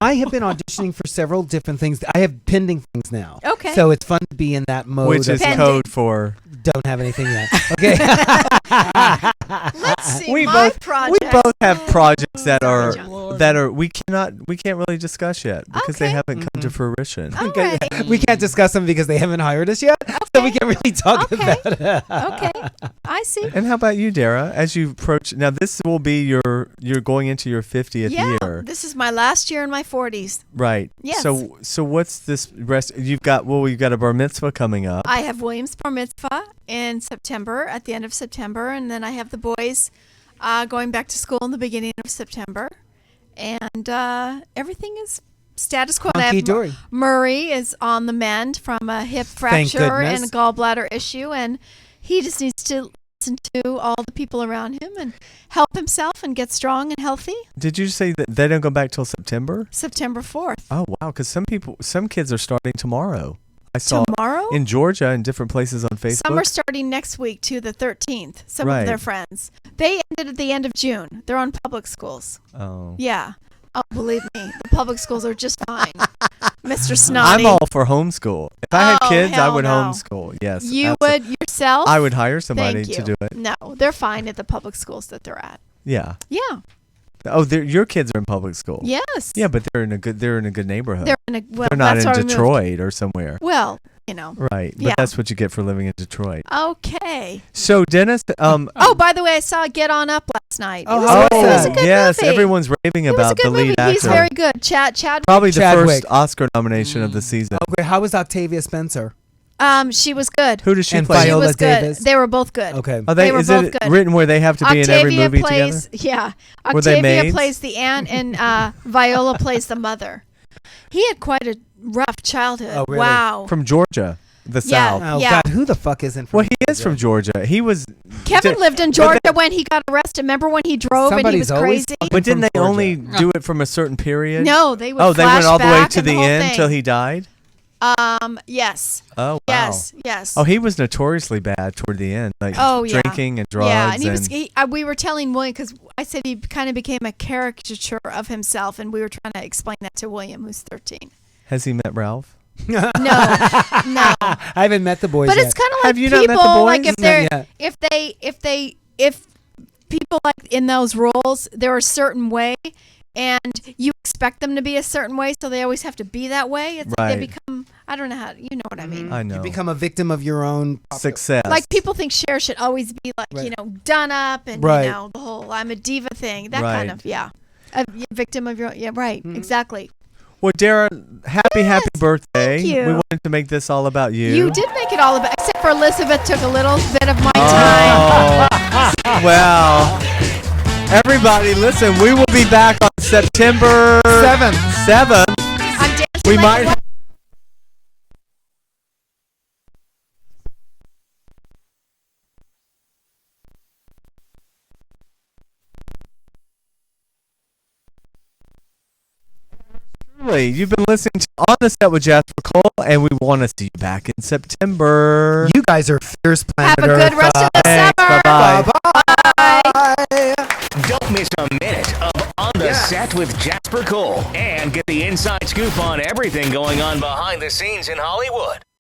I have been auditioning for several different things. I have pending things now. Okay. So it's fun to be in that mode. Which is Pending. code for. Don't have anything yet. Okay. Let's see. We my both project. We both have projects that Sorry, are John. we can't really discuss yet because they Okay. haven't come to fruition. All Okay. right. We can't discuss them because they haven't hired us yet. So we can't really talk Okay. about it. Okay. I see. And how about you, Dara? As you approach now, this will be you're going into your 50th Yeah. year, This is my last year in my 40s. right? Yes. So what's this rest? You've got a bar mitzvah coming up. I have Williams Bar Mitzvah in September, at the end of September, and then I have the boys going back to school in the beginning of September. And everything is status quo. And I have Hunky-dory. Murray is on the mend from a hip fracture and goodness. a gallbladder issue, and he just needs to listen to all the people around him and help himself and get strong and healthy. Did you say that they don't go back till September? September 4th. Oh wow, because some kids are starting tomorrow. I saw Tomorrow? in Georgia and different places on Facebook. Some are starting next week to the 13th. Some Right. of their friends. They ended at the end of June. They're on public schools. Oh. Yeah. Oh, believe me, the public schools are just fine. Mr. Snotty. I'm all for homeschool. If I had Oh, kids, I hell would no. homeschool. Yes. You would yourself? I would hire somebody Thank to you. do it. No, they're fine at the public schools that they're at. Yeah. Yeah. Oh, your kids are in public school. Yes. Yeah, but they're in a good neighborhood. They're in a well. They're not that's in why we moved. Detroit or somewhere. Well, Right. But Yeah. that's what you get for living in Detroit. Okay. So Dennis, Oh, by the way, I saw Get On Up last night. Oh, it was, how it was was a that? good yes, movie. everyone's raving It was a about good the lead movie. actor. He's very good. Chadwick. Probably the Chadwick. first Oscar nomination of the season. Oh, great. How was Octavia Spencer? She was good. Who does she And play? She Viola was good. Davis? They were both good. Okay. Are They were is both it good. written where they have to be in every movie plays, together? Yeah. Were they Octavia maids? plays the aunt, and Viola plays the mother. He had quite a rough childhood. Oh, really? Wow. From Georgia, the Yeah. South. Oh, Yeah. God. Who the fuck isn't from Well, he is from Georgia. He was. Kevin lived in Georgia when he got arrested. Remember when he drove and he Somebody's was always crazy? fucking But didn't from they Georgia. only do it from a certain period? No, they would. Oh, they went all the way flash to back the and whole end thing. till he died. Yes. Oh, wow. Yes. Yes. Oh, he was notoriously bad toward the end, like Oh, yeah. drinking and drugs. Yeah, and he was. We were telling William because I said he kind of became a caricature of himself, and we were trying to explain that to William, who's 13. Has he met Ralph? No. I haven't met the boys But yet. it's kind of like Have you not people met the like boys? if they're Not yet. if people like in those roles they're a certain way and you expect them to be a certain way, so they always have to be that way. It's like Right. they become, I don't know how, you know what I mean. I know. You become a victim of your own Success. Like people think Cher should always be like, Right. done up and Right. the whole I'm a diva thing, that Right. kind of, a victim of your, right, exactly. Well, Dara, happy birthday. thank you. We wanted to make this all about you. You did make it all about, except for Elizabeth took a little bit of my time. Oh, well, everybody, listen, we will be back on September 7th. I'm dancing We like might. a You've been listening to On the Set with Jasper Cole, and we want to see you back in September. You guys are fierce, planet Have a Earth. good rest of the Thanks. summer. Bye-bye. Bye. Don't miss a minute of On the Set with Jasper Cole and get the inside scoop on everything going on behind the scenes in Hollywood.